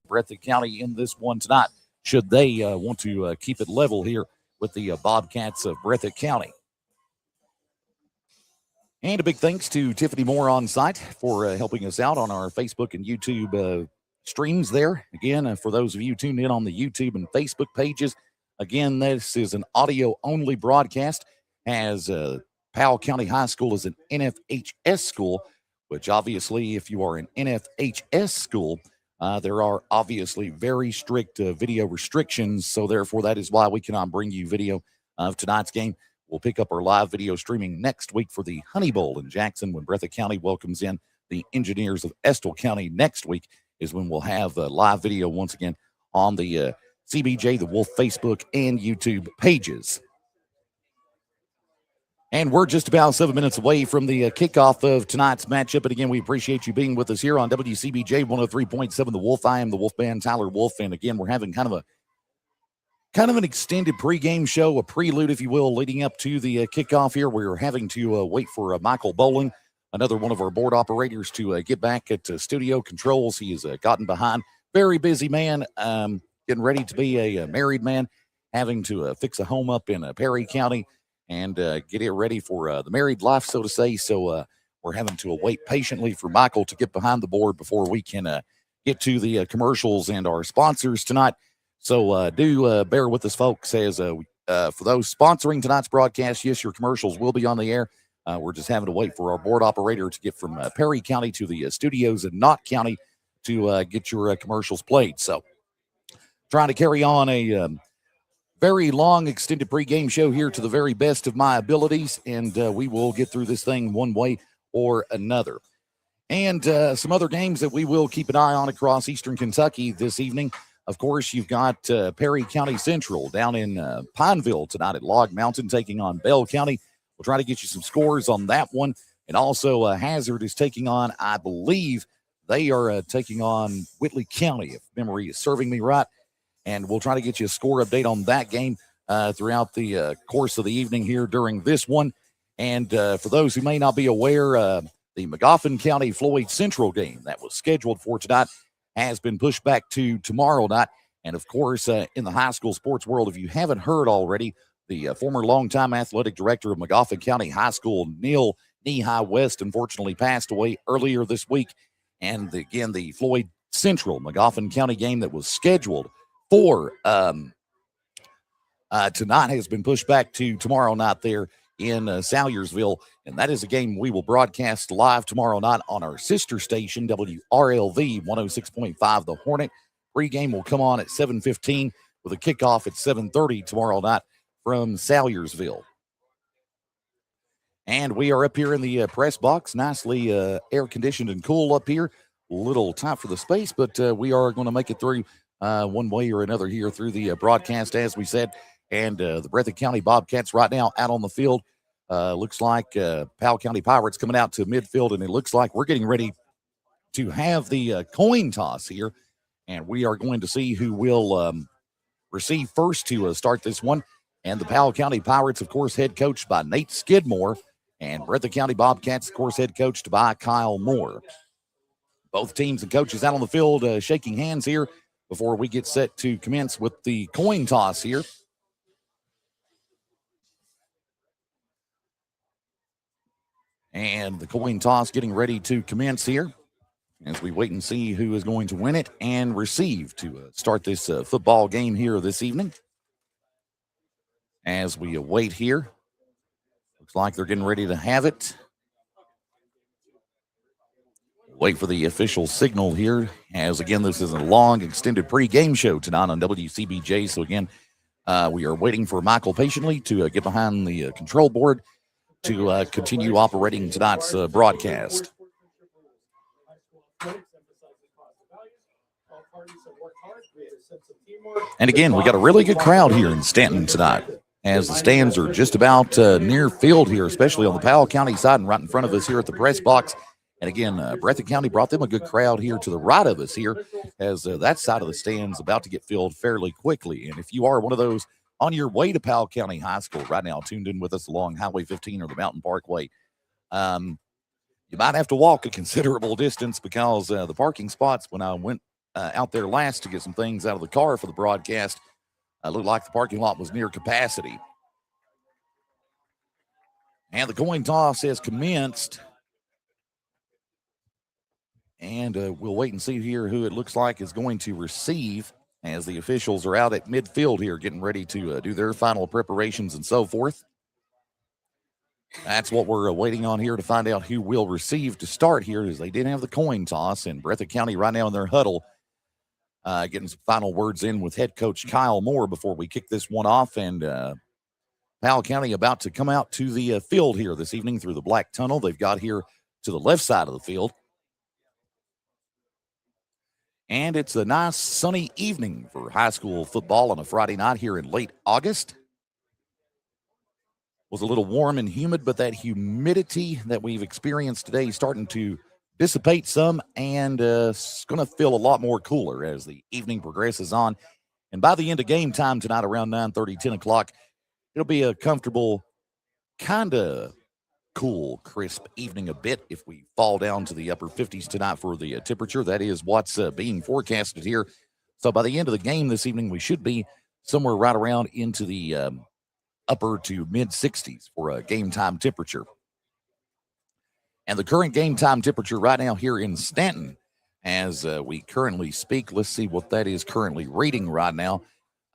Breathitt County in this one tonight, should they want to keep it level here with the Bobcats of Breathitt County. And a big thanks to Tiffany Moore on site for helping us out on our Facebook and YouTube streams there. Again, for those of you tuned in on the YouTube and Facebook pages, again, this is an audio-only broadcast, as Powell County High School is an NFHS school, which obviously, if you are an NFHS school, there are obviously very strict video restrictions. So therefore, that is why we cannot bring you video of tonight's game. We'll pick up our live video streaming next week for the Honey Bowl in Jackson when Breathitt County welcomes in the Engineers of Estill County. Next week is when we'll have live video once again on the CBJ, the Wolf Facebook and YouTube pages. And we're just about 7 minutes away from the kickoff of tonight's matchup. And again, we appreciate you being with us here on WCBJ 103.7 The Wolf. I am the Wolf Band, Tyler Wolf. And again, we're having kind of an extended pregame show, a prelude, if you will, leading up to the kickoff here. We're having to wait for Michael Bowling, another one of our board operators, to get back at studio controls. He has gotten behind. Very busy man, getting ready to be a married man, having to fix a home up in Perry County and get it ready for the married life, so to say. So we're having to wait patiently for Michael to get behind the board before we can get to the commercials and our sponsors tonight. So do bear with us, folks, as for those sponsoring tonight's broadcast, yes, your commercials will be on the air. We're just having to wait for our board operator to get from Perry County to the studios in Knott County to get your commercials played. So trying to carry on a very long, extended pregame show here to the very best of my abilities, and we will get through this thing one way or another. And some other games that we will keep an eye on across Eastern Kentucky this evening. Of course, you've got Perry County Central down in Pineville tonight at Log Mountain taking on Bell County. We'll try to get you some scores on that one. And also Hazard is taking on, I believe, they are taking on Whitley County, if memory is serving me right. And we'll try to get you a score update on that game throughout the course of the evening here during this one. And for those who may not be aware, the Magoffin County Floyd Central game that was scheduled for tonight has been pushed back to tomorrow night. And, of course, in the high school sports world, if you haven't heard already, the former longtime athletic director of Magoffin County High School, Neil Knee-High West, unfortunately passed away earlier this week. And, again, the Floyd Central Magoffin County game that was scheduled for tonight has been pushed back to tomorrow night there in Salyersville, and that is a game we will broadcast live tomorrow night on our sister station, WRLV 106.5 The Hornet. Pre-game will come on at 7:15 with a kickoff at 7:30 tomorrow night from Salyersville. And we are up here in the press box, nicely air-conditioned and cool up here. A little tight for the space, but we are going to make it through one way or another here through the broadcast, as we said. And the Breathitt County Bobcats right now out on the field. Looks like Powell County Pirates coming out to midfield, and it looks like we're getting ready to have the coin toss here. And we are going to see who will receive first to start this one. And the Powell County Pirates, of course, head coached by Nate Skidmore. And Breathitt County Bobcats, of course, head coached by Kyle Moore. Both teams and coaches out on the field shaking hands here before we get set to commence with the coin toss here. And the coin toss getting ready to commence here as we wait and see who is going to win it and receive to start this football game here this evening. As we await here, looks like they're getting ready to have it. Wait for the official signal here, as again, this is a long, extended pre-game show tonight on WCBJ. So again, we are waiting for Michael patiently to get behind the control board to continue operating tonight's broadcast. And again, we got a really good crowd here in Stanton tonight, as the stands are just about near field here, especially on the Powell County side and right in front of us here at the press box. And again, Breathitt County brought them a good crowd here to the right of us here, as that side of the stand's about to get filled fairly quickly. And if you are one of those on your way to Powell County High School right now, tuned in with us along Highway 15 or the Mountain Parkway, you might have to walk a considerable distance, because the parking spots, when I went out there last to get some things out of the car for the broadcast. Looked like the parking lot was near capacity. And the coin toss has commenced. And we'll wait and see here who it looks like is going to receive as the officials are out at midfield here getting ready to do their final preparations and so forth. That's what we're waiting on here to find out who will receive to start here, as they did have the coin toss. And Breathitt County right now in their huddle getting some final words in with head coach Kyle Moore before we kick this one off. And Powell County about to come out to the field here this evening through the Black Tunnel. They've got here to the left side of the field. And it's a nice sunny evening for high school football on a Friday night here in late August. Was a little warm and humid, but that humidity that we've experienced today is starting to dissipate some, and it's going to feel a lot more cooler as the evening progresses on. And by the end of game time tonight around 9:30, 10 o'clock, it'll be a comfortable, kind of cool, crisp evening a bit if we fall down to the upper 50s tonight for the temperature. That is what's being forecasted here. So by the end of the game this evening, we should be somewhere right around into the upper to mid 60s for a game time temperature. And the current game time temperature right now here in Stanton, as we currently speak, let's see what that is currently reading right now.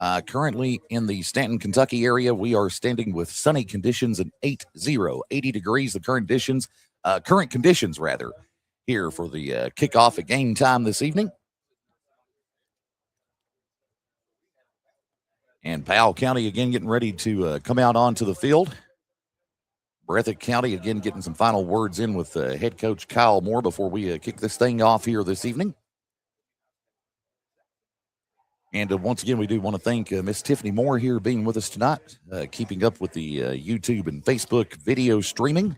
Currently in the Stanton, Kentucky area, we are standing with sunny conditions and 80 degrees. The current conditions here for the kickoff at game time this evening. And Powell County again getting ready to come out onto the field. Breathitt County again getting some final words in with head coach Kyle Moore before we kick this thing off here this evening. And once again, we do want to thank Miss Tiffany Moore here being with us tonight, keeping up with the YouTube and Facebook video streaming.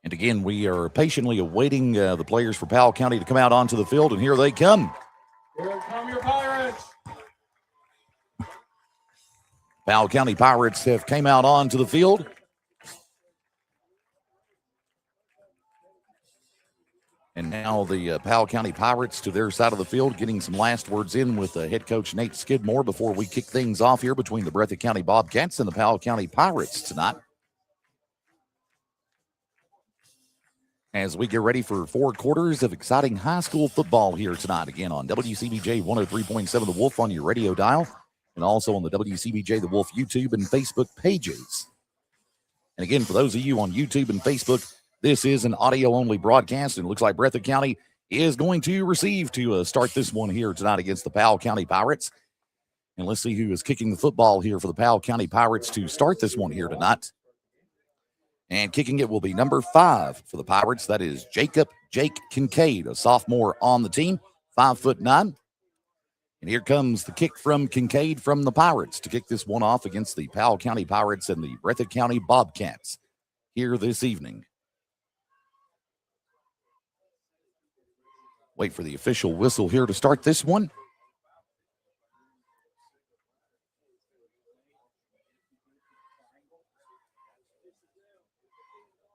And again, we are patiently awaiting the players for Powell County to come out onto the field, and here they come. Here come your Pirates. Powell County Pirates have came out onto the field. And now the Powell County Pirates to their side of the field, getting some last words in with head coach Nate Skidmore before we kick things off here between the Breathitt County Bobcats and the Powell County Pirates tonight. As we get ready for 4 quarters of exciting high school football here tonight, again on WCBJ 103.7 The Wolf on your radio dial, and also on the WCBJ The Wolf YouTube and Facebook pages. And again, for those of you on YouTube and Facebook, this is an audio-only broadcast, and it looks like Breathitt County is going to receive to start this one here tonight against the Powell County Pirates. And let's see who is kicking the football here for the Powell County Pirates to start this one here tonight. And kicking it will be number 5 for the Pirates. That is Jake Kincaid, a sophomore on the team, 5'9". And here comes the kick from Kincaid from the Pirates to kick this one off against the Powell County Pirates and the Breathitt County Bobcats here this evening. Wait for the official whistle here to start this one.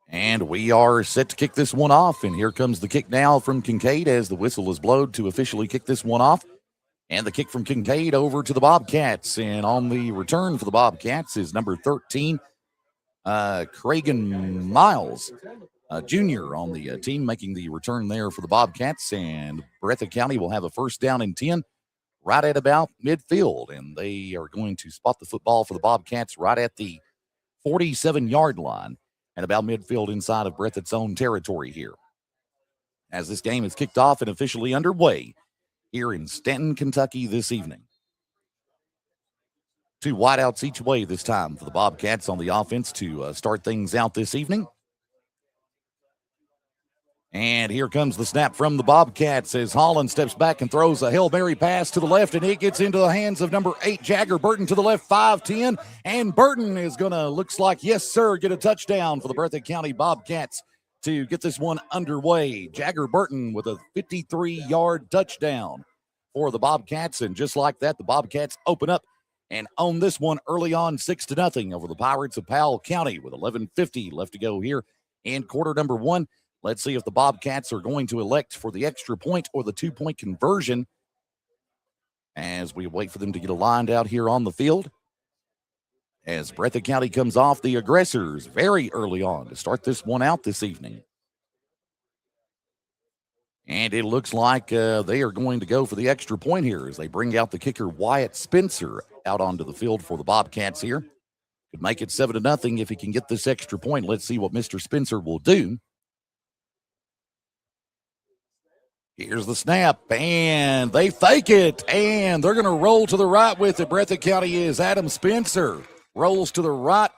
And we are set to kick this one off. And here comes the kick now from Kincaid as the whistle is blown to officially kick this one off. And the kick from Kincaid over to the Bobcats. And on the return for the Bobcats is number 13, Cragen Miles, Jr. on the team, making the return there for the Bobcats. And Breathitt County will have a first down and 10 right at about midfield. And they are going to spot the football for the Bobcats right at the 47-yard line and about midfield inside of Breathitt's own territory here. As this game is kicked off and officially underway here in Stanton, Kentucky this evening. 2 wideouts each way this time for the Bobcats on the offense to start things out this evening. And here comes the snap from the Bobcats as Holland steps back and throws a Hail Mary pass to the left, and it gets into the hands of number 8, Jagger Burton to the left, 5'10", and Burton is going to, looks like, yes, sir, get a touchdown for the Breathitt County Bobcats to get this one underway. Jagger Burton with a 53-yard touchdown for the Bobcats, and just like that, the Bobcats open up and own this one early on 6-0 over the Pirates of Powell County with 11:50 left to go here in quarter number one. Let's see if the Bobcats are going to elect for the extra point or the 2-point conversion as we wait for them to get aligned out here on the field. As Breathitt County comes off the aggressors very early on to start this one out this evening. And it looks like they are going to go for the extra point here as they bring out the kicker Wyatt Spencer out onto the field for the Bobcats here. Could make it 7-0 if he can get this extra point. Let's see what Mr. Spencer will do. Here's the snap, and they fake it, and they're going to roll to the right with it. Breathitt County is Adam Spencer. Rolls to the right,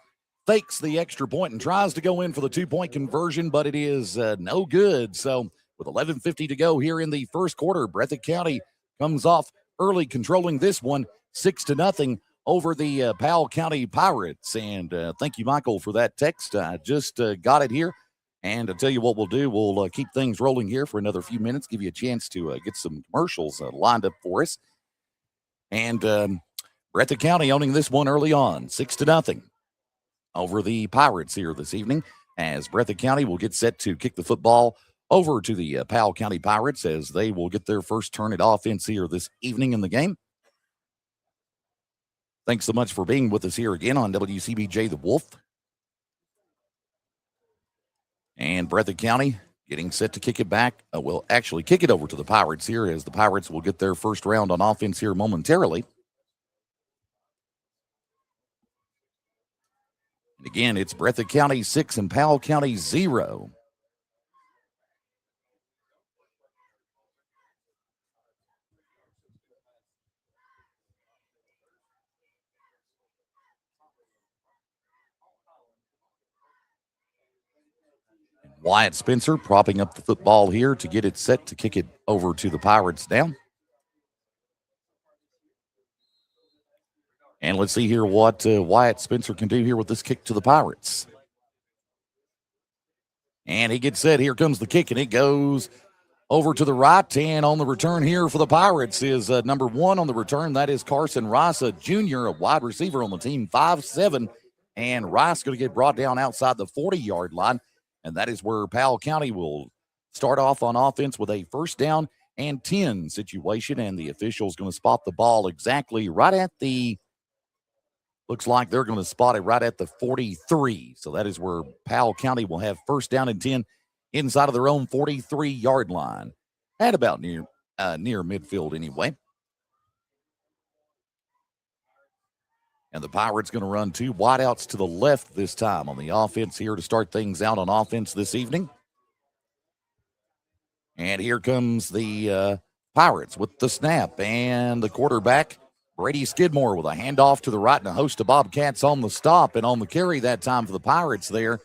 fakes the extra point, and tries to go in for the 2-point conversion, but it is no good. So with 11:50 to go here in the first quarter, Breathitt County comes off early, controlling this one 6-0 over the Powell County Pirates. And thank you, Michael, for that text. I just got it here. And to tell you what we'll do, we'll keep things rolling here for another few minutes, give you a chance to get some commercials lined up for us. And Breathitt County owning this one early on, 6-0 over the Pirates here this evening, as Breathitt County will get set to kick the football over to the Powell County Pirates as they will get their first turn at offense here this evening in the game. Thanks so much for being with us here again on WCBJ The Wolf. And Breathitt County getting set to kick it back. Will actually kick it over to the Pirates here as the Pirates will get their first round on offense here momentarily. And again, it's Breathitt County 6 and Powell County 0. Wyatt Spencer propping up the football here to get it set to kick it over to the Pirates now. And let's see here what Wyatt Spencer can do here with this kick to the Pirates. And he gets set. Here comes the kick, and it goes over to the right. And on the return here for the Pirates is number 1 on the return. That is Carson Rice, a junior, a wide receiver on the team, 5'7". And Rice going to get brought down outside the 40-yard line. And that is where Powell County will start off on offense with a 1st down and 10 situation. And the official's going to spot the ball exactly right at the, looks like they're going to spot it right at the 43. So that is where Powell County will have 1st down and 10 inside of their own 43-yard line. At about near midfield anyway. And the Pirates going to run 2 wideouts to the left this time on the offense here to start things out on offense this evening. And here comes the Pirates with the snap. And the quarterback, Brady Skidmore, with a handoff to the right and a host of Bobcats on the stop. And on the carry that time for the Pirates there,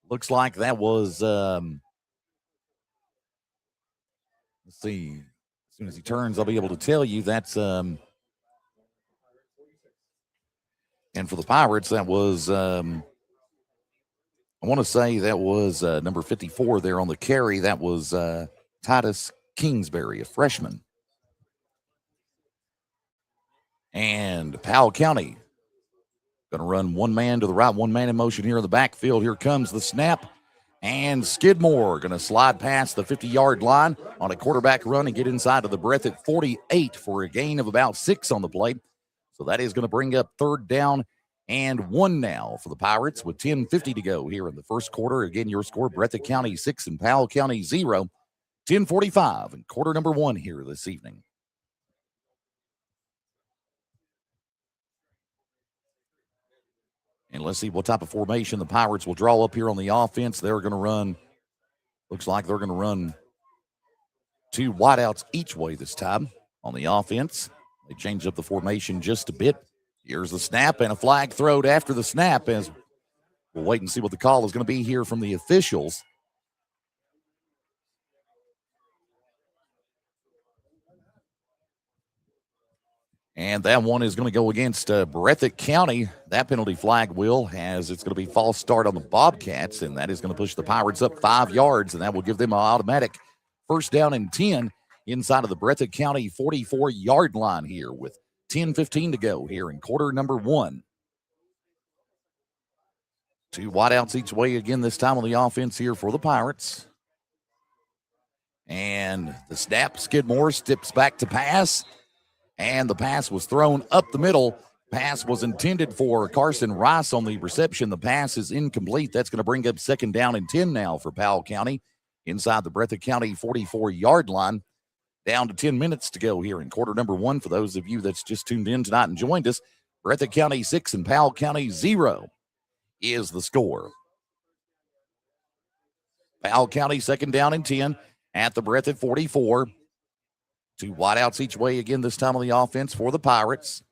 looks like that was, let's see, as soon as he turns, I'll be able to tell you that's, and for the Pirates, that was, I want to say that was number 54 there on the carry. That was Titus Kingsbury, a freshman. And Powell County going to run 1 man to the right, 1 man in motion here in the backfield. Here comes the snap. And Skidmore going to slide past the 50-yard line on a quarterback run and get inside of the Breathitt 48 for a gain of about 6 on the play. So that is going to bring up 3rd down and 1 now for the Pirates with 10:50 to go here in the first quarter. Again, your score, Breathitt County 6 and Powell County 0. 10:45 in quarter number 1 here this evening. And let's see what type of formation the Pirates will draw up here on the offense. They're going to run, looks like they're going to run 2 wideouts each way this time on the offense. They changed up the formation just a bit. Here's the snap and a flag thrown after the snap as we'll wait and see what the call is going to be here from the officials. And that one is going to go against Breathitt County. That penalty flag will, as it's going to be false start on the Bobcats, and that is going to push the Pirates up 5 yards, and that will give them an automatic 1st down and 10 inside of the Breathitt County 44-yard line here with 10:15 to go here in quarter number 1. 2 wideouts each way again this time on the offense here for the Pirates. And the snap, Skidmore steps back to pass. And the pass was thrown up the middle. Pass was intended for Carson Rice on the reception. The pass is incomplete. That's going to bring up 2nd down and 10 now for Powell County inside the Breathitt County 44-yard line. Down to 10 minutes to go here in quarter number 1. For those of you that's just tuned in tonight and joined us, Breathitt County 6 and Powell County 0 is the score. Powell County 2nd down and 10 at the Breathitt 44. 2 wideouts each way again this time on the offense for the Pirates.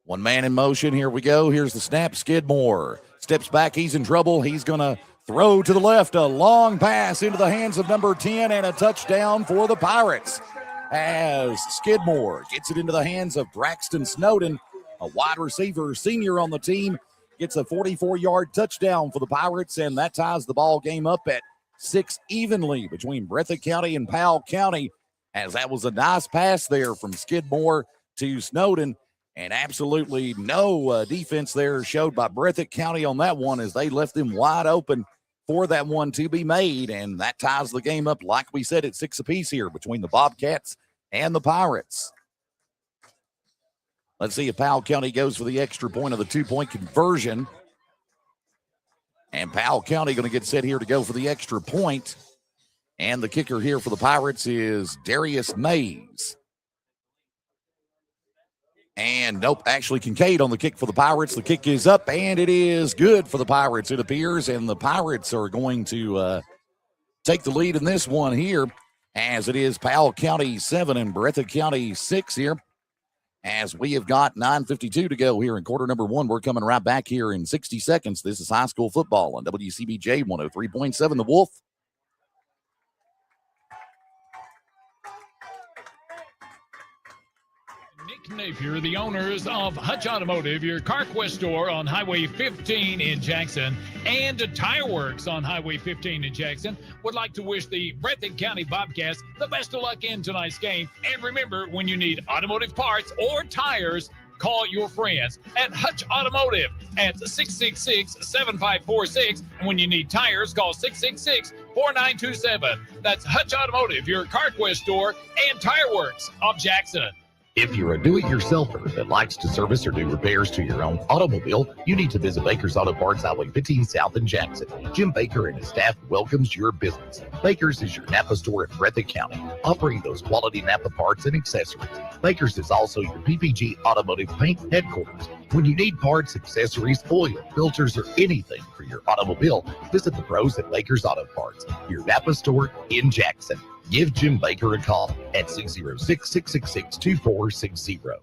1 man in motion. Here we go. Here's the snap. Skidmore steps back. He's in trouble. He's going to throw to the left. A long pass into the hands of number 10 and a touchdown for the Pirates as Skidmore gets it into the hands of Braxton Snowden, a wide receiver, senior on the team, gets a 44-yard touchdown for the Pirates, and that ties the ball game up at 6 evenly between Breathitt County and Powell County, as that was a nice pass there from Skidmore to Snowden, and absolutely no defense there showed by Breathitt County on that one, as they left them wide open for that one to be made, and that ties the game up, like we said, at 6 apiece here between the Bobcats and the Pirates. Let's see if Powell County goes for the extra point of the 2-point conversion. And Powell County going to get set here to go for the extra point. And the kicker here for the Pirates is Darius Mays. And nope, actually Kincaid on the kick for the Pirates. The kick is up, and it is good for the Pirates, it appears. And the Pirates are going to take the lead in this one here, as it is Powell County 7 and Breathitt County 6 here. As we have got 9:52 to go here in quarter number 1. We're coming right back here in 60 seconds. This is high school football on WCBJ 103.7 The Wolf. Nick Napier, the owners of Hutch Automotive, your CarQuest store on Highway 15 in Jackson, and Tire Works on Highway 15 in Jackson, would like to wish the Breathitt County Bobcats the best of luck in tonight's game. And remember, when you need automotive parts or tires, call your friends at Hutch Automotive at 666-7546. And when you need tires, call 666-4927. That's Hutch Automotive, your CarQuest store, and Tire Works of Jackson. If you're a do-it-yourselfer that likes to service or do repairs to your own automobile, you need to visit Baker's Auto Parts, Highway 15 South in Jackson. Jim Baker and his staff welcomes your business. Baker's is your Napa store in Breathitt County, offering those quality Napa parts and accessories. Baker's is also your PPG Automotive Paint headquarters. When you need parts, accessories, oil, filters, or anything for your automobile, visit the pros at Baker's Auto Parts, your Napa store in Jackson. Give Jim Baker a call at 606-666-2460.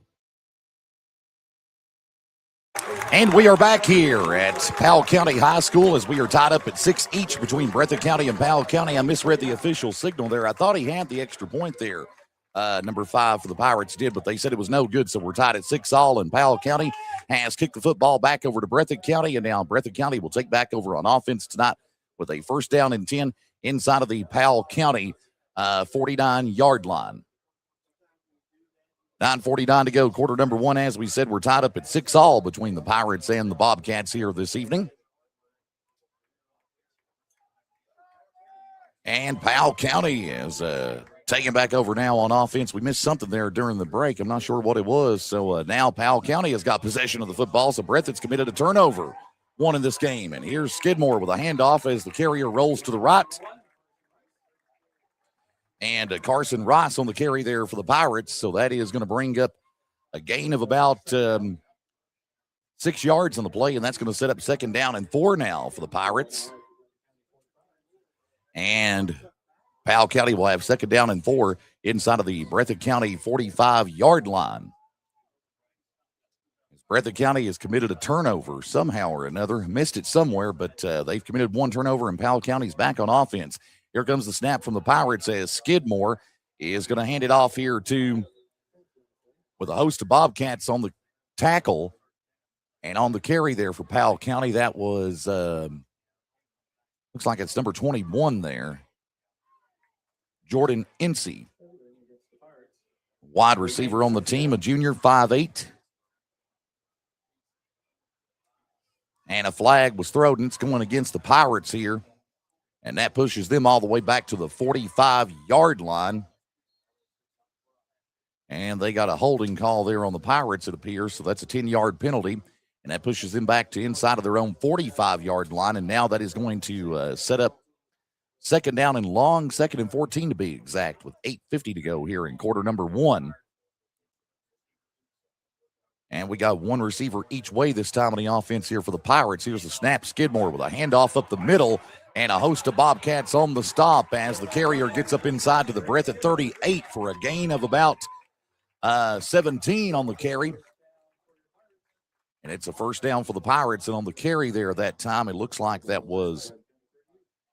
And we are back here at Powell County High School as we are tied up at 6 each between Breathitt County and Powell County. I misread the official signal there. I thought he had the extra point there. Number 5 for the Pirates did, but they said it was no good, so we're tied at 6 all, and Powell County has kicked the football back over to Breathitt County, and now Breathitt County will take back over on offense tonight with a 1st down and 10 inside of the Powell County 49-yard line. 9:49 to go, quarter number 1. As we said, we're tied up at 6 all between the Pirates and the Bobcats here this evening. And Powell County is taking back over now on offense. We missed something there during the break. I'm not sure what it was. So now Powell County has got possession of the football. So Breathitt's committed a turnover, one in this game. And here's Skidmore with a handoff as the carrier rolls to the right. And Carson Rice on the carry there for the Pirates. So that is going to bring up a gain of about 6 yards on the play, and that's going to set up 2nd down and 4 now for the Pirates. And Powell County will have 2nd down and 4 inside of the Breathitt County 45-yard line. Breathitt County has committed a turnover somehow or another. Missed it somewhere, but they've committed 1 turnover, and Powell County's back on offense. Here comes the snap from the Pirates as Skidmore is going to hand it off here to, with a host of Bobcats on the tackle and on the carry there for Powell County. That was, looks like it's number 21 there, Jordan Incy. wide receiver on the team, a junior, 5'8". And a flag was thrown, and it's going against the Pirates here. And that pushes them all the way back to the 45-yard line. And they got a holding call there on the Pirates, it appears. So that's a 10-yard penalty. And that pushes them back to inside of their own 45-yard line. And now that is going to set up second down and long, 2nd and 14 to be exact, with 8:50 to go here in quarter number 1. And we got one receiver each way this time on the offense here for the Pirates. Here's the snap. Skidmore with a handoff up the middle, and a host of Bobcats on the stop as the carrier gets up inside to the Breathitt 38 for a gain of about 17 on the carry. And it's a first down for the Pirates. And on the carry there that time, it looks like that was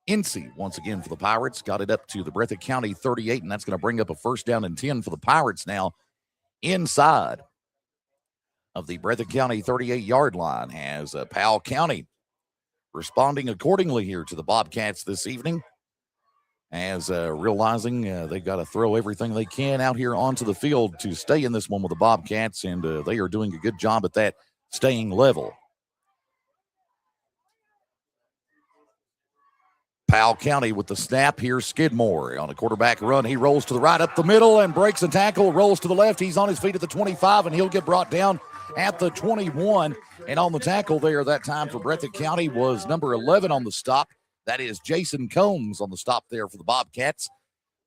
Incy once again for the Pirates. Got it up to the Breathitt County 38, and that's going to bring up a first down and 10 for the Pirates now inside of the Breathitt County 38-yard line, as Powell County responding accordingly here to the Bobcats this evening, as realizing they've got to throw everything they can out here onto the field to stay in this one with the Bobcats, and they are doing a good job at that, staying level. Powell County with the snap. Here, Skidmore on a quarterback run. He rolls to the right up the middle and breaks a tackle, rolls to the left. He's on his feet at the 25, and he'll get brought down at the 21. And on the tackle there that time for Breathitt County was number 11 on the stop. That is Jason Combs on the stop there for the Bobcats.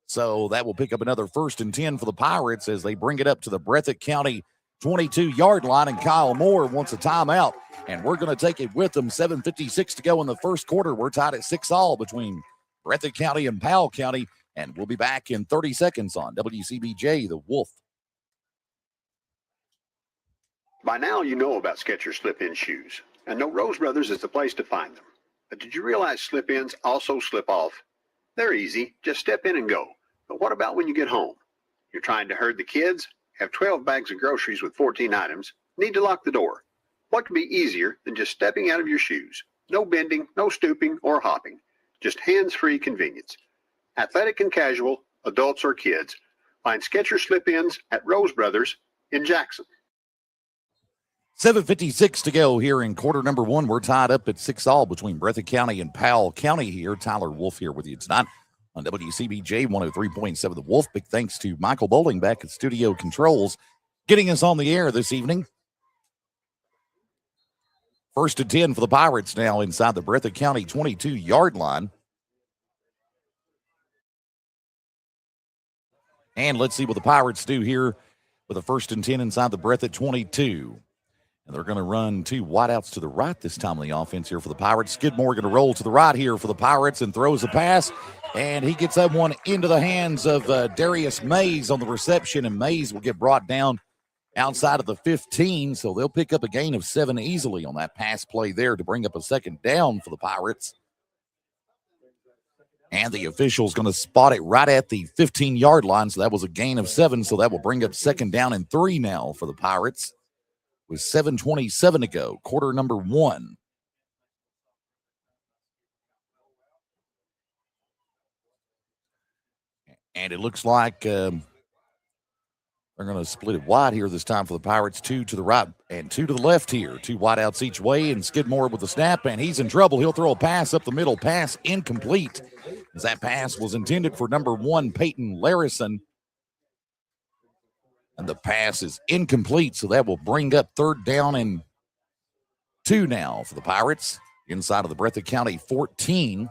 So that will pick up another 1st and 10 for the Pirates as they bring it up to the Breathitt County 22-yard line, and Kyle Moore wants a timeout, and we're going to take it with them. 7:56 to go in the first quarter. We're tied at 6-all between Breathitt County and Powell County, and we'll be back in 30 seconds on WCBJ, the Wolf. By now, you know about Skechers slip-in shoes, and know Rose Brothers is the place to find them. But did you realize slip-ins also slip off? They're easy. Just step in and go. But what about when you get home? You're trying to herd the kids, have 12 bags of groceries with 14 items, need to lock the door. What could be easier than just stepping out of your shoes? No bending, no stooping, or hopping. Just hands-free convenience. Athletic and casual, adults or kids. Find Skechers slip-ins at Rose Brothers in Jackson. 7:56 to go here in quarter number 1. We're tied up at 6-all between Breathitt County and Powell County here. Tyler Wolf here with you tonight on WCBJ 103.7 The Wolf. Big thanks to Michael Bowling back at Studio Controls, getting us on the air this evening. 1st and 10 for the Pirates now inside the Breathitt County 22-yard line. And let's see what the Pirates do here with a 1st and 10 inside the Breathitt 22. And they're going to run 2 wideouts to the right this time on the offense here for the Pirates. Skidmore going to roll to the right here for the Pirates and throws a pass. And he gets that one into the hands of Darius Mays on the reception. And Mays will get brought down outside of the 15. So they'll pick up a gain of 7 easily on that pass play there to bring up a 2nd down for the Pirates. And the official's going to spot it right at the 15-yard line. So that was a gain of 7. So that will bring up 2nd down and 3 now for the Pirates, with 7:27 to go, quarter number 1. And it looks like they're going to split it wide here this time for the Pirates. 2 to the right and 2 to the left here. 2 wideouts each way, and Skidmore with the snap, and he's in trouble. He'll throw a pass up the middle. Pass incomplete, as that pass was intended for number 1, Peyton Larison. And the pass is incomplete, so that will bring up 3rd down and 2 now for the Pirates inside of the Breathitt County 14.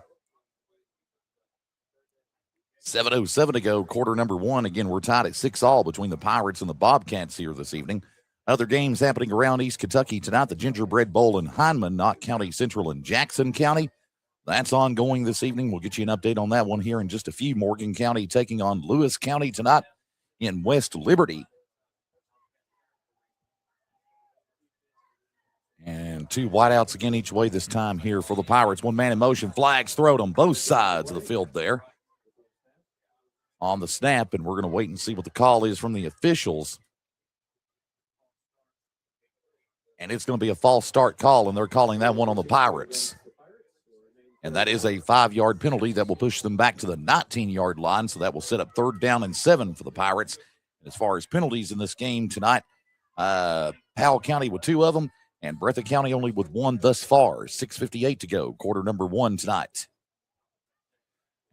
7:07 to go, quarter number 1. Again, we're tied at 6-all between the Pirates and the Bobcats here this evening. Other games happening around East Kentucky tonight: the Gingerbread Bowl in Hindman, Knott County Central and Jackson County. That's ongoing this evening. We'll get you an update on that one here in just a few. Morgan County taking on Lewis County tonight in West Liberty. And 2 wideouts again each way this time here for the Pirates. 1 man in motion. Flags thrown on both sides of the field there on the snap, and we're going to wait and see what the call is from the officials. And it's going to be a false start call, and they're calling that one on the Pirates. And that is a 5-yard penalty that will push them back to the 19-yard line, so that will set up 3rd down and 7 for the Pirates As far as penalties in this game tonight, Powell County with 2 of them, and Breathitt County only with 1 thus far. 6:58 to go, quarter number 1 tonight.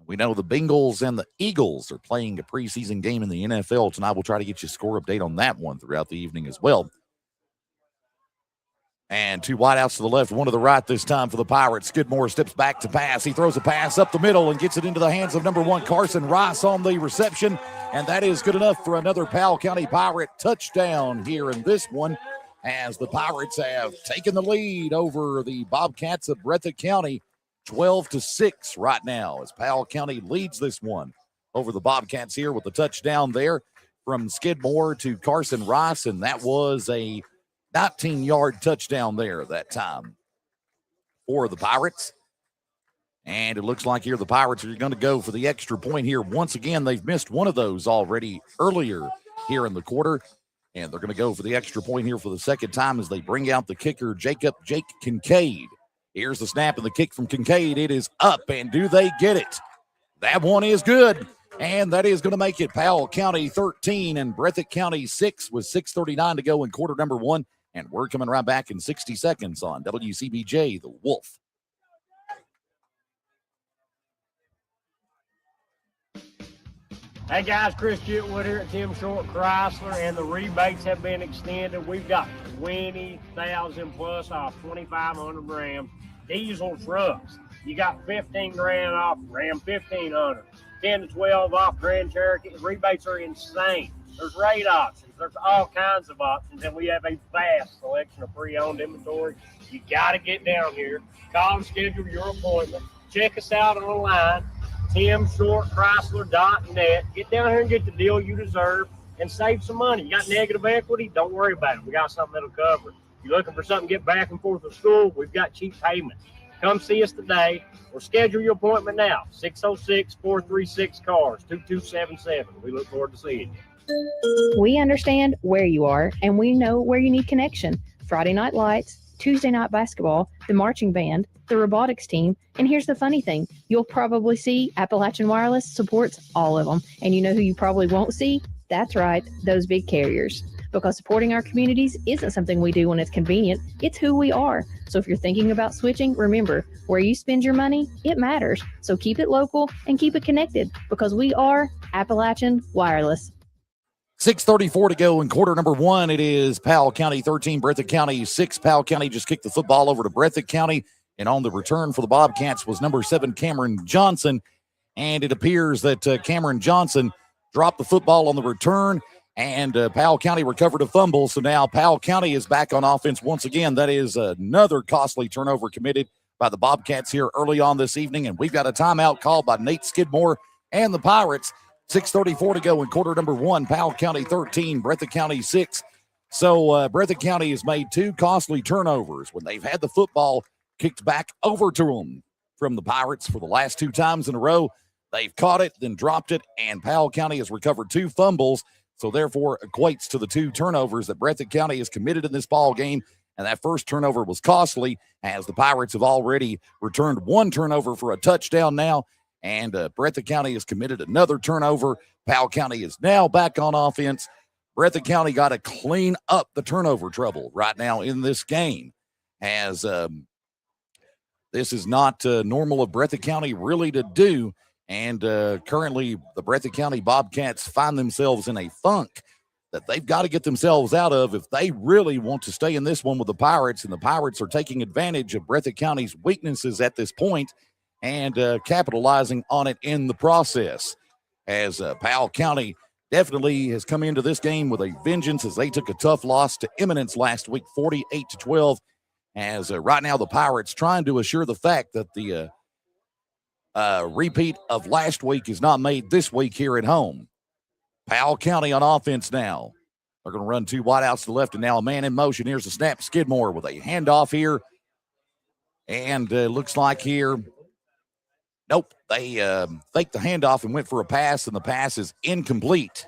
We know the Bengals and the Eagles are playing a preseason game in the NFL tonight. We'll try to get you a score update on that one throughout the evening as well. And 2 wideouts to the left, 1 to the right this time for the Pirates. Skidmore steps back to pass. He throws a pass up the middle and gets it into the hands of number 1, Carson Rice on the reception. And that is good enough for another Powell County Pirate touchdown here in this one, as the Pirates have taken the lead over the Bobcats of Breathitt County, 12-6 right now, as Powell County leads this one over the Bobcats here with the touchdown there from Skidmore to Carson Rice, and that was a 19-yard touchdown there that time for the Pirates. And it looks like here the Pirates are going to go for the extra point here. Once again, they've missed one of those already earlier here in the quarter, and they're going to go for the extra point here for the second time as they bring out the kicker, Jake Kincaid. Here's the snap and the kick from Kincaid. It is up, and do they get it? That one is good, and that is going to make it Powell County 13 and Breathitt County 6 with 6:39 to go in quarter number 1. And we're coming right back in 60 seconds on WCBJ, the Wolf. Hey guys, Chris Chitwood here at Tim Short Chrysler, and the rebates have been extended. We've got 20,000 plus off 2,500 Ram diesel trucks. You got 15 grand off Ram 1,500, 10 to 12 off Grand Cherokee. The rebates are insane. There's rate options. There's all kinds of options, and we have a vast selection of pre-owned inventory. You got to get down here. Call and schedule your appointment. Check us out online, timshortchrysler.net. Get down here and get the deal you deserve and save some money. You got negative equity? Don't worry about it. We got something that'll cover it. You're looking for something to get back and forth to school? We've got cheap payments. Come see us today or schedule your appointment now. 606-436-CARS, 2277. We look forward to seeing you. We understand where you are, and we know where you need connection. Friday night lights, Tuesday night basketball, the marching band, the robotics team, and here's the funny thing. You'll probably see Appalachian Wireless supports all of them, and you know who you probably won't see? That's right, those big carriers. Because supporting our communities isn't something we do when it's convenient, it's who we are. So if you're thinking about switching, remember, where you spend your money, it matters. So keep it local and keep it connected, because we are Appalachian Wireless. 6:34 to go in quarter number 1. It is Powell County 13, Breathitt County 6. Powell County just kicked the football over to Breathitt County, and on the return for the Bobcats was number 7, Cameron Johnson. And it appears that Cameron Johnson dropped the football on the return, and Powell County recovered a fumble. So now Powell County is back on offense once again. That is another costly turnover committed by the Bobcats here early on this evening, and we've got a timeout called by Nate Skidmore and the Pirates. 6:34 to go in quarter number 1. Powell County 13, Breathitt County 6. So Breathitt County has made 2 costly turnovers when they've had the football kicked back over to them from the Pirates for the last 2 times in a row. They've caught it, then dropped it, and Powell County has recovered 2 fumbles, so therefore equates to the 2 turnovers that Breathitt County has committed in this ball game. And that first turnover was costly, as the Pirates have already returned 1 turnover for a touchdown now. And Breathitt County has committed another turnover. Powell County is now back on offense. Breathitt County got to clean up the turnover trouble right now in this game, as this is not normal of Breathitt County really to do. And currently the Breathitt County Bobcats find themselves in a funk that they've got to get themselves out of if they really want to stay in this one with the Pirates. And the Pirates are taking advantage of Breathitt County's weaknesses at this point and capitalizing on it in the process, as Powell County definitely has come into this game with a vengeance, as they took a tough loss to Eminence last week, 48-12, as right now the Pirates trying to assure the fact that the repeat of last week is not made this week here at home. Powell County on offense now. They're going to run 2 wideouts to the left, and now a man in motion. Here's the snap. Skidmore with a handoff here, and looks like here, nope, they faked the handoff and went for a pass, and the pass is incomplete.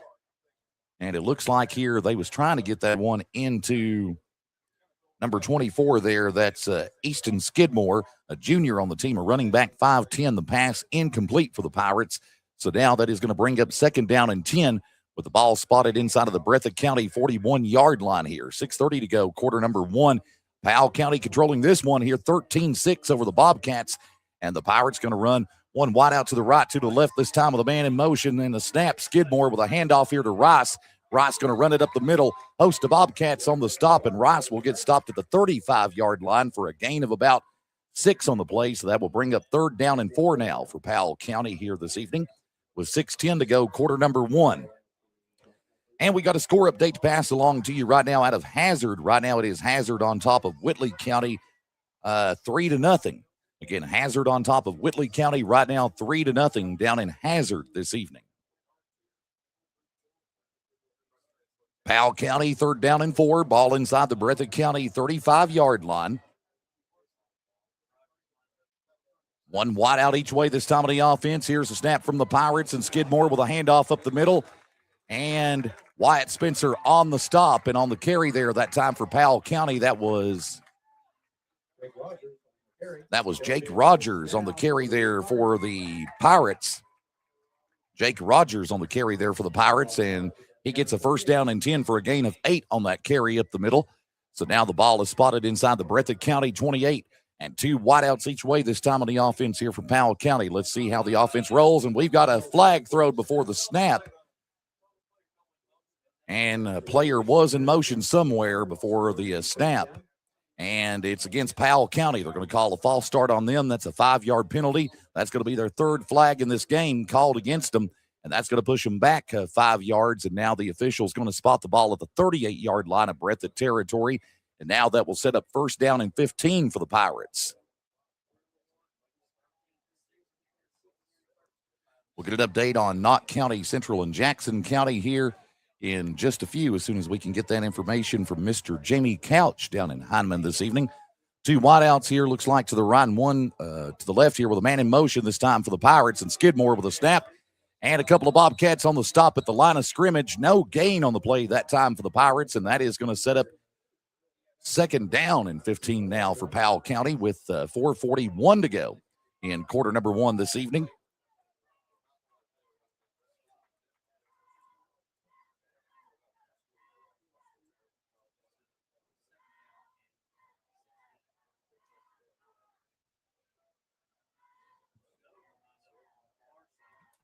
And it looks like here they was trying to get that one into number 24 there. That's Easton Skidmore, a junior on the team, a running back, 5'10". The pass incomplete for the Pirates. So now that is going to bring up 2nd down and 10 with the ball spotted inside of the Breathitt County 41-yard line here. 6:30 to go, quarter number one. Powell County controlling this one here, 13-6 over the Bobcats. And the Pirates going to run one wide out to the right, to the left this time with a man in motion. And the snap, Skidmore with a handoff here to Rice. Rice going to run it up the middle. Host of Bobcats on the stop, and Rice will get stopped at the 35-yard line for a gain of about 6 on the play. So that will bring up 3rd down and 4 now for Powell County here this evening with 6:10 to go, quarter number one. And we got a score update to pass along to you right now out of Hazard. Right now it is Hazard on top of Whitley County, 3-0. Again, Hazard on top of Whitley County right now, 3-0 down in Hazard this evening. Powell County, 3rd down and 4. Ball inside the Breathitt County 35-yard line. One wide out each way this time on the offense. Here's a snap from the Pirates, and Skidmore with a handoff up the middle. And Wyatt Spencer on the stop and on the carry there that time for Powell County. That was Jake Rogers on the carry there for the Pirates. Jake Rogers on the carry there for the Pirates, and he gets a 1st down and 10 for a gain of 8 on that carry up the middle. So now the ball is spotted inside the Breathitt County 28, and 2 wideouts each way this time on the offense here for Powell County. Let's see how the offense rolls, and we've got a flag thrown before the snap. And a player was in motion somewhere before the snap. And it's against Powell County. They're going to call a false start on them. That's a 5-yard penalty. That's going to be their 3rd flag in this game called against them. And that's going to push them back 5 yards. And now the official's going to spot the ball at the 38-yard line of Breathitt territory. And now that will set up 1st down and 15 for the Pirates. We'll get an update on Knott County, Central, and Jackson County here in just a few, as soon as we can get that information from Mr. Jamie Couch down in Heinemann this evening. 2 wideouts here, looks like to the right and 1 to the left here with a man in motion this time for the Pirates, and Skidmore with a snap. And a couple of Bobcats on the stop at the line of scrimmage. No gain on the play that time for the Pirates, and that is going to set up 2nd down and 15 now for Powell County with 4:41 to go in quarter number one this evening.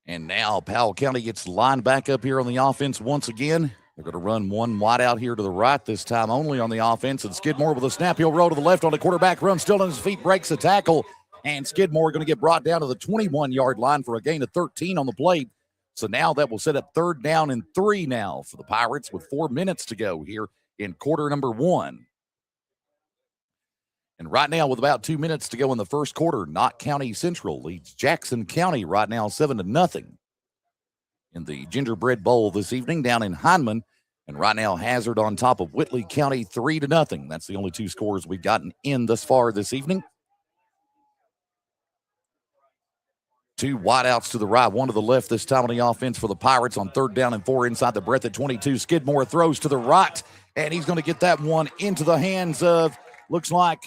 And now Powell County gets lined back up here on the offense once again. They're going to run one wide out here to the right, this time only on the offense. And Skidmore with a snap. He'll roll to the left on the quarterback run, still on his feet, breaks the tackle. And Skidmore going to get brought down to the 21-yard line for a gain of 13 on the play. So now that will set up 3rd down and 3 now for the Pirates with 4 minutes to go here in quarter number one. And right now, with about 2 minutes to go in the first quarter, Knott County Central leads Jackson County right now 7-0 in the Gingerbread Bowl this evening down in Heinemann. And right now, Hazard on top of Whitley County 3-0. That's the only 2 scores we've gotten in thus far this evening. 2 wideouts to the right, 1 to the left this time on the offense for the Pirates on 3rd down and 4 inside the Breathitt 22. Skidmore throws to the right, and he's going to get that one into the hands of, looks like,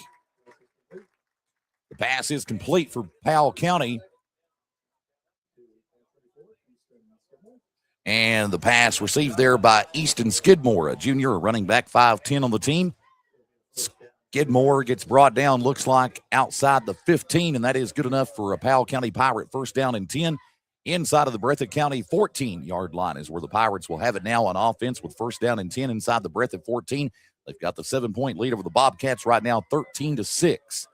the pass is complete for Powell County. And the pass received there by Easton Skidmore, a junior, a running back, 5'10" on the team. Skidmore gets brought down, looks like outside the 15, and that is good enough for a Powell County Pirate 1st down and 10. Inside of the Breathitt County 14-yard line is where the Pirates will have it now on offense with 1st down and 10 inside the Breathitt 14. They've got the 7-point lead over the Bobcats right now, 13-6.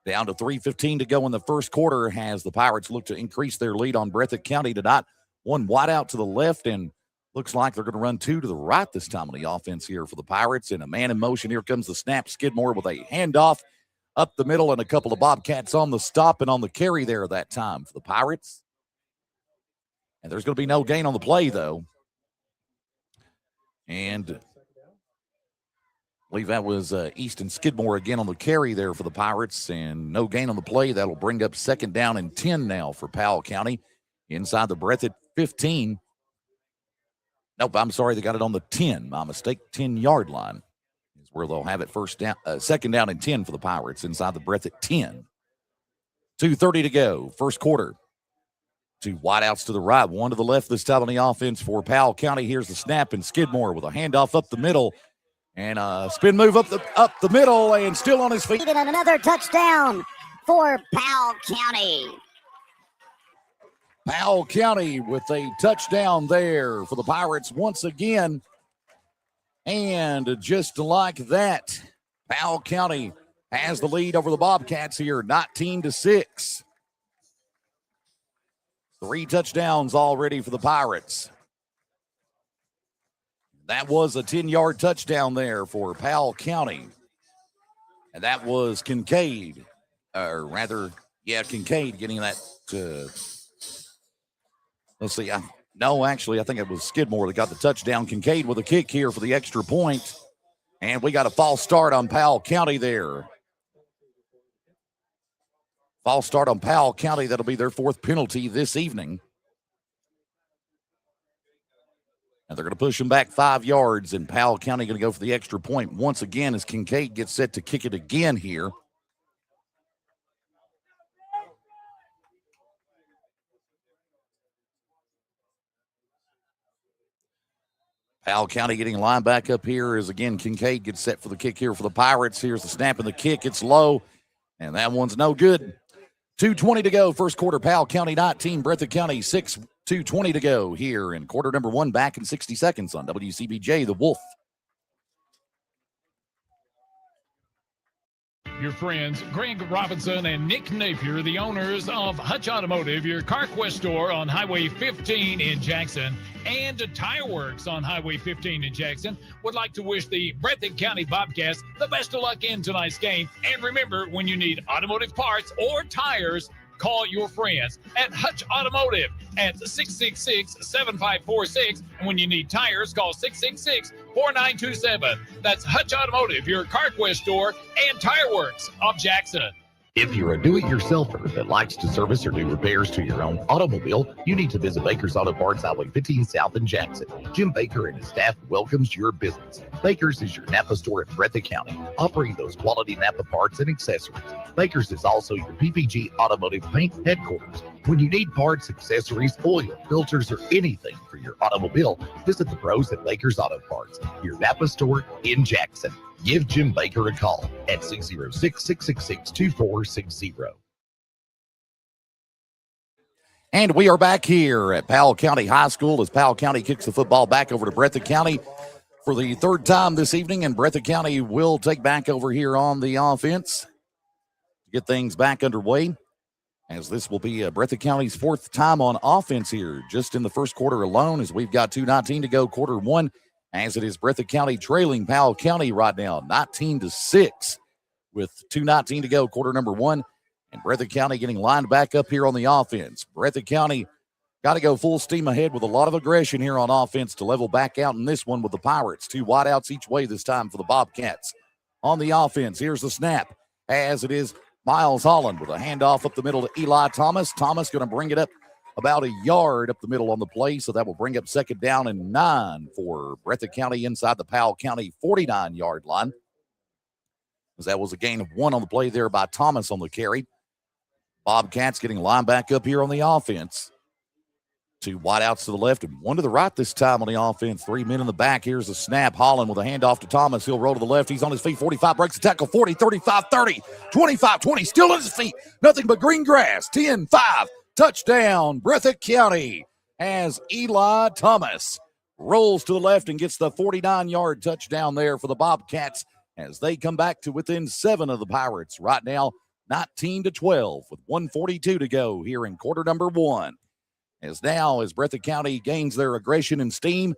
Down to 3:15 to go in the first quarter as the Pirates look to increase their lead on Breathitt County tonight. 1 wide out to the left, and looks like they're going to run 2 to the right this time on the offense here for the Pirates. And a man in motion. Here comes the snap. Skidmore with a handoff up the middle, and a couple of Bobcats on the stop and on the carry there that time for the Pirates. And there's going to be no gain on the play, though. And I believe that was Easton Skidmore again on the carry there for the Pirates, and no gain on the play. That'll bring up 2nd down and 10 now for Powell County inside the Breathitt 15. Nope, I'm sorry, they got it on the 10. My mistake, 10-yard line is where they'll have it 2nd down and 10 for the Pirates inside the Breathitt 10. 2:30 to go, first quarter. Two wideouts to the right, one to the left this time on the offense for Powell County. Here's the snap, and Skidmore with a handoff up the middle. And a spin move up the middle, and still on his feet. And another touchdown for Powell County. Powell County with a touchdown there for the Pirates once again. And just like that, Powell County has the lead over the Bobcats here, 19-6. 3 touchdowns already for the Pirates. That was a 10-yard touchdown there for Powell County. And that was Kincaid, Kincaid getting that. Let's see. I think it was Skidmore that got the touchdown. Kincaid with a kick here for the extra point. And we got a false start on Powell County there. False start on Powell County. That'll be their 4th penalty this evening. And they're going to push them back 5 yards, and Powell County going to go for the extra point once again as Kincaid gets set to kick it again here. Powell County getting lined back up here as, again, Kincaid gets set for the kick here for the Pirates. Here's the snap and the kick. It's low, and that one's no good. 2:20 to go, first quarter. Powell County 19, Breathitt County 6. 2:20 to go here in quarter number 1, back in 60 seconds on WCBJ, The Wolf. Your friends Greg Robinson and Nick Napier, the owners of Hutch Automotive, your CarQuest store on Highway 15 in Jackson, and Tire Works on Highway 15 in Jackson, would like to wish the Breathitt County Bobcats the best of luck in tonight's game. And remember, when you need automotive parts or tires, call your friends at Hutch Automotive at 666-7546. And when you need tires, call 666-4927. That's Hutch Automotive, your CarQuest store and Tire Works of Jackson. If you're a do-it-yourselfer that likes to service or do repairs to your own automobile, you need to visit Baker's Auto Parts, Highway 15 South in Jackson. Jim Baker and his staff welcomes your business. Baker's is your Napa store in Breathitt County, offering those quality Napa parts and accessories. Baker's is also your PPG Automotive Paint headquarters. When you need parts, accessories, oil, filters, or anything for your automobile, visit the pros at Baker's Auto Parts, your Napa store in Jackson. Give Jim Baker a call at 606-666-2460. And we are back here at Powell County High School as Powell County kicks the football back over to Breathitt County for the 3rd time this evening. And Breathitt County will take back over here on the offense to get things back underway, as this will be Breathitt County's 4th time on offense here just in the first quarter alone, as we've got 2:19 to go, quarter 1. As it is Breathitt County trailing Powell County right now, 19-6, with 2:19 to go, quarter number 1. And Breathitt County getting lined back up here on the offense. Breathitt County got to go full steam ahead with a lot of aggression here on offense to level back out in this one with the Pirates. 2 wideouts each way this time for the Bobcats. On the offense, here's the snap, as it is Miles Holland with a handoff up the middle to Eli Thomas. Thomas going to bring it up about a yard up the middle on the play, so that will bring up 2nd down and 9 for Breathitt County inside the Powell County 49-yard line, as that was a gain of 1 on the play there by Thomas on the carry. Bobcats getting lined back up here on the offense. 2 wideouts to the left and 1 to the right this time on the offense. 3 men in the back. Here's the snap. Holland with a handoff to Thomas. He'll roll to the left. He's on his feet. 45, breaks the tackle. 40, 35, 30, 25, 20. Still on his feet. Nothing but green grass. 10, 5. Touchdown, Breathitt County, as Eli Thomas rolls to the left and gets the 49-yard touchdown there for the Bobcats as they come back to within 7 of the Pirates right now, 19-12 with 1:42 to go here in quarter number 1. As Breathitt County gains their aggression and steam,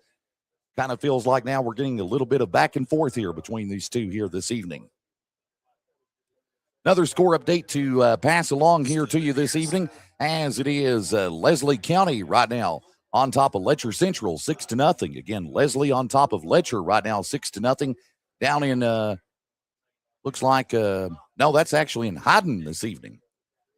kind of feels like now we're getting a little bit of back and forth here between these two here this evening. Another score update to pass along here to you this evening, as it is Leslie County right now on top of Letcher Central, 6-0. Again, Leslie on top of Letcher right now, 6-0. Down in, looks like, no, that's actually in Hyden this evening.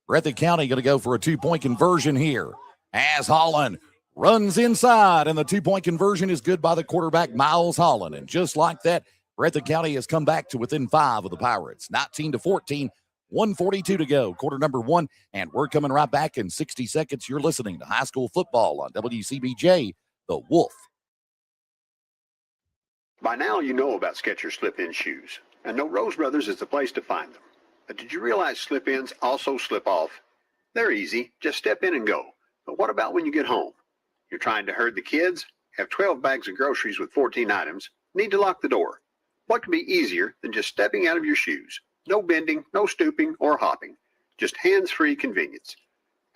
Breathitt County going to go for a 2-point conversion here, as Holland runs inside, and the 2-point conversion is good by the quarterback, Miles Holland. And just like that, Breathitt County has come back to within 5 of the Pirates, 19-14, 1:42 to go, quarter number one, and we're coming right back in 60 seconds. You're listening to high school football on WCBJ, The Wolf. By now, you know about Skechers slip-in shoes, and know Rose Brothers is the place to find them. But did you realize slip-ins also slip off? They're easy. Just step in and go. But what about when you get home? You're trying to herd the kids, have 12 bags of groceries with 14 items, need to lock the door. What could be easier than just stepping out of your shoes? No bending, no stooping, or hopping. Just hands-free convenience.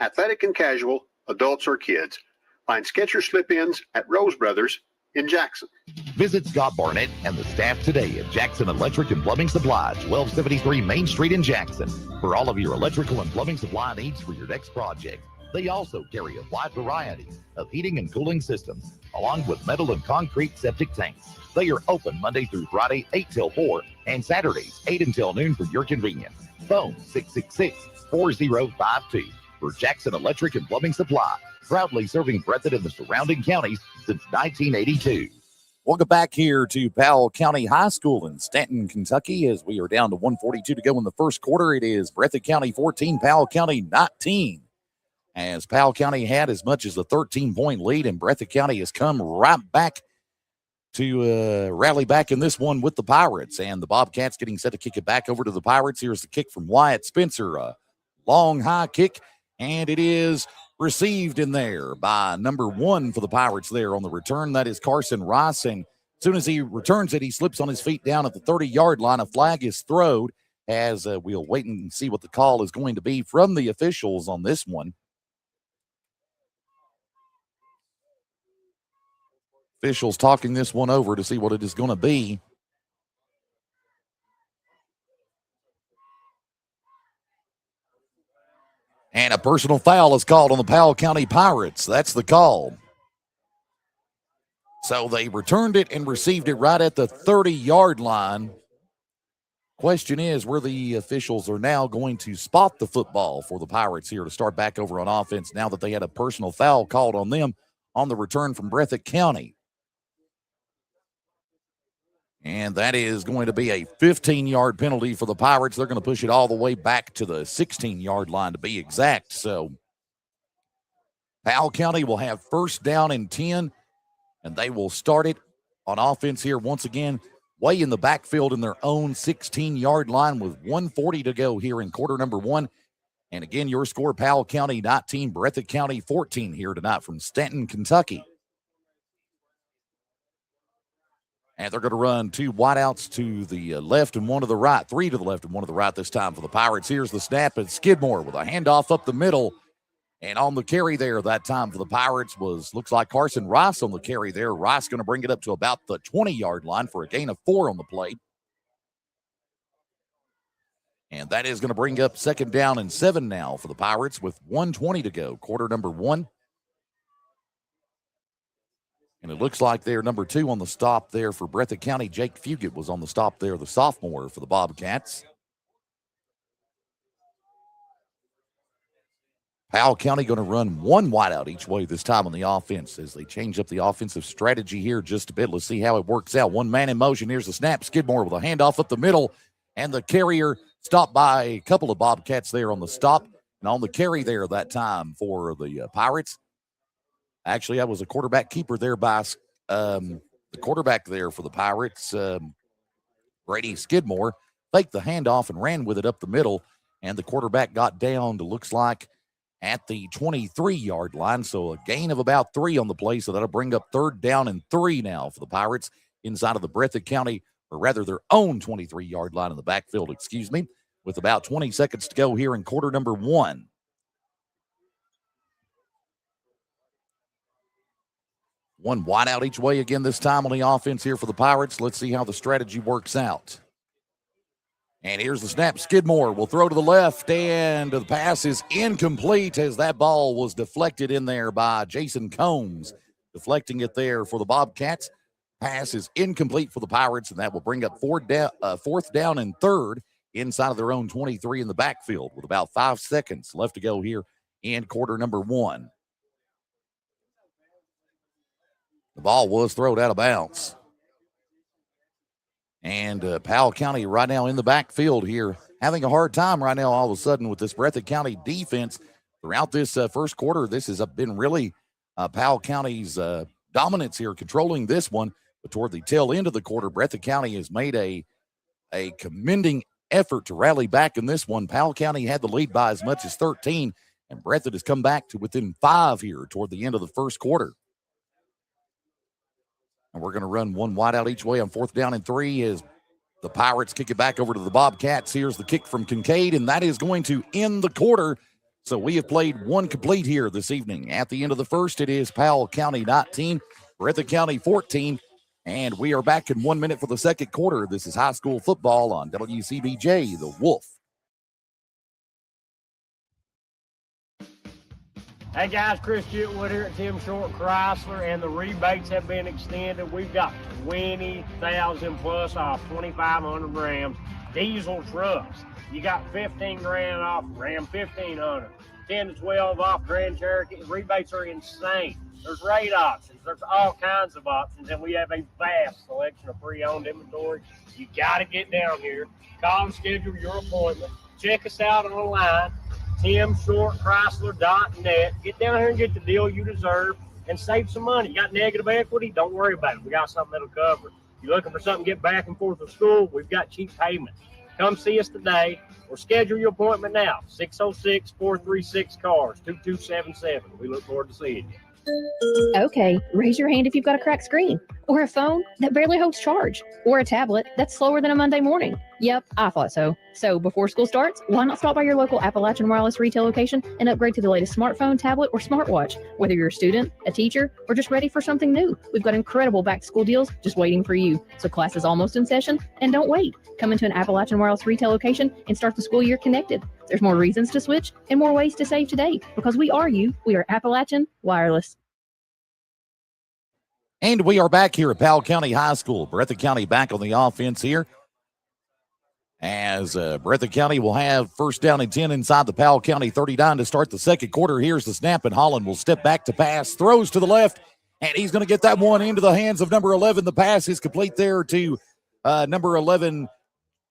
Athletic and casual, adults or kids, find Skechers slip-ins at Rose Brothers in Jackson. Visit Scott Barnett and the staff today at Jackson Electric and Plumbing Supply, 1273 Main Street in Jackson, for all of your electrical and plumbing supply needs for your next project. They also carry a wide variety of heating and cooling systems, along with metal and concrete septic tanks. They are open Monday through Friday, 8 till 4, and Saturdays, 8 until noon for your convenience. Phone 666-4052 for Jackson Electric and Plumbing Supply, proudly serving Breathitt and the surrounding counties since 1982. Welcome back here to Powell County High School in Stanton, Kentucky, as we are down to 1:42 to go in the first quarter. It is Breathitt County 14, Powell County 19. As Powell County had as much as a 13-point lead, and Breathitt County has come right back to rally back in this one with the Pirates. And the Bobcats getting set to kick it back over to the Pirates. Here's the kick from Wyatt Spencer, a long high kick, and it is received in there by number 1 for the Pirates there on the return. That is Carson Rice, and as soon as he returns it, he slips on his feet down at the 30-yard line. A flag is thrown as we'll wait and see what the call is going to be from the officials on this one. Officials talking this one over to see what it is going to be. And a personal foul is called on the Powell County Pirates. That's the call. So they returned it and received it right at the 30-yard line. Question is where the officials are now going to spot the football for the Pirates here to start back over on offense now that they had a personal foul called on them on the return from Breathitt County. And that is going to be a 15-yard penalty for the Pirates. They're going to push it all the way back to the 16-yard line to be exact. So Powell County will have first down and 10, and they will start it on offense here once again, way in the backfield in their own 16-yard line with 1:40 to go here in quarter number one. And again, your score, Powell County 19, Breathitt County 14 here tonight from Stanton, Kentucky. And they're going to run 2 wideouts to the left and 1 to the right, 3 to the left and 1 to the right this time for the Pirates. Here's the snap, and Skidmore with a handoff up the middle. And on the carry there that time for the Pirates looks like Carson Rice on the carry there. Rice going to bring it up to about the 20-yard line for a gain of 4 on the play. And that is going to bring up second down and 7 now for the Pirates with 1:20 to go, quarter number 1. And it looks like they're number 2 on the stop there for Breathitt County. Jake Fugit was on the stop there, the sophomore for the Bobcats. Powell County going to run 1 wideout each way this time on the offense as they change up the offensive strategy here just a bit. Let's see how it works out. 1 man in motion. Here's the snap. Skidmore with a handoff up the middle, and the carrier stopped by a couple of Bobcats there on the stop. And on the carry there that time for the Pirates, actually, that was a quarterback keeper there by the quarterback there for the Pirates, Brady Skidmore, faked the handoff and ran with it up the middle, and the quarterback got down to looks like at the 23-yard line, so a gain of about 3 on the play, so that'll bring up third down and 3 now for the Pirates inside of the Breathitt County, or rather their own 23-yard line in the backfield, with about 20 seconds to go here in quarter number 1. One wide out each way again this time on the offense here for the Pirates. Let's see how the strategy works out. And here's the snap. Skidmore will throw to the left, and the pass is incomplete as that ball was deflected in there by Jason Combs, deflecting it there for the Bobcats. Pass is incomplete for the Pirates, and that will bring up fourth down and 3rd inside of their own 23 in the backfield with about 5 seconds left to go here in quarter number 1. The ball was thrown out of bounds. And Powell County right now in the backfield here having a hard time right now all of a sudden with this Breathitt County defense throughout this first quarter. This has been really Powell County's dominance here, controlling this one. But toward the tail end of the quarter, Breathitt County has made a commending effort to rally back in this one. Powell County had the lead by as much as 13, and Breathitt has come back to within 5 here toward the end of the first quarter. And we're going to run one wide out each way on 4th down and 3 as the Pirates kick it back over to the Bobcats. Here's the kick from Kincaid, and that is going to end the quarter. So we have played one complete here this evening. At the end of the first, it is Powell County 19, Breathitt County 14, and we are back in 1 minute for the second quarter. This is high school football on WCBJ, the Wolf. Hey guys, Chris Chitwood here at Tim Short Chrysler, and the rebates have been extended. We've got 20,000 plus off 2,500 Rams diesel trucks. You got 15 grand off Ram 1500, 10 to 12 off Grand Cherokee. Rebates are insane. There's rate options. There's all kinds of options, and we have a vast selection of pre-owned inventory. You got to get down here. Call and schedule your appointment. Check us out online. TimShortChrysler.net. Get down here and get the deal you deserve and save some money. You got negative equity? Don't worry about it. We got something that'll cover it. You're looking for something to get back and forth to school? We've got cheap payments. Come see us today or schedule your appointment now. 606-436-CARS, 2277. We look forward to seeing you. Okay, raise your hand if you've got a cracked screen, or a phone that barely holds charge, or a tablet that's slower than a Monday morning. Yep, I thought so. So before school starts, why not stop by your local Appalachian Wireless retail location and upgrade to the latest smartphone, tablet, or smartwatch? Whether you're a student, a teacher, or just ready for something new, we've got incredible back-to-school deals just waiting for you. So class is almost in session, and don't wait. Come into an Appalachian Wireless retail location and start the school year connected. There's more reasons to switch and more ways to save today, because we are you. We are Appalachian Wireless. And we are back here at Powell County High School. Breathitt County back on the offense here, as Breathitt County will have 1st down and 10 inside the Powell County 39 to start the second quarter. Here's the snap, and Holland will step back to pass, throws to the left, and he's going to get that one into the hands of number 11. The pass is complete there to number 11.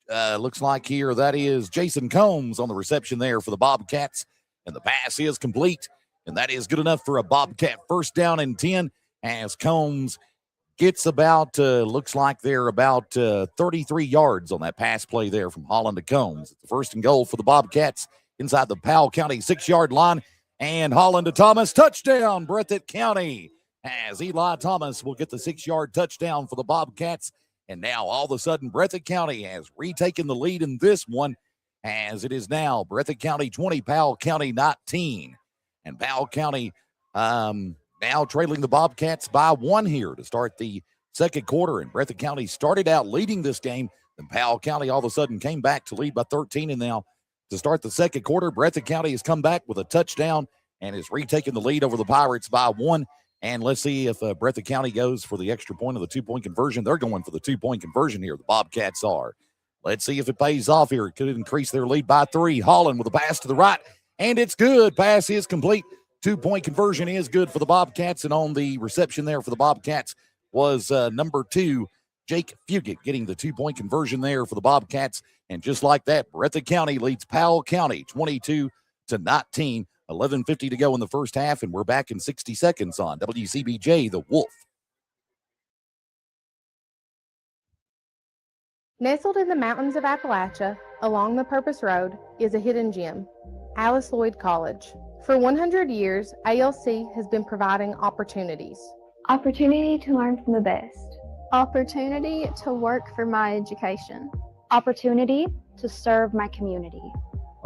Looks like here that is Jason Combs on the reception there for the Bobcats, and the pass is complete, and that is good enough for a Bobcat 1st down and 10. As Combs gets about, looks like they're about 33 yards on that pass play there from Holland to Combs. It's the 1st and goal for the Bobcats inside the Powell County 6-yard line. And Holland to Thomas, touchdown, Breathitt County, as Eli Thomas will get the 6-yard touchdown for the Bobcats. And now all of a sudden, Breathitt County has retaken the lead in this one, as it is now Breathitt County 20, Powell County 19. And Powell County, now trailing the Bobcats by 1 here to start the second quarter. And Breathitt County started out leading this game. Then Powell County all of a sudden came back to lead by 13. And now to start the second quarter, Breathitt County has come back with a touchdown and is retaking the lead over the Pirates by 1. And let's see if Breathitt County goes for the extra point of the 2-point conversion. They're going for the 2-point conversion here. The Bobcats are. Let's see if it pays off here. It could increase their lead by 3. Holland with a pass to the right, and it's good. Pass is complete. 2-point conversion is good for the Bobcats, and on the reception there for the Bobcats was number 2, Jake Fugit, getting the 2-point conversion there for the Bobcats. And just like that, Breathitt County leads Powell County 22-19. 11:50 to go in the first half, and we're back in 60 seconds on WCBJ, the Wolf. Nestled in the mountains of Appalachia, along the Purpose Road, is a hidden gem, Alice Lloyd College. For 100 years, ALC has been providing opportunities. Opportunity to learn from the best. Opportunity to work for my education. Opportunity to serve my community.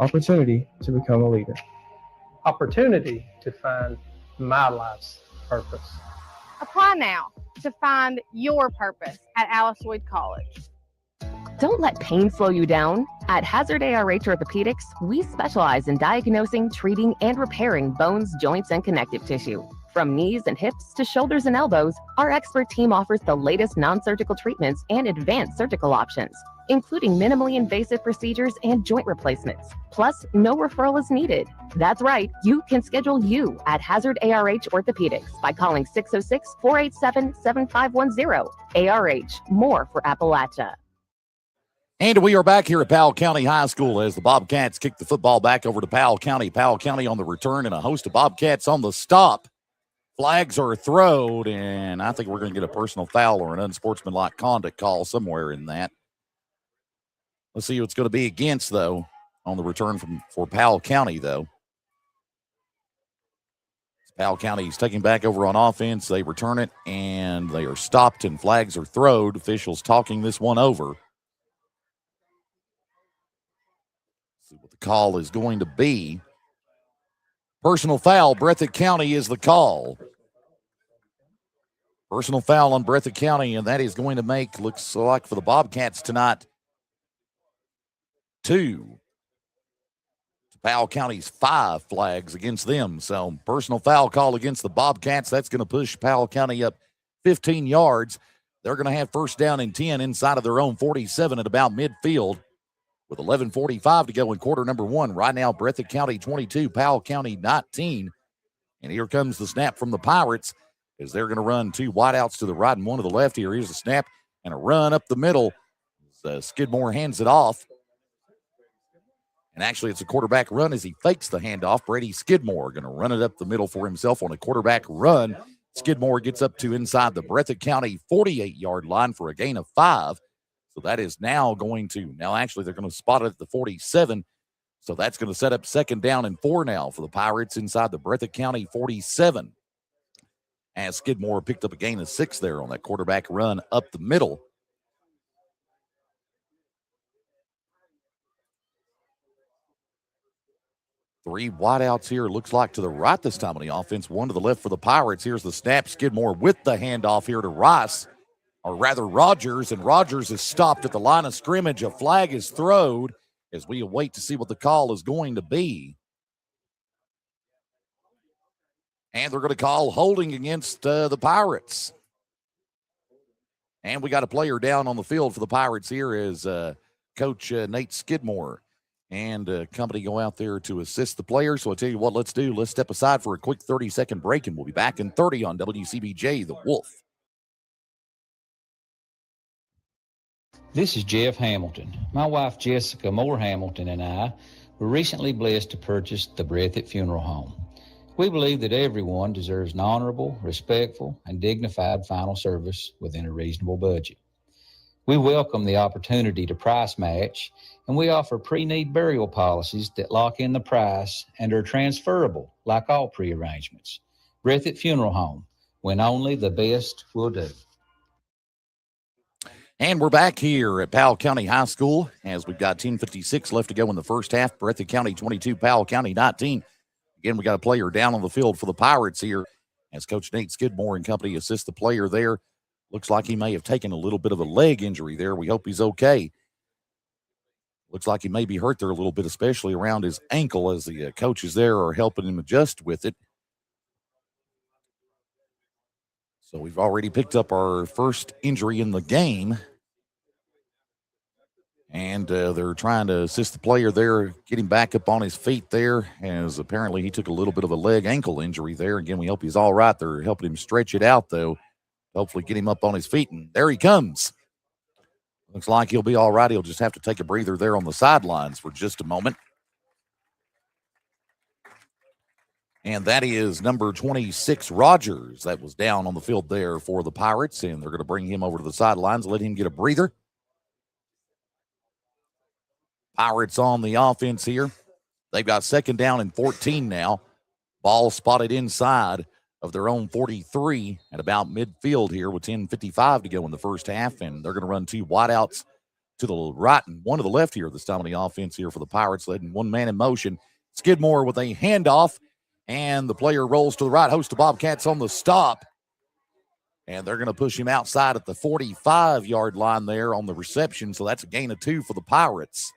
Opportunity to become a leader. Opportunity to find my life's purpose. Apply now to find your purpose at Alice Lloyd College. Don't let pain slow you down. At Hazard ARH Orthopedics, we specialize in diagnosing, treating, and repairing bones, joints, and connective tissue. From knees and hips to shoulders and elbows, our expert team offers the latest non-surgical treatments and advanced surgical options, including minimally invasive procedures and joint replacements. Plus, no referral is needed. That's right, you can schedule you at Hazard ARH Orthopedics by calling 606-487-7510. ARH, more for Appalachia. And we are back here at Powell County High School as the Bobcats kick the football back over to Powell County. Powell County on the return and a host of Bobcats on the stop. Flags are thrown, and I think we're going to get a personal foul or an unsportsmanlike conduct call somewhere in that. Let's see who it's going to be against, though, on the return for Powell County, though. Powell County is taking back over on offense. They return it, and they are stopped, and flags are thrown. Officials talking this one over. See what the call is going to be. Personal foul, Breathitt County is the call. Personal foul on Breathitt County, and that is going to make, looks like for the Bobcats tonight, 2. Powell County's 5 flags against them. So personal foul call against the Bobcats. That's going to push Powell County up 15 yards. They're going to have first down and 10 inside of their own 47 at about midfield with 11:45 to go in quarter number 1. Right now, Breathitt County 22, Powell County 19. And here comes the snap from the Pirates as they're going to run 2 wideouts to the right and 1 to the left here. Here's a snap and a run up the middle. Skidmore hands it off. And actually, it's a quarterback run as he fakes the handoff. Brady Skidmore going to run it up the middle for himself on a quarterback run. Skidmore gets up to inside the Breathitt County 48-yard line for a gain of 5. So that is now going to, now actually they're going to spot it at the 47. So that's going to set up second down and 4 now for the Pirates inside the Breathitt County 47. As Skidmore picked up a gain of 6 there on that quarterback run up the middle. 3 wideouts here, looks like to the right this time on the offense, 1 to the left for the Pirates. Here's the snap. Skidmore with the handoff here to Rice, or rather Rogers, and Rogers is stopped at the line of scrimmage. A flag is thrown as we await to see what the call is going to be. And they're going to call holding against the Pirates. And we got a player down on the field for the Pirates here is Coach Nate Skidmore. And company go out there to assist the players. So I'll tell you what, let's do. Let's step aside for a quick 30-second break, and we'll be back in 30 on WCBJ, The Wolf. This is Jeff Hamilton. My wife, Jessica Moore Hamilton, and I were recently blessed to purchase the Breathitt Funeral Home. We believe that everyone deserves an honorable, respectful, and dignified final service within a reasonable budget. We welcome the opportunity to price match, and we offer pre-need burial policies that lock in the price and are transferable like all pre-arrangements. Breathitt Funeral Home, when only the best will do. And we're back here at Powell County High School as we've got 10:56 left to go in the first half. Breathitt County 22, Powell County 19. Again, we got a player down on the field for the Pirates here as Coach Nate Skidmore and company assist the player there. Looks like he may have taken a little bit of a leg injury there. We hope he's okay. Looks like he may be hurt there a little bit, especially around his ankle as the coaches there are helping him adjust with it. So we've already picked up our first injury in the game. And they're trying to assist the player there, get him back up on his feet there, as apparently he took a little bit of a leg ankle injury there. Again, we hope he's all right. They're helping him stretch it out, though. Hopefully get him up on his feet, and there he comes. Looks like he'll be all right. He'll just have to take a breather there on the sidelines for just a moment. And that is number 26, Rogers, that was down on the field there for the Pirates, and they're going to bring him over to the sidelines, let him get a breather. Pirates on the offense here. They've got second down and 14 now. Ball spotted inside of their own 43 at about midfield here with 10:55 to go in the first half, and they're going to run 2 wideouts to the right and 1 to the left here this time on the offense here for the Pirates, letting 1 man in motion. Skidmore with a handoff, and the player rolls to the right. Host of Bobcats on the stop, and they're going to push him outside at the 45-yard line there on the reception, so that's a gain of 2 for the Pirates.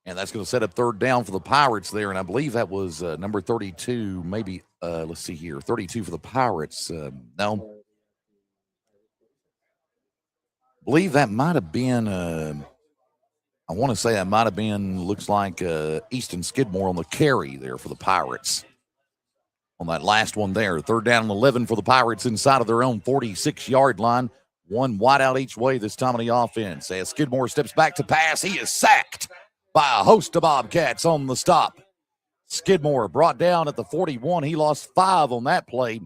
And that's going to set up third down for the Pirates there. And I believe that was number 32, maybe, let's see here, 32 for the Pirates. No. I believe that might have been, I want to say that might have been, looks like Easton Skidmore on the carry there for the Pirates. on that last one there. 3rd down and 11 for the Pirates inside of their own 46-yard line. One wide out each way this time on the offense. As Skidmore steps back to pass, he is sacked by a host of Bobcats on the stop. Skidmore brought down at the 41. He lost 5 on that play.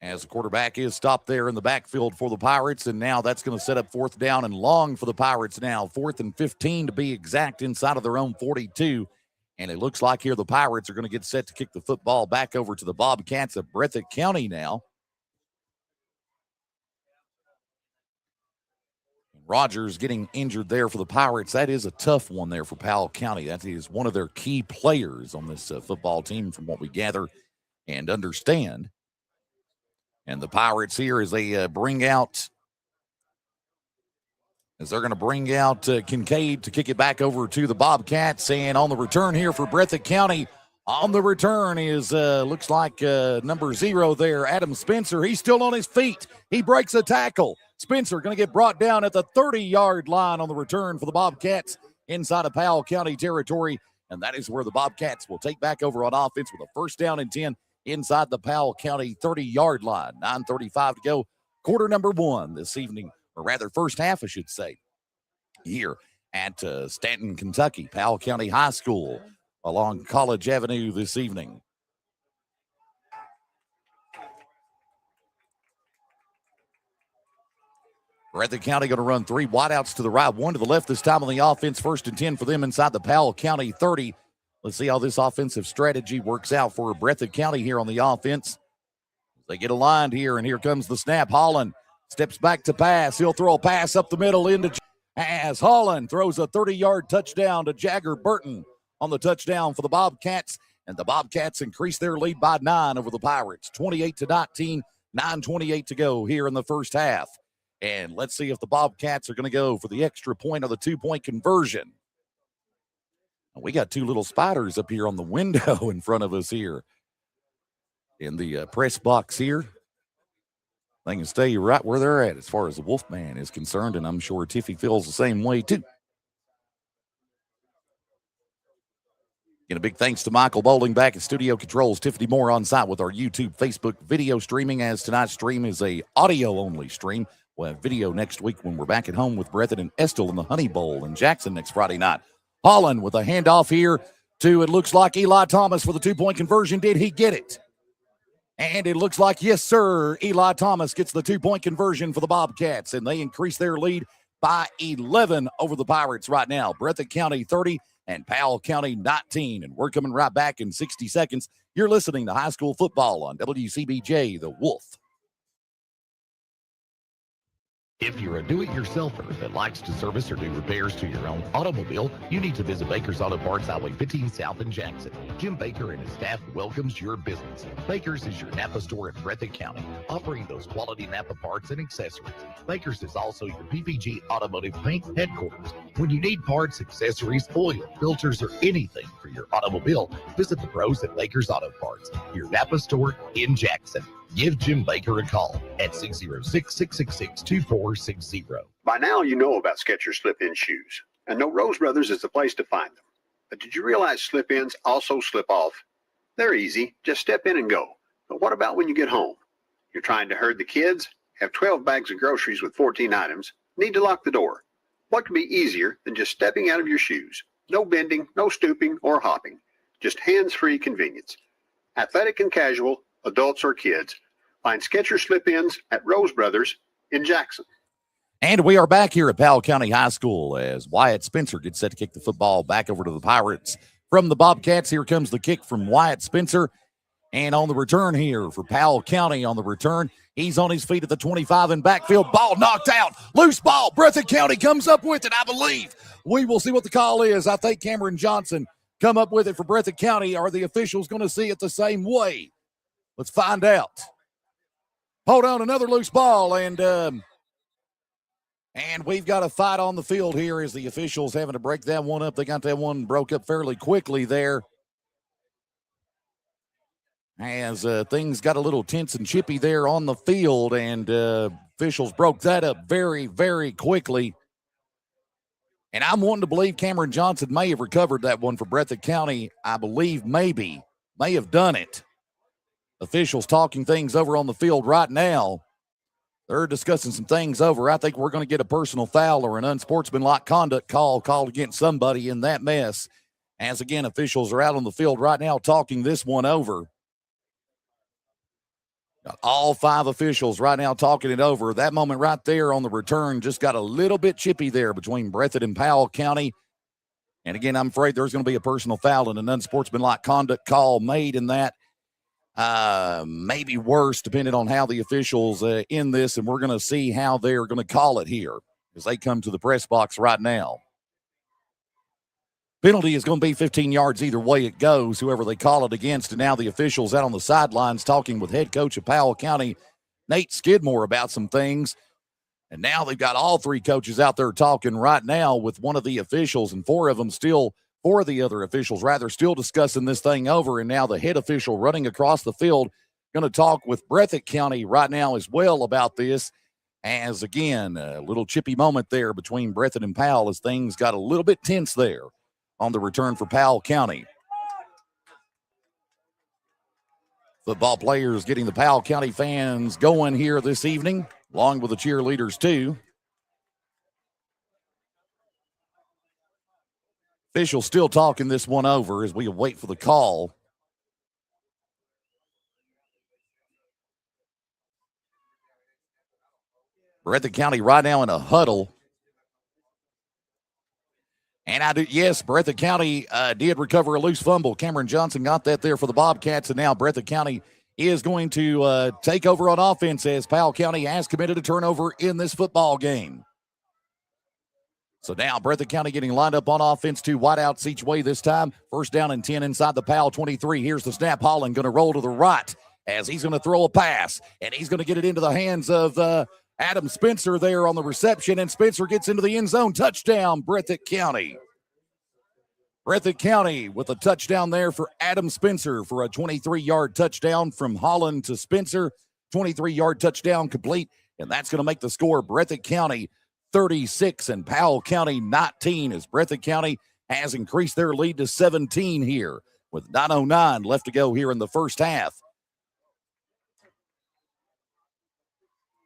As the quarterback is stopped there in the backfield for the Pirates, and now that's going to set up 4th down and long for the Pirates now. 4th and 15 to be exact inside of their own 42. And it looks like here the Pirates are going to get set to kick the football back over to the Bobcats of Breathitt County now. Rogers getting injured there for the Pirates. That is a tough one there for Powell County. That is one of their key players on this football team from what we gather and understand. And the Pirates here as they bring out, as they're going to bring out Kincaid to kick it back over to the Bobcats. And on the return here for Breathitt County, on the return is, looks like number 0 there, Adam Spencer. He's still on his feet. He breaks a tackle. Spencer going to get brought down at the 30-yard line on the return for the Bobcats inside of Powell County territory. And that is where the Bobcats will take back over on offense with a 1st down and 10 inside the Powell County 30-yard line. 9:35 to go. Quarter number 1 this evening, or rather first half, I should say, here at Stanton, Kentucky, Powell County High School along College Avenue this evening. Breathitt County going to run 3 wideouts to the right, 1 to the left this time on the offense. 1st and 10 for them inside the Powell County 30. Let's see how this offensive strategy works out for Breathitt County here on the offense. They get aligned here, and here comes the snap. Holland steps back to pass. He'll throw a pass up the middle into as Holland throws a 30-yard touchdown to Jagger Burton on the touchdown for the Bobcats. And the Bobcats increase their lead by 9 over the Pirates. 28-19, 9:28 to go here in the first half. And let's see if the Bobcats are going to go for the extra point or the 2-point conversion. We got 2 little spiders up here on the window in front of us here in the press box here. They can stay right where they're at as far as the Wolfman is concerned, and I'm sure Tiffy feels the same way too. Again, a big thanks to Michael Bowling back at Studio Controls. Tiffany Moore on site with our YouTube, Facebook video streaming, as tonight's stream is a audio-only stream. We'll have video next week when we're back at home with Breathitt and Estill in the Honey Bowl in Jackson next Friday night. Holland with a handoff here to, it looks like Eli Thomas for the 2-point conversion. Did he get it? And it looks like, yes, sir, Eli Thomas gets the 2-point conversion for the Bobcats, and they increase their lead by 11 over the Pirates right now. Breathitt County 30 and Powell County 19. And we're coming right back in 60 seconds. You're listening to high school football on WCBJ, The Wolf. If you're a do-it-yourselfer that likes to service or do repairs to your own automobile, you need to visit Baker's Auto Parts, Highway 15 South in Jackson. Jim Baker and his staff welcomes your business. Baker's is your Napa store in Breathitt County, offering those quality Napa parts and accessories. Baker's is also your PPG Automotive Paint headquarters. When you need parts, accessories, oil, filters, or anything for your automobile, visit the pros at Baker's Auto Parts, your Napa store in Jackson. Give Jim Baker a call at 606-666-2460. By now, you know about Skechers slip-in shoes, and know Rose Brothers is the place to find them. But did you realize slip-ins also slip off? They're easy. Just step in and go. But what about when you get home? You're trying to herd the kids, have 12 bags of groceries with 14 items, need to lock the door. What could be easier than just stepping out of your shoes? No bending, no stooping, or hopping. Just hands-free convenience. Athletic and casual, adults or kids, find Skechers slip-ins at Rose Brothers in Jackson. And we are back here at Powell County High School as Wyatt Spencer gets set to kick the football back over to the Pirates. From the Bobcats, here comes the kick from Wyatt Spencer. And on the return here for Powell County on the return, he's on his feet at the 25 and backfield. Ball knocked out. Loose ball. Breathitt County comes up with it, I believe. We will see what the call is. I think Cameron Johnson come up with it for Breathitt County. Are the officials going to see it the same way? Let's find out. Hold on, another loose ball, and we've got a fight on the field here as the officials having to break that one up. They got that one broke up fairly quickly there. As things got a little tense and chippy there on the field, and officials broke that up very, very quickly. And I'm wanting to believe Cameron Johnson may have recovered that one for Breathitt County. I believe may have done it. Officials talking things over on the field right now. They're discussing some things over. I think we're going to get a personal foul or an unsportsmanlike conduct called against somebody in that mess. As again, officials are out on the field right now talking this one over. Got all 5 officials right now talking it over. That moment right there on the return just got a little bit chippy there between Breathitt and Powell County. And again, I'm afraid there's going to be a personal foul and an unsportsmanlike conduct call made in that. Maybe worse, depending on how the officials end this, and we're going to see how they're going to call it here as they come to the press box right now. Penalty is going to be 15 yards either way it goes, whoever they call it against. And now the officials out on the sidelines talking with head coach of Powell County, Nate Skidmore, about some things. And now they've got all 3 coaches out there talking right now with one of the officials, and 4 of the other officials still discussing this thing over. And now the head official running across the field going to talk with Breathitt County right now as well about this. As again, a little chippy moment there between Breathitt and Powell as things got a little bit tense there on the return for Powell County. Football players getting the Powell County fans going here this evening, along with the cheerleaders too. Officials still talking this one over as we wait for the call. Breathitt County right now in a huddle. And Breathitt County did recover a loose fumble. Cameron Johnson got that there for the Bobcats, and now Breathitt County is going to take over on offense as Powell County has committed a turnover in this football game. So now Breathitt County getting lined up on offense, 2 wideouts each way this time. First down and 10 inside the Powell 23. Here's the snap. Holland going to roll to the right as he's going to throw a pass, and he's going to get it into the hands of Adam Spencer there on the reception, and Spencer gets into the end zone. Touchdown, Breathitt County. Breathitt County with a touchdown there for Adam Spencer for a 23-yard touchdown from Holland to Spencer. 23-yard touchdown complete, and that's going to make the score Breathitt County 36 and Powell County 19 as Breathitt County has increased their lead to 17 here with 9:09 left to go here in the first half.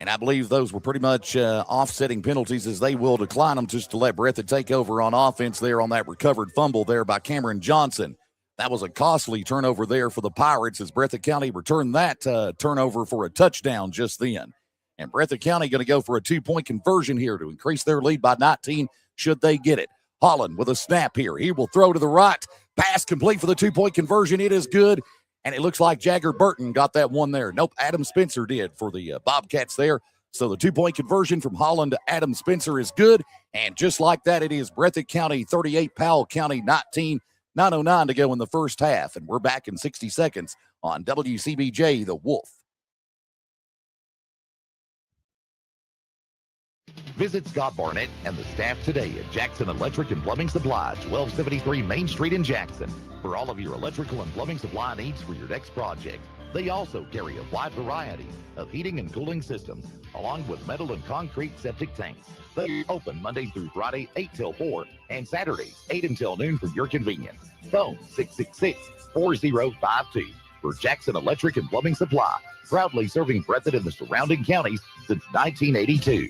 And I believe those were pretty much offsetting penalties as they will decline them just to let Breathitt take over on offense there on that recovered fumble there by Cameron Johnson. That was a costly turnover there for the Pirates as Breathitt County returned that turnover for a touchdown just then. And Breathitt County going to go for a 2-point conversion here to increase their lead by 19 should they get it. Holland with a snap here. He will throw to the right. Pass complete for the 2-point conversion. It is good. And it looks like Jagger Burton got that one there. Nope, Adam Spencer did for the Bobcats there. So the 2-point conversion from Holland to Adam Spencer is good. And just like that, it is Breathitt County 38, Powell County 19. 9:09 to go in the first half. And we're back in 60 seconds on WCBJ, The Wolf. Visit Scott Barnett and the staff today at Jackson Electric and Plumbing Supply, 1273 Main Street in Jackson, for all of your electrical and plumbing supply needs for your next project. They also carry a wide variety of heating and cooling systems, along with metal and concrete septic tanks. They're open Monday through Friday, 8 till 4, and Saturdays, 8 until noon for your convenience. Phone 666-4052 for Jackson Electric and Plumbing Supply, proudly serving Breathitt and the surrounding counties since 1982.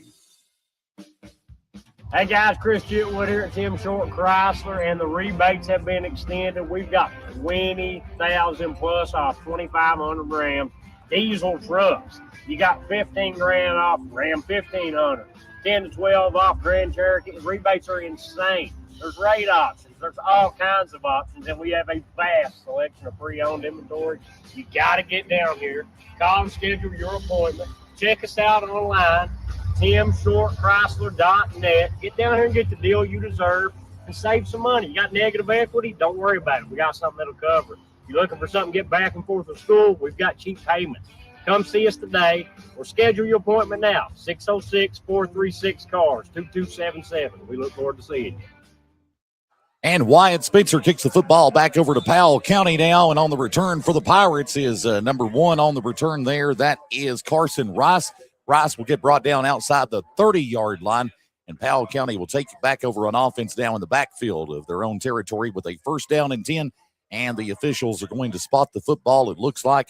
Hey guys, Chris Chitwood here at Tim Short Chrysler, and the rebates have been extended. We've got 20,000 plus off 2,500 Ram diesel trucks. You got 15 grand off Ram 1500, 10 to 12 off Grand Cherokee. The rebates are insane. There's rate options. There's all kinds of options, and we have a vast selection of pre-owned inventory. You got to get down here. Call and schedule your appointment. Check us out online. TimShortChrysler.net. Get down here and get the deal you deserve and save some money. You got negative equity? Don't worry about it. We got something that'll cover it. You're looking for something to get back and forth to school? We've got cheap payments. Come see us today or schedule your appointment now. 606-436-CARS, 2277. We look forward to seeing you. And Wyatt Spencer kicks the football back over to Powell County now, and on the return for the Pirates is number 1 on the return there. That is Carson Rice. Rice will get brought down outside the 30-yard line, And Powell County will take it back over on offense down in the backfield of their own territory with a 1st down and 10. And the officials are going to spot the football. It looks like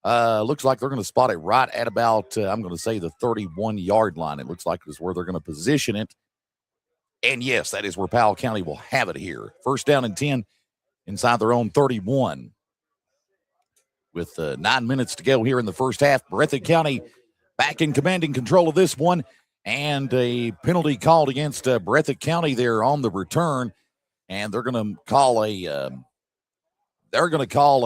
they're going to spot it right at about, I'm going to say the 31-yard line. It looks like is where they're going to position it. And yes, that is where Powell County will have it here. 1st down and 10 inside their own 31. With 9 minutes to go here in the first half, Breathitt County back in commanding control of this one. And a penalty called against Breathitt County there on the return. And they're going to call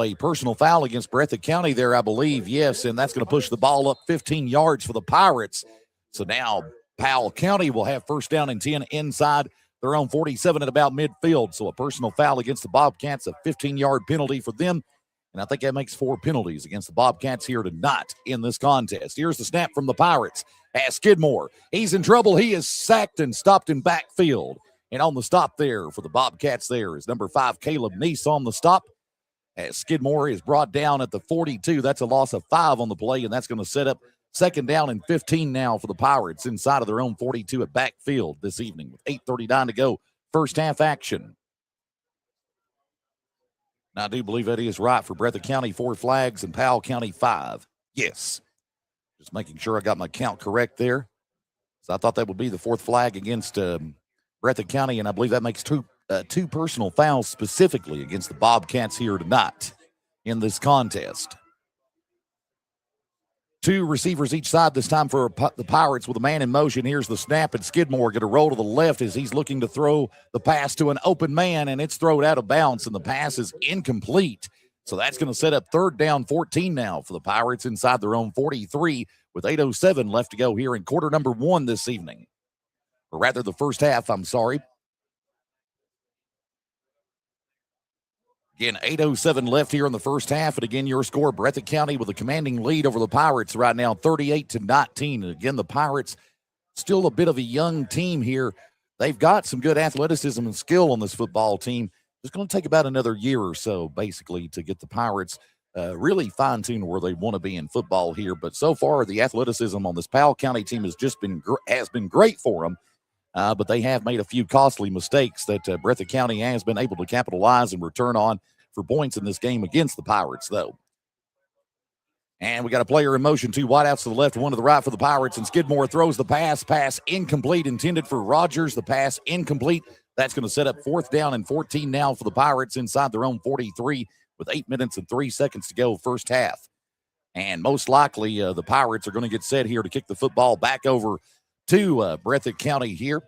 a personal foul against Breathitt County there, I believe. Yes, and that's going to push the ball up 15 yards for the Pirates. So now Powell County will have 1st down and 10 inside their own 47 at about midfield. So a personal foul against the Bobcats, a 15-yard penalty for them. And I think that makes 4 penalties against the Bobcats here tonight in this contest. Here's the snap from the Pirates as Skidmore. He's in trouble. He is sacked and stopped in backfield. And on the stop there for the Bobcats there is number 5, Caleb Neese on the stop. As Skidmore is brought down at the 42. That's a loss of 5 on the play, and that's going to set up 2nd down and 15 now for the Pirates inside of their own 42 at backfield this evening with 8:39 to go. First half action. Now, I do believe that is right for Breathitt County, 4 flags, and Powell County, 5. Yes. Just making sure I got my count correct there. So I thought that would be the 4th flag against Breathitt County, and I believe that makes 2 personal fouls specifically against the Bobcats here tonight in this contest. 2 receivers each side this time for the Pirates with a man in motion. Here's the snap, and Skidmore going to roll to the left as he's looking to throw the pass to an open man, and it's thrown out of bounds, and the pass is incomplete. So that's going to set up 3rd down 14 now for the Pirates inside their own 43 with 8:07 left to go here in quarter number 1 this evening. Or rather the first half, I'm sorry. Again, 8:07 left here in the first half. And again, your score, Breathitt County with a commanding lead over the Pirates right now, 38-19. And again, the Pirates still a bit of a young team here. They've got some good athleticism and skill on this football team. It's going to take about another year or so, basically, to get the Pirates really fine-tuned where they want to be in football here. But so far, the athleticism on this Powell County team has been great for them. But they have made a few costly mistakes that Breathitt County has been able to capitalize and return on for points in this game against the Pirates, though. And we got a player in motion, 2 wideouts to the left, 1 to the right for the Pirates, and Skidmore throws the pass incomplete, intended for Rogers. The pass incomplete. That's going to set up 4th down and 14 now for the Pirates inside their own 43 with 8 minutes and 3 seconds to go first half. And most likely the Pirates are going to get set here to kick the football back over to Breathitt County here.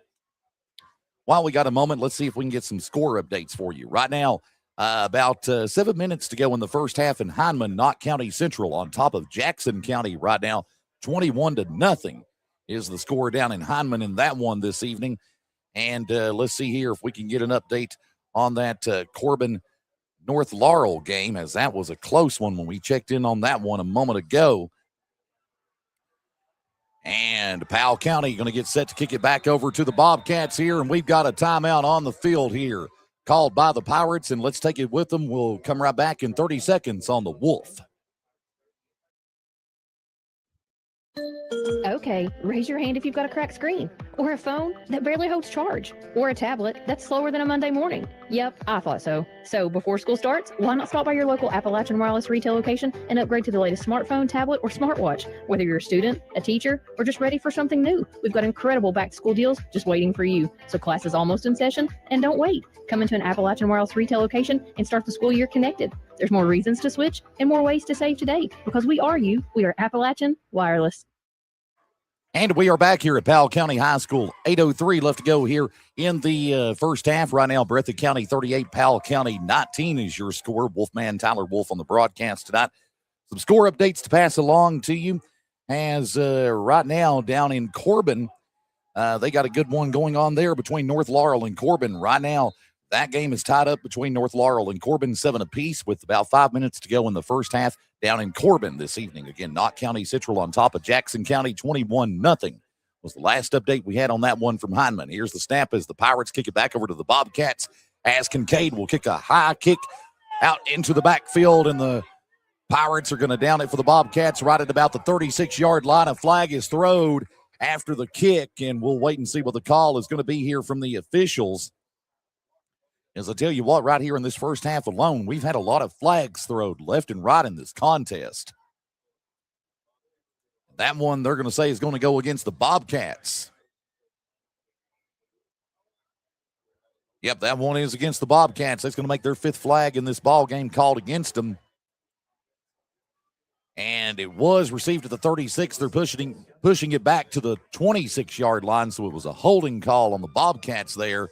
While we got a moment, let's see if we can get some score updates for you. Right now, about 7 minutes to go in the first half, and Hindman, Knott County Central on top of Jackson County right now. 21-0 is the score down in Hindman in that one this evening. And let's see here if we can get an update on that Corbin North Laurel game, as that was a close one when we checked in on that one a moment ago. And Powell County going to get set to kick it back over to the Bobcats here, and we've got a timeout on the field here called by the Pirates, and let's take it with them. We'll come right back in 30 seconds on the Wolf. Okay, raise your hand if you've got a cracked screen, or a phone that barely holds charge, or a tablet that's slower than a Monday morning. Yep, I thought so. So before school starts, why not stop by your local Appalachian Wireless retail location and upgrade to the latest smartphone, tablet, or smartwatch? Whether you're a student, a teacher, or just ready for something new, we've got incredible back-to-school deals just waiting for you. So class is almost in session, and don't wait. Come into an Appalachian Wireless retail location and start the school year connected. There's more reasons to switch and more ways to save today, because we are you. We are Appalachian Wireless. And we are back here at Powell County High School. 8:03 left to go here in the first half. Right now, Breathitt County 38, Powell County 19 is your score. Wolfman Tyler Wolf on the broadcast tonight. Some score updates to pass along to you. As right now down in Corbin, they got a good one going on there between North Laurel and Corbin. Right now, that game is tied up between North Laurel and Corbin, 7 apiece, with about 5 minutes to go in the first half down in Corbin this evening. Again, Knott County Central on top of Jackson County, 21-0 was the last update we had on that one from Hindman. Here's the snap as the Pirates kick it back over to the Bobcats, as Kincaid will kick a high kick out into the backfield, and the Pirates are going to down it for the Bobcats right at about the 36-yard line. A flag is thrown, after the kick, and we'll wait and see what the call is going to be here from the officials. As I tell you what, right here in this first half alone, we've had a lot of flags thrown left and right in this contest. That one they're going to say is going to go against the Bobcats. Yep, that one is against the Bobcats. That's going to make their 5th flag in this ball game called against them. And it was received at the 36. They're pushing it back to the 26-yard line, so it was a holding call on the Bobcats there.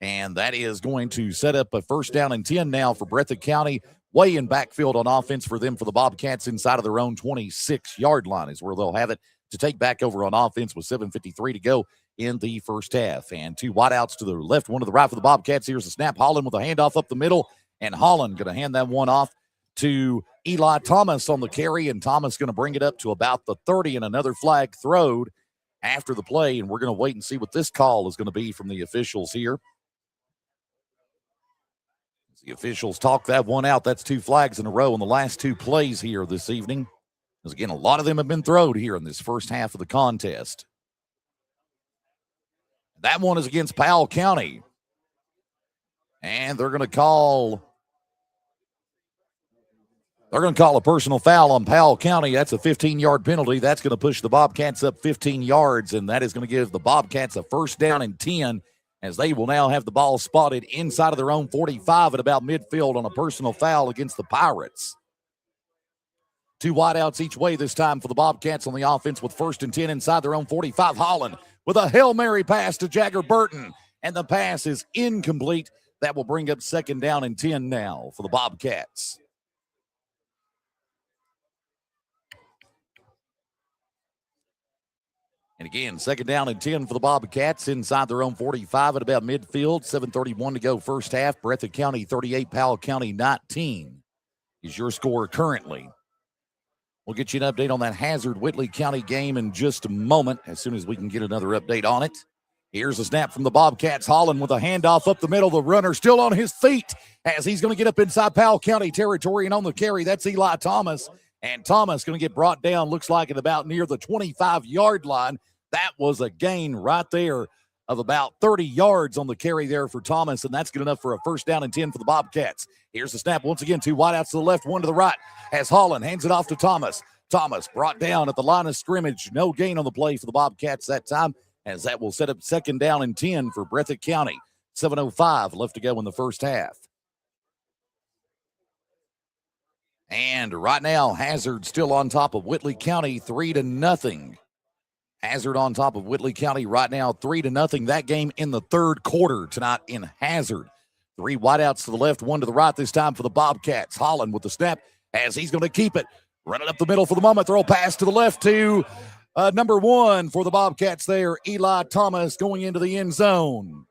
And that is going to set up a 1st down and 10 now for Breathitt County. Way in backfield on offense for them, for the Bobcats, inside of their own 26-yard line is where they'll have it to take back over on offense with 7:53 to go in the first half. And 2 wideouts to the left, 1 to the right for the Bobcats. Here's the snap. Holland with a handoff up the middle, and Holland going to hand that one off to Eli Thomas on the carry, and Thomas going to bring it up to about the 30, and another flag throwed after the play. And we're going to wait and see what this call is going to be from the officials here. The officials talk that one out. That's 2 flags in a row on the last 2 plays here this evening. Because, again, a lot of them have been thrown here in this first half of the contest. That one is against Powell County. And they're going to call a personal foul on Powell County. That's a 15-yard penalty. That's going to push the Bobcats up 15 yards, and that is going to give the Bobcats a 1st down and 10, as they will now have the ball spotted inside of their own 45 at about midfield on a personal foul against the Pirates. 2 wideouts each way this time for the Bobcats on the offense with 1st and 10 inside their own 45. Holland with a Hail Mary pass to Jagger Burton, and the pass is incomplete. That will bring up 2nd down and 10 now for the Bobcats. And again, 2nd down and 10 for the Bobcats inside their own 45 at about midfield. 7:31 to go first half. Breathitt County 38, Powell County 19 is your score currently. We'll get you an update on that Hazard Whitley County game in just a moment, as soon as we can get another update on it. Here's a snap from the Bobcats. Holland with a handoff up the middle. The runner still on his feet as he's going to get up inside Powell County territory, and on the carry, that's Eli Thomas. And Thomas going to get brought down, looks like at about near the 25-yard line. That was a gain right there of about 30 yards on the carry there for Thomas, and that's good enough for a 1st down and 10 for the Bobcats. Here's the snap once again. 2 wideouts to the left, 1 to the right, as Holland hands it off to Thomas. Thomas brought down at the line of scrimmage. No gain on the play for the Bobcats that time, as that will set up 2nd down and 10 for Breathitt County. 7:05 left to go in the first half. And right now, Hazard still on top of Whitley County 3-0. Hazard on top of Whitley County right now 3-0. That game in the 3rd quarter tonight in Hazard. 3 wideouts to the left, 1 to the right this time for the Bobcats. Holland with the snap as he's going to keep it. Running up the middle for the moment. Throw pass to the left to number 1 for the Bobcats there. Eli Thomas going into the end zone.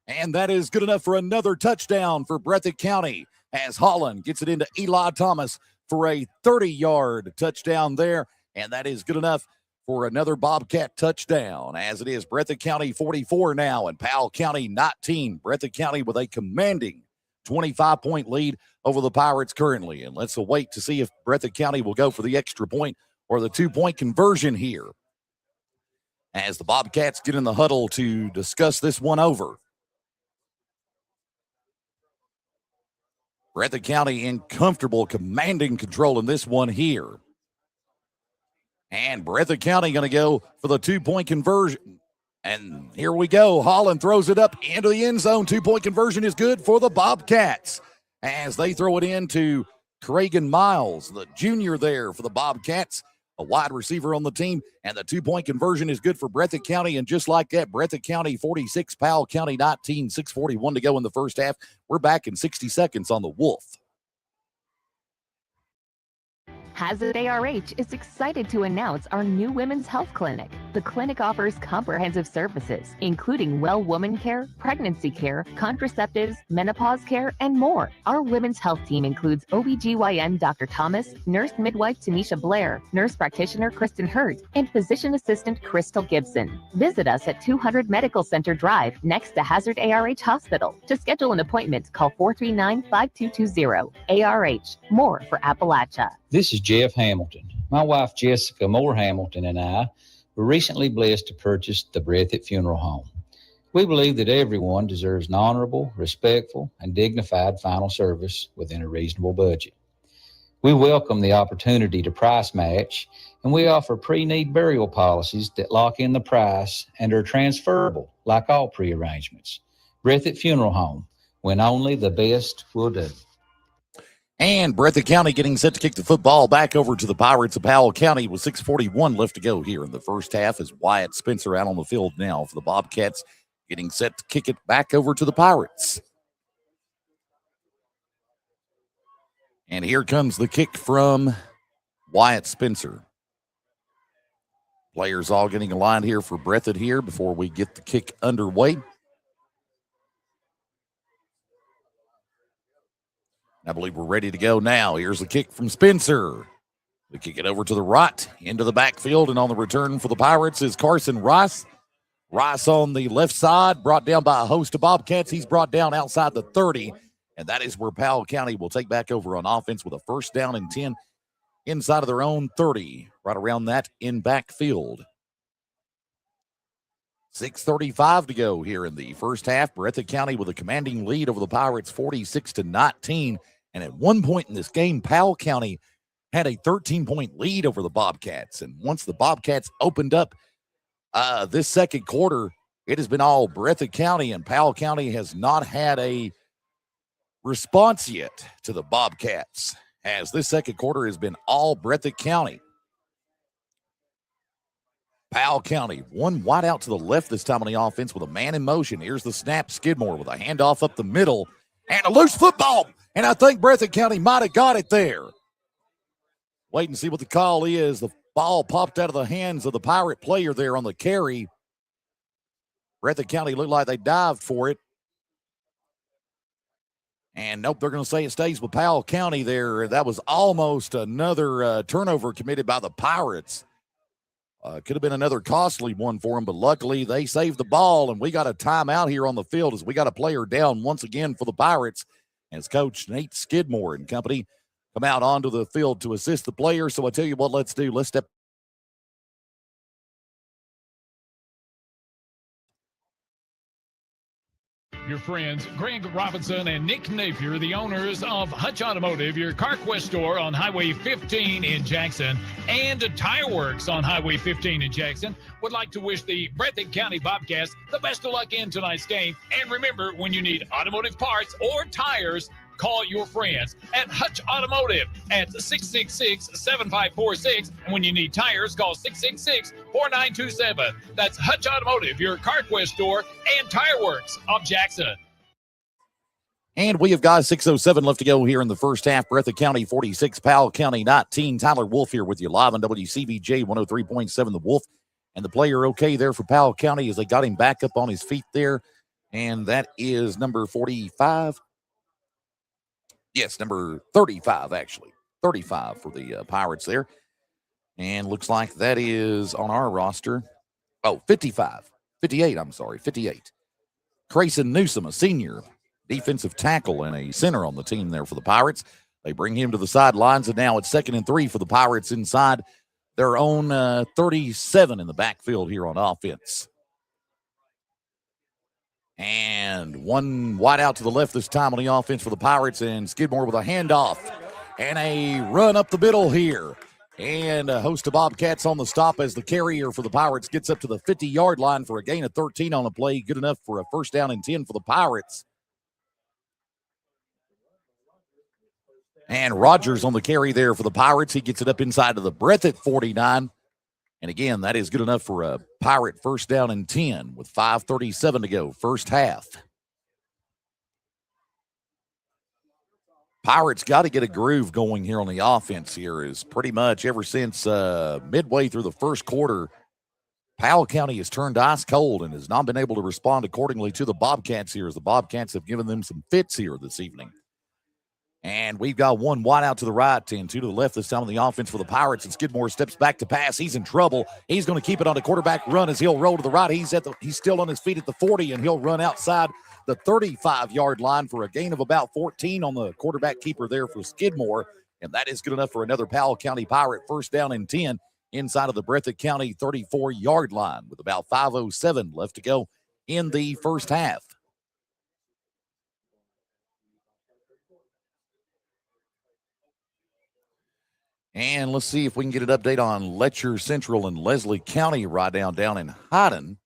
And that is good enough for another touchdown for Breathitt County, as Holland gets it into Eli Thomas for a 30-yard touchdown there. And that is good enough for another Bobcat touchdown, as it is Breathitt County 44 now and Powell County 19. Breathitt County with a commanding 25-point lead over the Pirates currently. And let's wait to see if Breathitt County will go for the extra point or the 2-point conversion here, as the Bobcats get in the huddle to discuss this one over. Breathitt County in comfortable, commanding control in this one here. And Breathitt County going to go for the 2-point conversion. And here we go. Holland throws it up into the end zone. 2-point conversion is good for the Bobcats, as they throw it into Cragen Miles, the junior there for the Bobcats, a wide receiver on the team. And the 2-point conversion is good for Breathitt County. And just like that, Breathitt County 46, Powell County 19, 6:41 to go in the first half. We're back in 60 seconds on the Wolf. Hazard ARH is excited to announce our new women's health clinic. The clinic offers comprehensive services, including well woman care, pregnancy care, contraceptives, menopause care, and more. Our women's health team includes OBGYN Dr. Thomas, nurse midwife Tanisha Blair, nurse practitioner Kristen Hurt, and physician assistant Crystal Gibson. Visit us at 200 Medical Center Drive, next to Hazard ARH Hospital. To schedule an appointment, call 439-5220. ARH, more for Appalachia. This is Jeff Hamilton. My wife, Jessica Moore Hamilton, and I were recently blessed to purchase the Breathitt Funeral Home. We believe that everyone deserves an honorable, respectful, and dignified final service within a reasonable budget. We welcome the opportunity to price match, and we offer pre-need burial policies that lock in the price and are transferable like all pre-arrangements. Breathitt Funeral Home, when only the best will do. And Breathitt County getting set to kick the football back over to the Pirates of Powell County with 6:41 left to go here in the first half as Wyatt Spencer out on the field now for the Bobcats, getting set to kick it back over to the Pirates. And here comes the kick from Wyatt Spencer. Players all getting aligned here for Breathitt here before we get the kick underway. I believe we're ready to go now. Here's the kick from Spencer. We kick it over to the right, into the backfield, and on the return for the Pirates is Carson Rice. Rice on the left side, brought down by a host of Bobcats. He's brought down outside the 30, and that is where Powell County will take back over on offense with a first down and 10 inside of their own 30, right around that in backfield. 6:35 to go here in the first half. Breathitt County with a commanding lead over the Pirates, 46-19. And at one point in this game, Powell County had a 13-point lead over the Bobcats. And once the Bobcats opened up this second quarter, it has been all Breathitt County, and Powell County has not had a response yet to the Bobcats, as this second quarter has been all Breathitt County. Powell County, one wide out to the left this time on the offense with a man in motion. Here's the snap. Skidmore with a handoff up the middle and a loose football. And I think Breathitt County might have got it there. Wait and see what the call is. The ball popped out of the hands of the Pirate player there on the carry. Breathitt County looked like they dived for it. And nope, they're going to say it stays with Powell County there. That was almost another turnover committed by the Pirates. Could have been another costly one for them, but luckily they saved the ball, and we got a timeout here on the field as we got a player down once again for the Pirates as Coach Nate Skidmore and company come out onto the field to assist the player. So I tell you what, let's do. Let's step. Your friends Greg Robinson and Nick Napier, the owners of Hutch Automotive, your CarQuest store on Highway 15 in Jackson, and Tire Works on Highway 15 in Jackson, would like to wish the Breathitt County Bobcats the best of luck in tonight's game. And remember, when you need automotive parts or tires, call your friends at Hutch Automotive at 666-7546. And when you need tires, call 666-4927. That's Hutch Automotive, your CarQuest store and Tire Works of Jackson. And we have got 6:07 left to go here in the first half. Breathitt County 46, Powell County 19. Tyler Wolf here with you live on WCBJ 103.7 The Wolf. And the player okay there for Powell County as they got him back up on his feet there. And that is number 45. Yes, number 35, actually. 35 for the Pirates there. And looks like that is on our roster. Oh, 55. 58, I'm sorry. 58. Grayson Newsom, a senior defensive tackle and a center on the team there for the Pirates. They bring him to the sidelines, and now it's 2nd and 3 for the Pirates inside their own 37 in the backfield here on offense. And one wide out to the left this time on the offense for the Pirates, and Skidmore with a handoff and a run up the middle here. And a host of Bobcats on the stop as the carrier for the Pirates gets up to the 50-yard line for a gain of 13 on the play. Good enough for a first down and 10 for the Pirates. And Rogers on the carry there for the Pirates. He gets it up inside of the Breathitt 49. And again, that is good enough for a Pirate first down and 10 with 5:37 to go, first half. Pirates got to get a groove going here on the offense here, is pretty much ever since midway through the first quarter, Powell County has turned ice cold and has not been able to respond accordingly to the Bobcats here, as the Bobcats have given them some fits here this evening. And we've got one wide out to the right and two to the left this time on the offense for the Pirates. And Skidmore steps back to pass. He's in trouble. He's going to keep it on the quarterback run as he'll roll to the right. He's still on his feet at the 40, and he'll run outside the 35-yard line for a gain of about 14 on the quarterback keeper there for Skidmore. And that is good enough for another Powell County Pirate first down and 10 inside of the Breathitt County 34-yard line with about 5:07 left to go in the first half. And let's see if we can get an update on Letcher Central and Leslie County right now down in Hyden.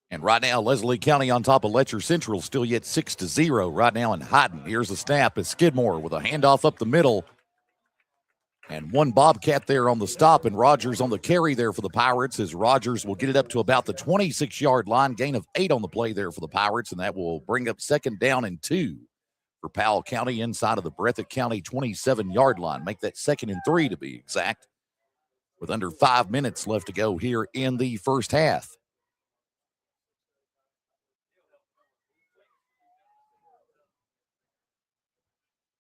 And right now, Leslie County on top of Letcher Central, still yet 6-0 right now in Hyden. Here's the snap as Skidmore with a handoff up the middle. And one Bobcat there on the stop, and Rogers on the carry there for the Pirates, as Rogers will get it up to about the 26-yard line, gain of 8 on the play there for the Pirates, and that will bring up 2nd down and 2 for Powell County inside of the Breathitt County 27-yard line. Make that 2nd and 3 to be exact, with under 5 minutes left to go here in the first half.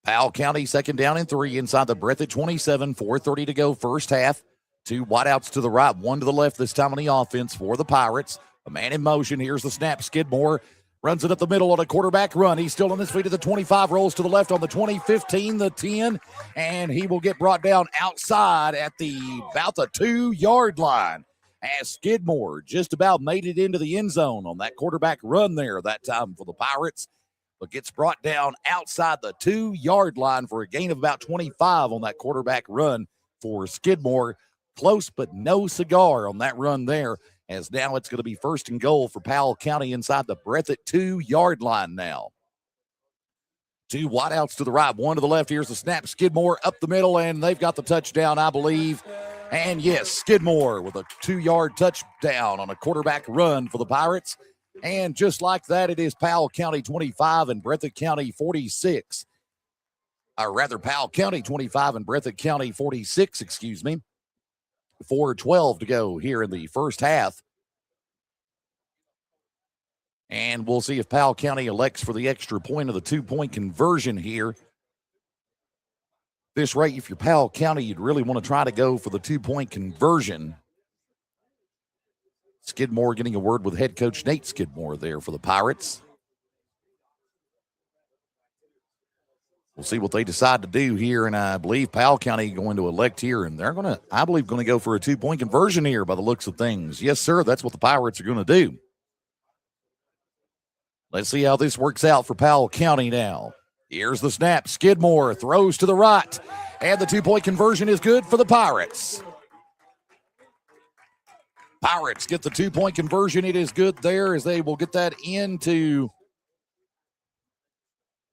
Powell County 2nd down and 3 inside the Breathitt 27, 4:30 to go first half. 2 wideouts to the right, 1 to the left this time on the offense for the Pirates. A man in motion. Here's the snap. Skidmore runs it up the middle on a quarterback run. He's still on his feet at the 25, rolls to the left on the 20, 15, the 10, and he will get brought down outside at about the 2-yard line, as Skidmore just about made it into the end zone on that quarterback run there that time for the Pirates, but gets brought down outside the 2-yard line for a gain of about 25 on that quarterback run for Skidmore. Close, but no cigar on that run there, as now it's going to be 1st and goal for Powell County inside the Breathitt 2-yard line now. 2 wideouts to the right, 1 to the left. Here's the snap. Skidmore up the middle, and they've got the touchdown, I believe. And yes, Skidmore with a 2-yard touchdown on a quarterback run for the Pirates. And just like that, it is Powell County 25 and Breathitt County 46. Or rather, Powell County 25 and Breathitt County 46, 4:12 to go here in the first half. And we'll see if Powell County elects for the extra point of the 2-point conversion here. This rate, if you're Powell County, you'd really want to try to go for the 2-point conversion. Skidmore getting a word with head coach Nate Skidmore there for the Pirates. We'll see what they decide to do here, and I believe Powell County going to elect here, and they're going to, I believe, going to go for a 2-point conversion here by the looks of things. Yes, sir, that's what the Pirates are going to do. Let's see how this works out for Powell County now. Here's the snap. Skidmore throws to the right, and the 2-point conversion is good for the Pirates. Pirates get the 2-point conversion. It is good there, as they will get that into,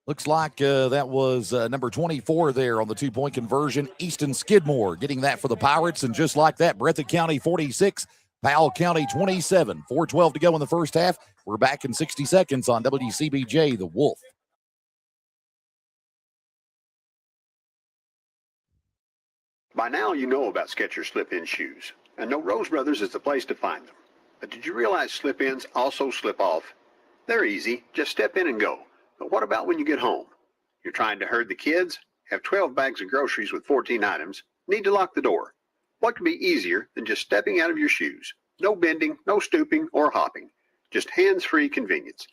looks like that was number 24 there on the 2-point conversion. Easton Skidmore getting that for the Pirates. And just like that, Breathitt County 46, Powell County 27, 4:12 to go in the first half. We're back in 60 seconds on WCBJ, The Wolf. By now, you know about Skechers slip-in shoes, and know Rose Brothers is the place to find them. But did you realize slip-ins also slip off? They're easy. Just step in and go. But what about when you get home? You're trying to herd the kids, have 12 bags of groceries with 14 items, need to lock the door. What could be easier than just stepping out of your shoes? No bending, no stooping, or hopping. Just hands-free convenience.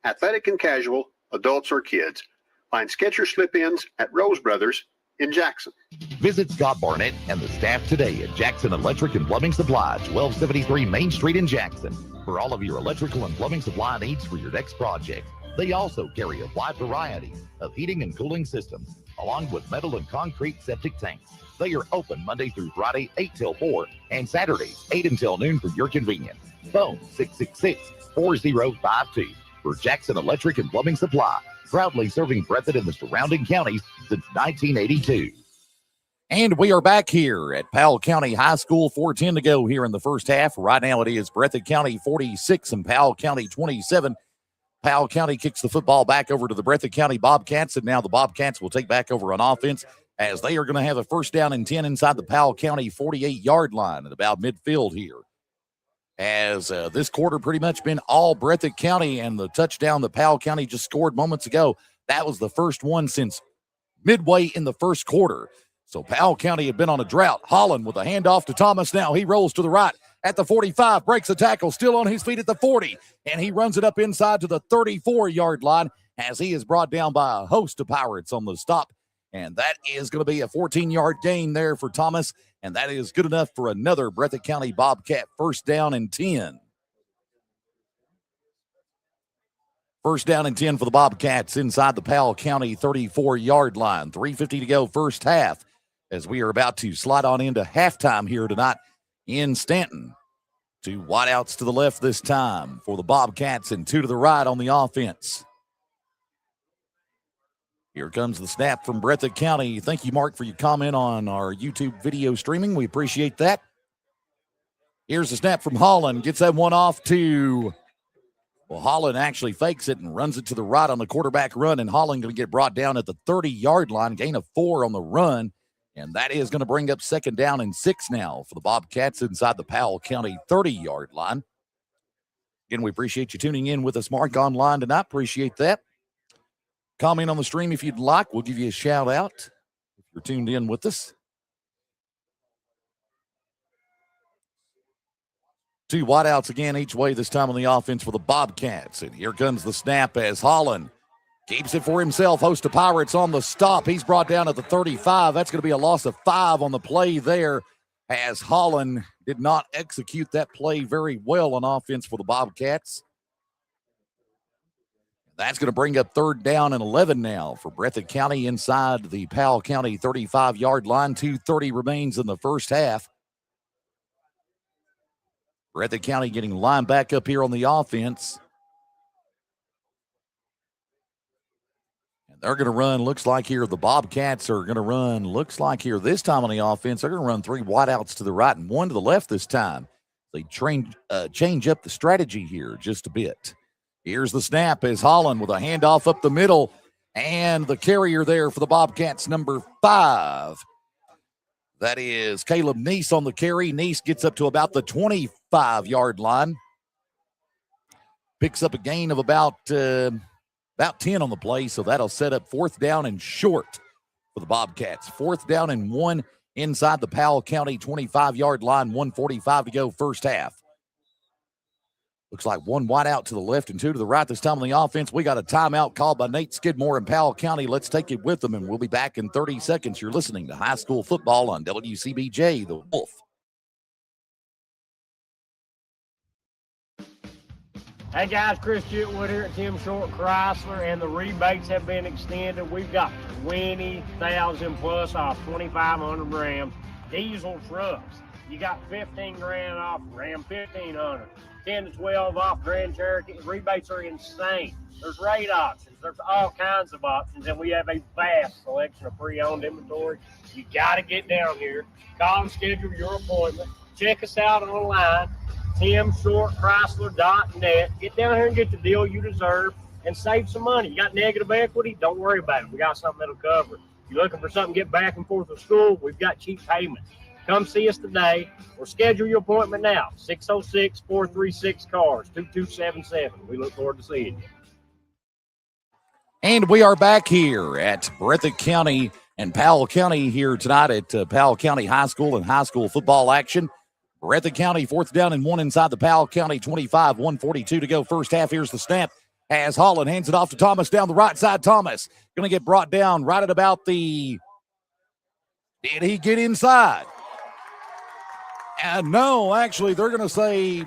Athletic and casual, adults or kids. Find Skechers slip-ins at Rose Brothers in Jackson. Visit Scott Barnett and the staff today at Jackson Electric and Plumbing Supply, 1273 Main Street in Jackson, for all of your electrical and plumbing supply needs for your next project. They also carry a wide variety of heating and cooling systems, along with metal and concrete septic tanks. They are open Monday through Friday, 8 till 4, and Saturdays, 8 until noon for your convenience. Phone 666-4052 for Jackson Electric and Plumbing Supply, proudly serving Breathitt and the surrounding counties since 1982. And we are back here at Powell County High School, 4:10 to go here in the first half. Right now it is Breathitt County 46 and Powell County 27. Powell County kicks the football back over to the Breathitt County Bobcats, and now the Bobcats will take back over on offense, as they are going to have a 1st down and 10 inside the Powell County 48-yard line at about midfield here. As this quarter pretty much been all Breathitt County, and the touchdown that Powell County just scored moments ago, that was the first one since midway in the first quarter. So Powell County had been on a drought. Holland with a handoff to Thomas now. He rolls to the right at the 45, breaks a tackle, still on his feet at the 40, and he runs it up inside to the 34-yard line, as he is brought down by a host of Pirates on the stop. And that is going to be a 14-yard gain there for Thomas, and that is good enough for another Breathitt County Bobcat first down and 10. First down and 10 for the Bobcats inside the Powell County 34-yard line. 3:50 to go first half as we are about to slide on into halftime here tonight in Stanton. 2 wideouts to the left this time for the Bobcats and 2 to the right on the offense. Here comes the snap from Breathitt County. Thank you, Mark, for your comment on our YouTube video streaming. We appreciate that. Here's the snap from Holland. Gets that one off to... Well, Holland actually fakes it and runs it to the right on the quarterback run, and Holland going to get brought down at the 30-yard line, gain of 4 on the run, and that is going to bring up second down and 6 now for the Bobcats inside the Powell County 30-yard line. Again, we appreciate you tuning in with us, Mark, online tonight. Appreciate that. Comment on the stream if you'd like. We'll give you a shout-out if you're tuned in with us. 2 wideouts again each way this time on the offense for the Bobcats. And here comes the snap as Holland keeps it for himself. Host of Pirates on the stop. He's brought down at the 35. That's going to be a loss of 5 on the play there as Holland did not execute that play very well on offense for the Bobcats. That's going to bring up third down and 11 now for Breathitt County inside the Powell County 35-yard line. 2:30 remains in the first half. Breathitt County getting lined back up here on the offense. And they're going to run, looks like here, the Bobcats are going to run, looks like here this time on the offense, they're going to run 3 wideouts to the right and 1 to the left this time. They change up the strategy here just a bit. Here's the snap as Holland with a handoff up the middle, and the carrier there for the Bobcats, number 5. That is Caleb Neese on the carry. Neese gets up to about the 25-yard line. Picks up a gain of about 10 on the play, so that'll set up fourth down and short for the Bobcats. 4th down and 1 inside the Powell County 25-yard line. 1:45 to go first half. Looks like 1 wide out to the left and 2 to the right this time on the offense. We got a timeout called by Nate Skidmore in Powell County. Let's take it with them, and we'll be back in 30 seconds. You're listening to High School Football on WCBJ, The Wolf. Hey guys, Chris Chitwood here at Tim Short Chrysler, and the rebates have been extended. We've got 20,000 plus off 2,500 Ram diesel trucks. You got 15 grand off Ram 1,500. 10 to 12 off Grand Cherokee. Rebates are insane. There's rate options. There's all kinds of options, and we have a vast selection of pre-owned inventory. You got to get down here. Call and schedule your appointment. Check us out online, timshortchrysler.net. Get down here and get the deal you deserve and save some money. You got negative equity? Don't worry about it. We got something that'll cover it. You're looking for something to get back and forth to school? We've got cheap payments. Come see us today or schedule your appointment now. 606-436-CARS, 2277. We look forward to seeing you. And we are back here at Breathitt County and Powell County here tonight at Powell County High School and high school football action. Breathitt County 4th down and 1 inside the Powell County 25, 1:42 to go first half. Here's the snap as Holland hands it off to Thomas down the right side. Thomas going to get brought down right at about the... Did he get inside? And no, actually, they're going to say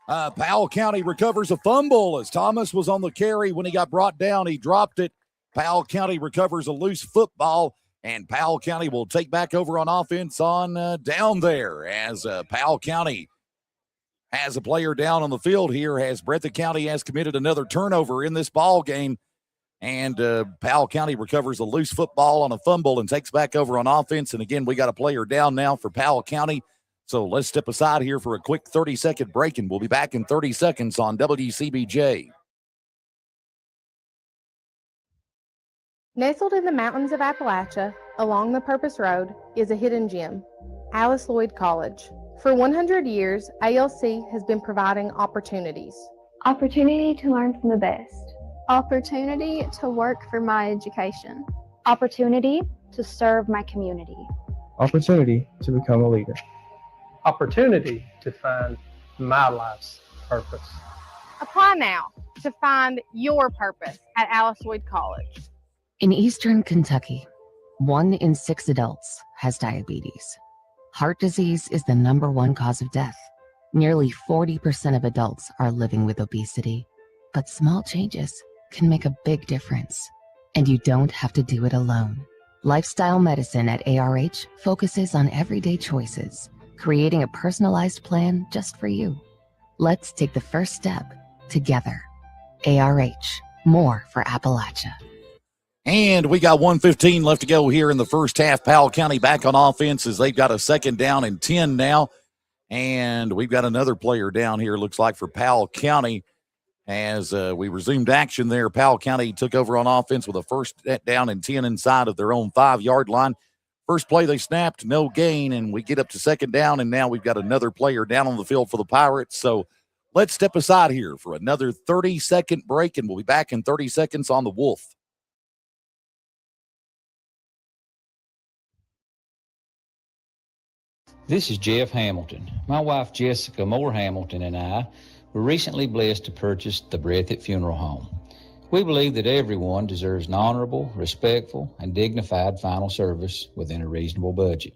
Powell County recovers a fumble as Thomas was on the carry. When he got brought down, he dropped it. Powell County recovers a loose football, and Powell County will take back over on offense on down there as Powell County has a player down on the field here as Breathitt County has committed another turnover in this ball game. And Powell County recovers a loose football on a fumble and takes back over on offense. And again, we got a player down now for Powell County. So let's step aside here for a quick 30-second break, and we'll be back in 30 seconds on WCBJ. Nestled in the mountains of Appalachia, along the Purpose Road, is a hidden gem, Alice Lloyd College. For 100 years, ALC has been providing opportunities. Opportunity to learn from the best. Opportunity to work for my education. Opportunity to serve my community. Opportunity to become a leader. Opportunity to find my life's purpose. Apply now to find your purpose at Alice Lloyd College. In Eastern Kentucky, 1 in 6 adults has diabetes. Heart disease is the #1 cause of death. Nearly 40% of adults are living with obesity, but small changes can make a big difference. And you don't have to do it alone. Lifestyle medicine at ARH focuses on everyday choices, creating a personalized plan just for you. Let's take the first step together. ARH, more for Appalachia. And we got 1:15 left to go here in the first half. Powell County back on offense as they've got a 2nd down and 10 now. And we've got another player down here, looks like, for Powell County. As we resumed action there, Powell County took over on offense with a 1st down and 10 inside of their own 5-yard line. First play they snapped, no gain, and we get up to 2nd down, and now we've got another player down on the field for the Pirates. So let's step aside here for another 30-second break, and we'll be back in 30 seconds on the Wolf. This is Jeff Hamilton. My wife Jessica Moore Hamilton and I were recently blessed to purchase the Breathitt Funeral Home. We believe that everyone deserves an honorable, respectful, and dignified final service within a reasonable budget.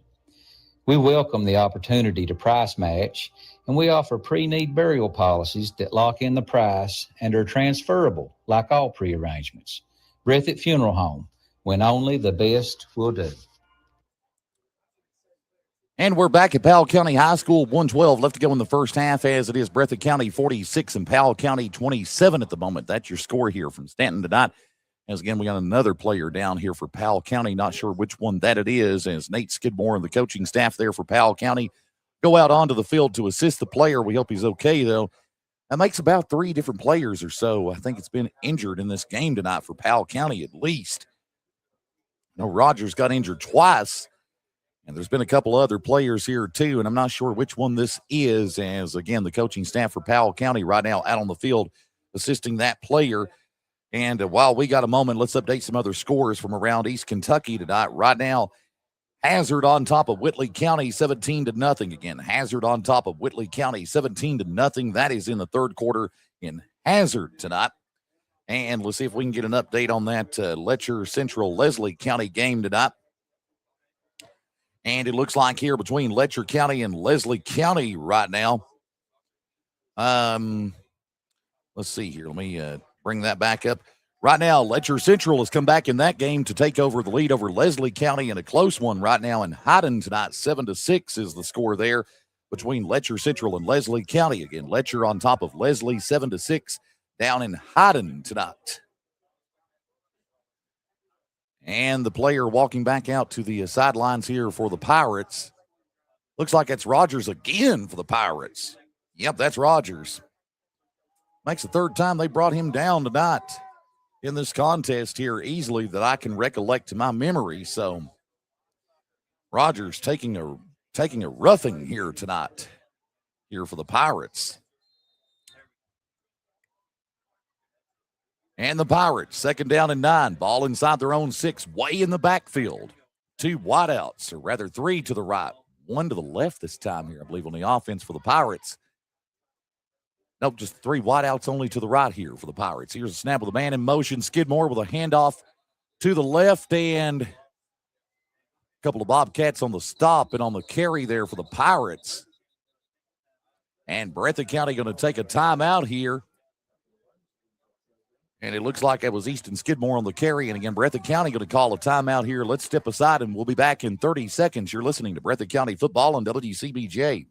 We welcome the opportunity to price match, and we offer pre-need burial policies that lock in the price and are transferable like all pre-arrangements. Breathitt Funeral Home, when only the best will do. And we're back at Powell County High School, 1:12 left to go in the first half, as it is Breathitt County 46 and Powell County 27 at the moment. That's your score here from Stanton tonight. As again, we got another player down here for Powell County. Not sure which one that it is, as Nate Skidmore and the coaching staff there for Powell County go out onto the field to assist the player. We hope he's okay, though. That makes about 3 different players or so. I think it's been injured in this game tonight for Powell County at least. No, Rogers got injured twice. And there's been a couple other players here, too, and I'm not sure which one this is, as, again, the coaching staff for Powell County right now out on the field assisting that player. And while we got a moment, let's update some other scores from around East Kentucky tonight. Right now, Hazard on top of Whitley County, 17-0. Again, Hazard on top of Whitley County, 17-0. That is in the 3rd quarter in Hazard tonight. And let's see if we can get an update on that Letcher Central Leslie County game tonight. And it looks like here between Letcher County and Leslie County right now. Let's see here. Let me bring that back up. Right now, Letcher Central has come back in that game to take over the lead over Leslie County in a close one right now in Hyden tonight. 7-6 is the score there between Letcher Central and Leslie County. Again, Letcher on top of Leslie, 7-6 down in Hyden tonight. And the player walking back out to the sidelines here for the Pirates. Looks like it's Rogers again for the Pirates. Yep, that's Rogers. Makes the 3rd time they brought him down tonight in this contest here easily that I can recollect to my memory. So Rogers taking a roughing here tonight here for the Pirates. And the Pirates, 2nd down and 9. Ball inside their own 6, way in the backfield. 2 wideouts, or rather 3 to the right. 1 to the left this time here, I believe, on the offense for the Pirates. Nope, just 3 wideouts only to the right here for the Pirates. Here's a snap with a man in motion. Skidmore with a handoff to the left, and a couple of Bobcats on the stop and on the carry there for the Pirates. And Breathitt County going to take a timeout here. And it looks like it was Easton Skidmore on the carry. And again, Breathitt County going to call a timeout here. Let's step aside, and we'll be back in 30 seconds. You're listening to Breathitt County Football on WCBJ.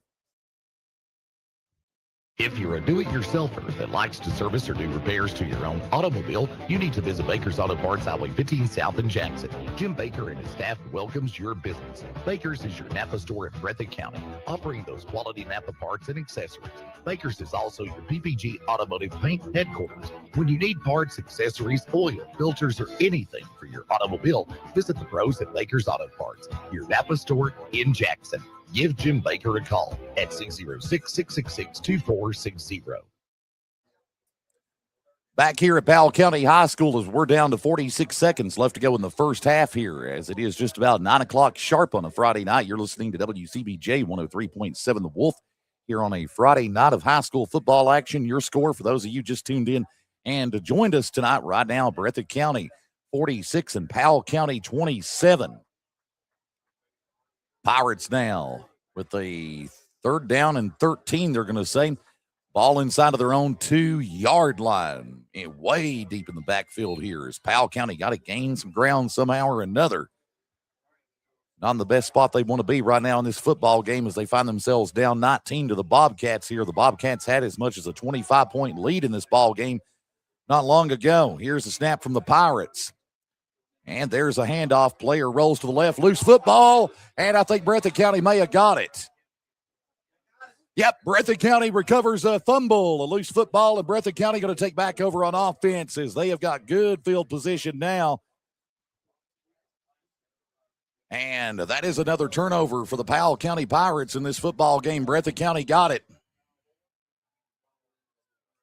If you're a do-it-yourselfer that likes to service or do repairs to your own automobile, you need to visit Baker's Auto Parts, Highway 15 South in Jackson. Jim Baker and his staff welcomes your business. Baker's is your Napa store in Breathitt County, offering those quality Napa parts and accessories. Baker's is also your PPG Automotive Paint headquarters. When you need parts, accessories, oil, filters, or anything for your automobile, visit the pros at Baker's Auto Parts, your Napa store in Jackson. Give Jim Baker a call at 606-666-2460. Back here at Powell County High School as we're down to 46 seconds left to go in the first half here, as it is just about 9 o'clock sharp on a Friday night. You're listening to WCBJ 103.7 The Wolf here on a Friday night of high school football action. Your score for those of you just tuned in and joined us tonight right now, Breathitt County 46 and Powell County 27. Pirates now with a 3rd down and 13, they're going to say. Ball inside of their own 2-yard line, and way deep in the backfield here as Powell County got to gain some ground somehow or another. Not in the best spot they want to be right now in this football game as they find themselves down 19 to the Bobcats here. The Bobcats had as much as a 25-point lead in this ball game not long ago. Here's a snap from the Pirates. And there's a handoff. Player rolls to the left. Loose football. And I think Breathitt County may have got it. Yep, Breathitt County recovers a fumble, a loose football, and Breathitt County going to take back over on offense as they have got good field position now. And that is another turnover for the Powell County Pirates in this football game. Breathitt County got it.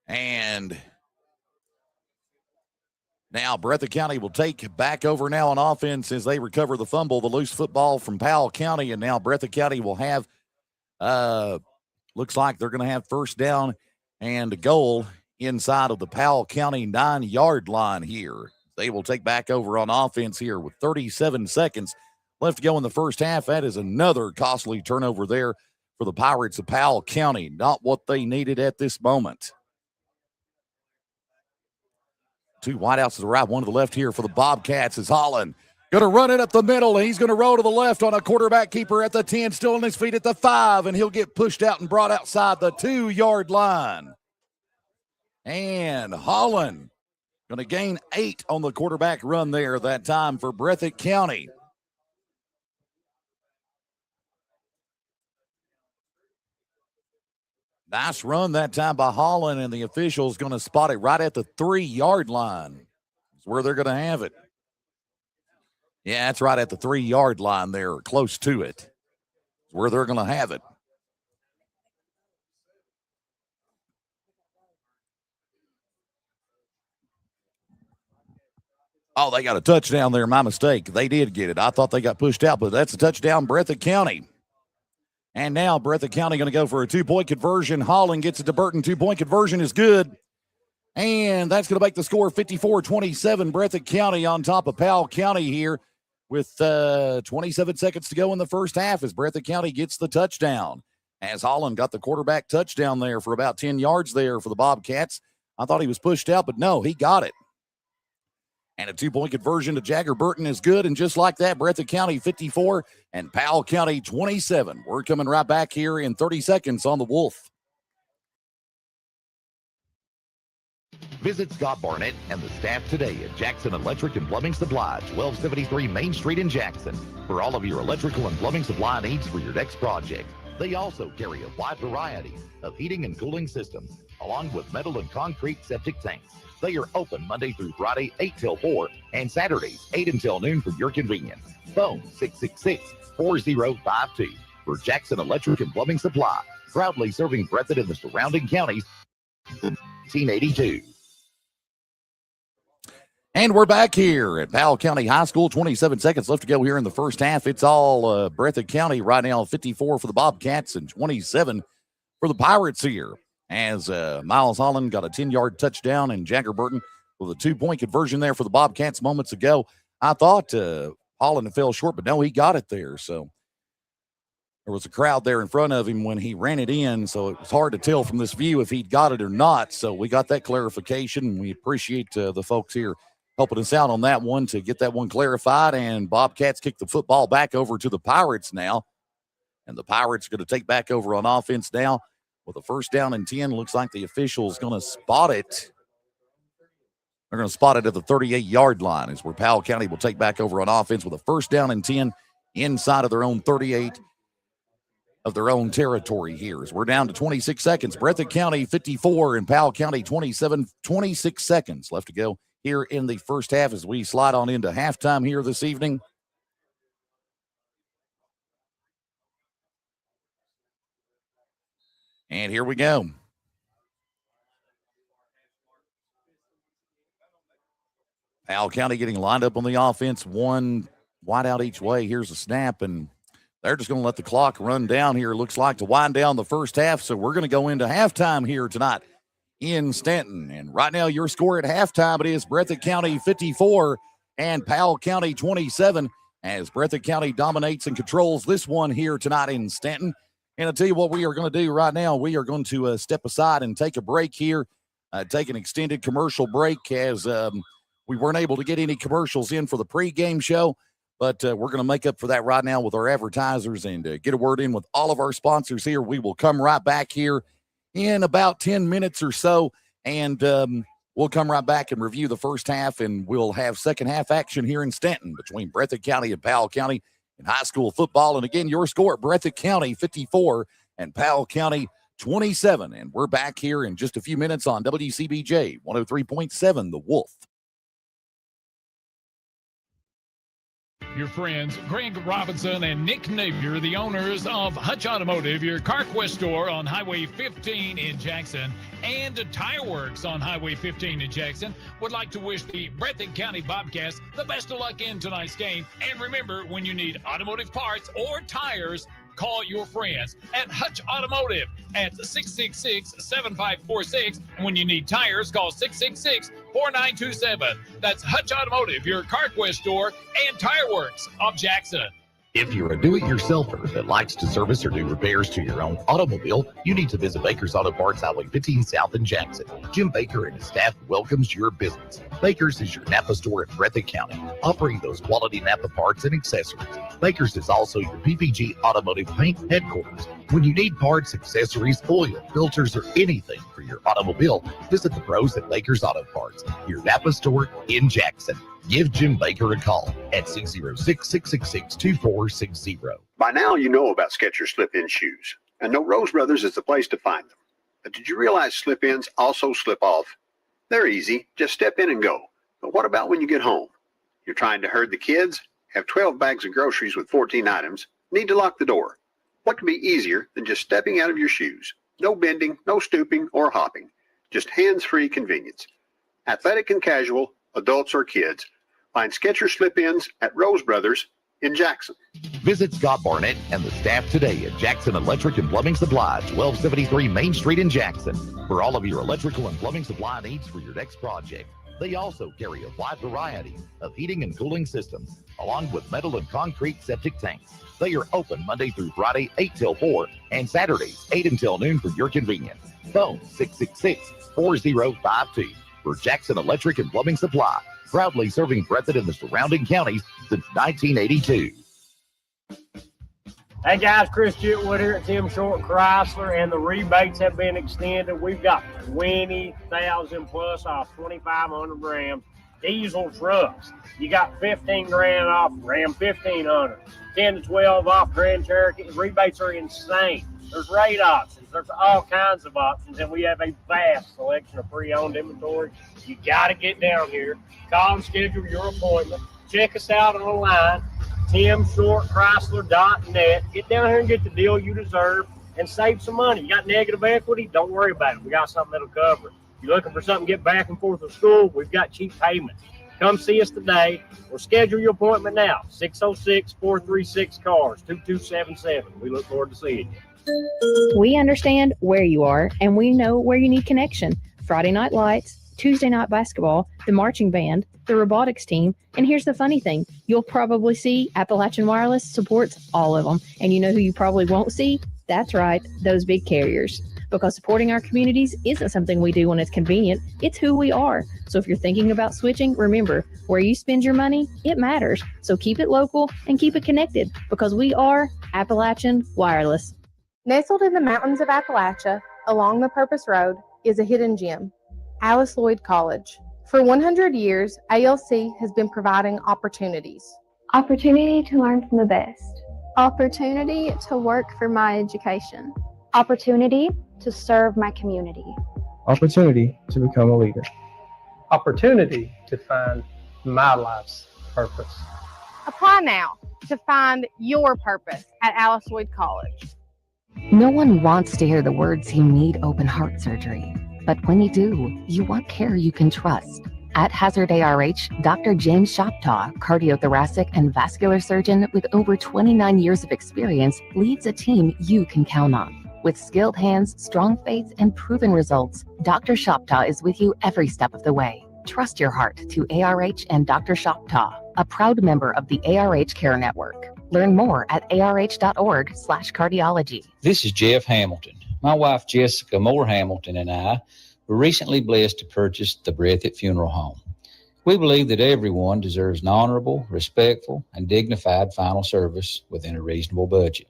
And now Breathitt County will take back over now on offense as they recover the fumble, the loose football from Powell County. And now Breathitt County will have, looks like they're going to have 1st down and a goal inside of the Powell County 9-yard line here. They will take back over on offense here with 37 seconds left to go in the first half. That is another costly turnover there for the Pirates of Powell County. Not what they needed at this moment. 2 wideouts to the right, 1 to the left here for the Bobcats is Holland. Going to run it up the middle, and he's going to roll to the left on a quarterback keeper at the 10, still on his feet at the 5, and he'll get pushed out and brought outside the 2-yard line. And Holland going to gain 8 on the quarterback run there that time for Breathitt County. Nice run that time by Holland, and the official's going to spot it right at the 3-yard line. That's where they're going to have it. Yeah, that's right at the 3-yard line there, close to it. That's where they're going to have it. Oh, they got a touchdown there. My mistake. They did get it. I thought they got pushed out, but that's a touchdown, Breathitt County. And now Breathitt County going to go for a 2-point conversion. Holland gets it to Burton. 2-point conversion is good. And that's going to make the score 54-27. Breathitt County on top of Powell County here with 27 seconds to go in the first half as Breathitt County gets the touchdown. As Holland got the quarterback touchdown there for about 10 yards there for the Bobcats. I thought he was pushed out, but no, he got it. And a 2-point conversion to Jagger Burton is good. And just like that, Breathitt County 54 and Powell County 27. We're coming right back here in 30 seconds on the Wolf. Visit Scott Barnett and the staff today at Jackson Electric and Plumbing Supply, 1273 Main Street in Jackson, for all of your electrical and plumbing supply needs for your next project. They also carry a wide variety of heating and cooling systems, along with metal and concrete septic tanks. They are open Monday through Friday, 8 till 4, and Saturdays, 8 until noon for your convenience. Phone 666-4052 for Jackson Electric and Plumbing Supply, proudly serving Breathitt and the surrounding counties since 1982. And we're back here at Powell County High School. 27 seconds left to go here in the first half. It's all Breathitt County right now, 54 for the Bobcats and 27 for the Pirates here. As Miles Holland got a 10-yard touchdown and Jagger Burton with a 2-point conversion there for the Bobcats moments ago. I thought Holland fell short, but no, he got it there. So there was a crowd there in front of him when he ran it in, so it was hard to tell from this view if he'd got it or not. So we got that clarification. We appreciate the folks here helping us out on that one to get that one clarified. And Bobcats kick the football back over to the Pirates now. And the Pirates are going to take back over on offense now with a 1st down and 10. Looks like the official's going to spot it. They're going to spot it at the 38-yard line is where Powell County will take back over on offense with a 1st down and 10 inside of their own 38 of their own territory here. As we're down to 26 seconds. Breathitt County 54 and Powell County 27, 26 seconds left to go here in the first half as we slide on into halftime here this evening. And here we go. Powell County getting lined up on the offense, 1 wide out each way. Here's a snap, and they're just going to let the clock run down here, looks like, to wind down the first half. So we're going to go into halftime here tonight in Stanton. And right now your score at halftime, it is Breathitt County 54 and Powell County 27, as Breathitt County dominates and controls this one here tonight in Stanton. And I'll tell you what we are going to do right now. We are going to step aside and take a break here, take an extended commercial break, as we weren't able to get any commercials in for the pregame show. But we're going to make up for that right now with our advertisers and get a word in with all of our sponsors here. We will come right back here in about 10 minutes or so, and we'll come right back and review the first half, and we'll have second half action here in Stanton between Breathitt County and Powell County in high school football. And again, your score at Breathitt County 54 and Powell County 27. And we're back here in just a few minutes on WCBJ 103.7 The Wolf. Your friends Greg Robinson and Nick Napier, the owners of Hutch Automotive, your CarQuest store on Highway 15 in Jackson, and Tire Works on Highway 15 in Jackson, would like to wish the Breathitt County Bobcats the best of luck in tonight's game. And remember, when you need automotive parts or tires, call your friends at Hutch Automotive at 666-7546. And when you need tires, call 666-4927. That's Hutch Automotive, your CarQuest store and Tire Works of Jackson. If you're a do-it-yourselfer that likes to service or do repairs to your own automobile, you need to visit Baker's Auto Parts, Highway 15 South in Jackson. Jim Baker and his staff welcomes your business. Baker's is your Napa store in Breathitt County, offering those quality Napa parts and accessories. Baker's is also your PPG Automotive Paint headquarters. When you need parts, accessories, oil, filters, or anything for your automobile, visit the pros at Baker's Auto Parts, your Napa store in Jackson. Give Jim Baker a call at 606-666-2460. By now, you know about Skechers slip-in shoes, and know Rose Brothers is the place to find them. But did you realize slip-ins also slip off? They're easy. Just step in and go. But what about when you get home? You're trying to herd the kids, have 12 bags of groceries with 14 items, need to lock the door. What could be easier than just stepping out of your shoes? No bending, no stooping, or hopping. Just hands-free convenience. Athletic and casual, adults or kids, find Skechers slip-ins at Rose Brothers in Jackson. Visit Scott Barnett and the staff today at Jackson Electric and Plumbing Supply, 1273 Main Street in Jackson, for all of your electrical and plumbing supply needs for your next project. They also carry a wide variety of heating and cooling systems, along with metal and concrete septic tanks. They are open Monday through Friday, 8 till 4, and Saturdays, 8 until noon for your convenience. Phone 666-4052 for Jackson Electric and Plumbing Supply, proudly serving Breathitt and the surrounding counties since 1982. Hey guys, Chris Chitwood here at Tim Short Chrysler, and the rebates have been extended. We've got 20,000 plus off 2,500 Ram diesel trucks. You got 15 grand off Ram 1500, 10 to 12 off Grand Cherokee. Rebates are insane. There's rate options. There's all kinds of options, and we have a vast selection of pre-owned inventory. You got to get down here. Call and schedule your appointment. Check us out online, timshortchrysler.net. Get down here and get the deal you deserve and save some money. You got negative equity? Don't worry about it. We got something that'll cover it. You're looking for something to get back and forth to school? We've got cheap payments. Come see us today or schedule your appointment now. 606-436-CARS, 2277. We look forward to seeing you. We understand where you are, and we know where you need connection. Friday night lights, Tuesday night basketball, the marching band, the robotics team. And here's the funny thing. You'll probably see Appalachian Wireless supports all of them. And you know who you probably won't see? That's right, those big carriers. Because supporting our communities isn't something we do when it's convenient. It's who we are. So if you're thinking about switching, remember, where you spend your money, it matters. So keep it local and keep it connected, because we are Appalachian Wireless. Nestled in the mountains of Appalachia, along the Purpose Road, is a hidden gem, Alice Lloyd College. For 100 years, ALC has been providing opportunities. Opportunity to learn from the best. Opportunity to work for my education. Opportunity to serve my community. Opportunity to become a leader. Opportunity to find my life's purpose. Apply now to find your purpose at Alice Lloyd College. No one wants to hear the words you need open heart surgery. But when you do, you want care you can trust. At Hazard ARH, Dr. James Shoptaw, cardiothoracic and vascular surgeon with over 29 years of experience, leads a team you can count on. With skilled hands, strong faith, and proven results, Dr. Shoptaw is with you every step of the way. Trust your heart to ARH and Dr. Shoptaw, a proud member of the ARH Care Network. Learn more at arh.org/cardiology. This is Jeff Hamilton. My wife, Jessica Moore Hamilton, and I were recently blessed to purchase the Breathitt Funeral Home. We believe that everyone deserves an honorable, respectful, and dignified final service within a reasonable budget.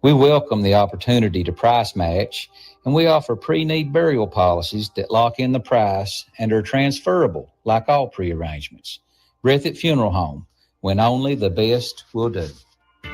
We welcome the opportunity to price match, and we offer pre-need burial policies that lock in the price and are transferable like all pre-arrangements. Breathitt Funeral Home, when only the best will do.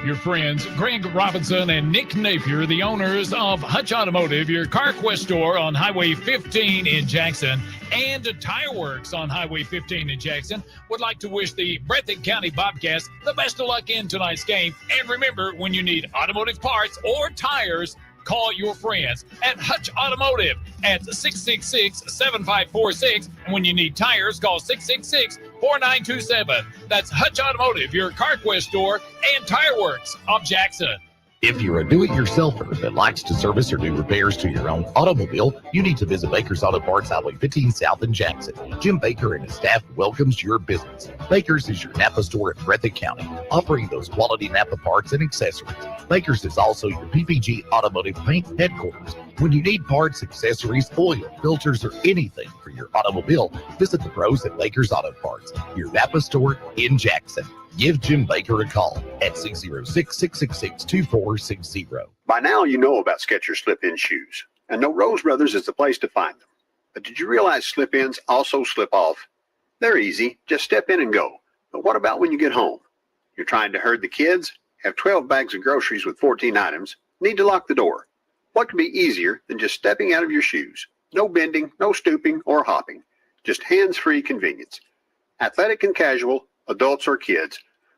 Your friends Greg Robinson and Nick Napier, the owners of Hutch Automotive, your CarQuest store on Highway 15 in Jackson, and Tire Works on Highway 15 in Jackson, would like to wish the Breathitt County Bobcats the best of luck in tonight's game. And remember, when you need automotive parts or tires, call your friends at Hutch Automotive at 666-7546. And when you need tires, call 666-4927. That's Hutch Automotive, your CarQuest store and Tire Works of Jackson. If you're a do-it-yourselfer that likes to service or do repairs to your own automobile, you need to visit Baker's Auto Parts, Highway 15 South in Jackson. Jim Baker and his staff welcomes your business. Baker's is your Napa store in Breathitt County, offering those quality Napa parts and accessories. Baker's is also your PPG Automotive Paint headquarters. When you need parts, accessories, oil, filters, or anything for your automobile, visit the pros at Baker's Auto Parts, your Napa store in Jackson. Give Jim Baker a call at 606-666-2460. By now, you know about Skechers slip-in shoes, and know Rose Brothers is the place to find them. But did you realize slip-ins also slip off? They're easy. Just step in and go. But what about when you get home? You're trying to herd the kids, have 12 bags of groceries with 14 items, need to lock the door. What could be easier than just stepping out of your shoes? No bending, no stooping, or hopping. Just hands-free convenience. Athletic and casual, adults or kids,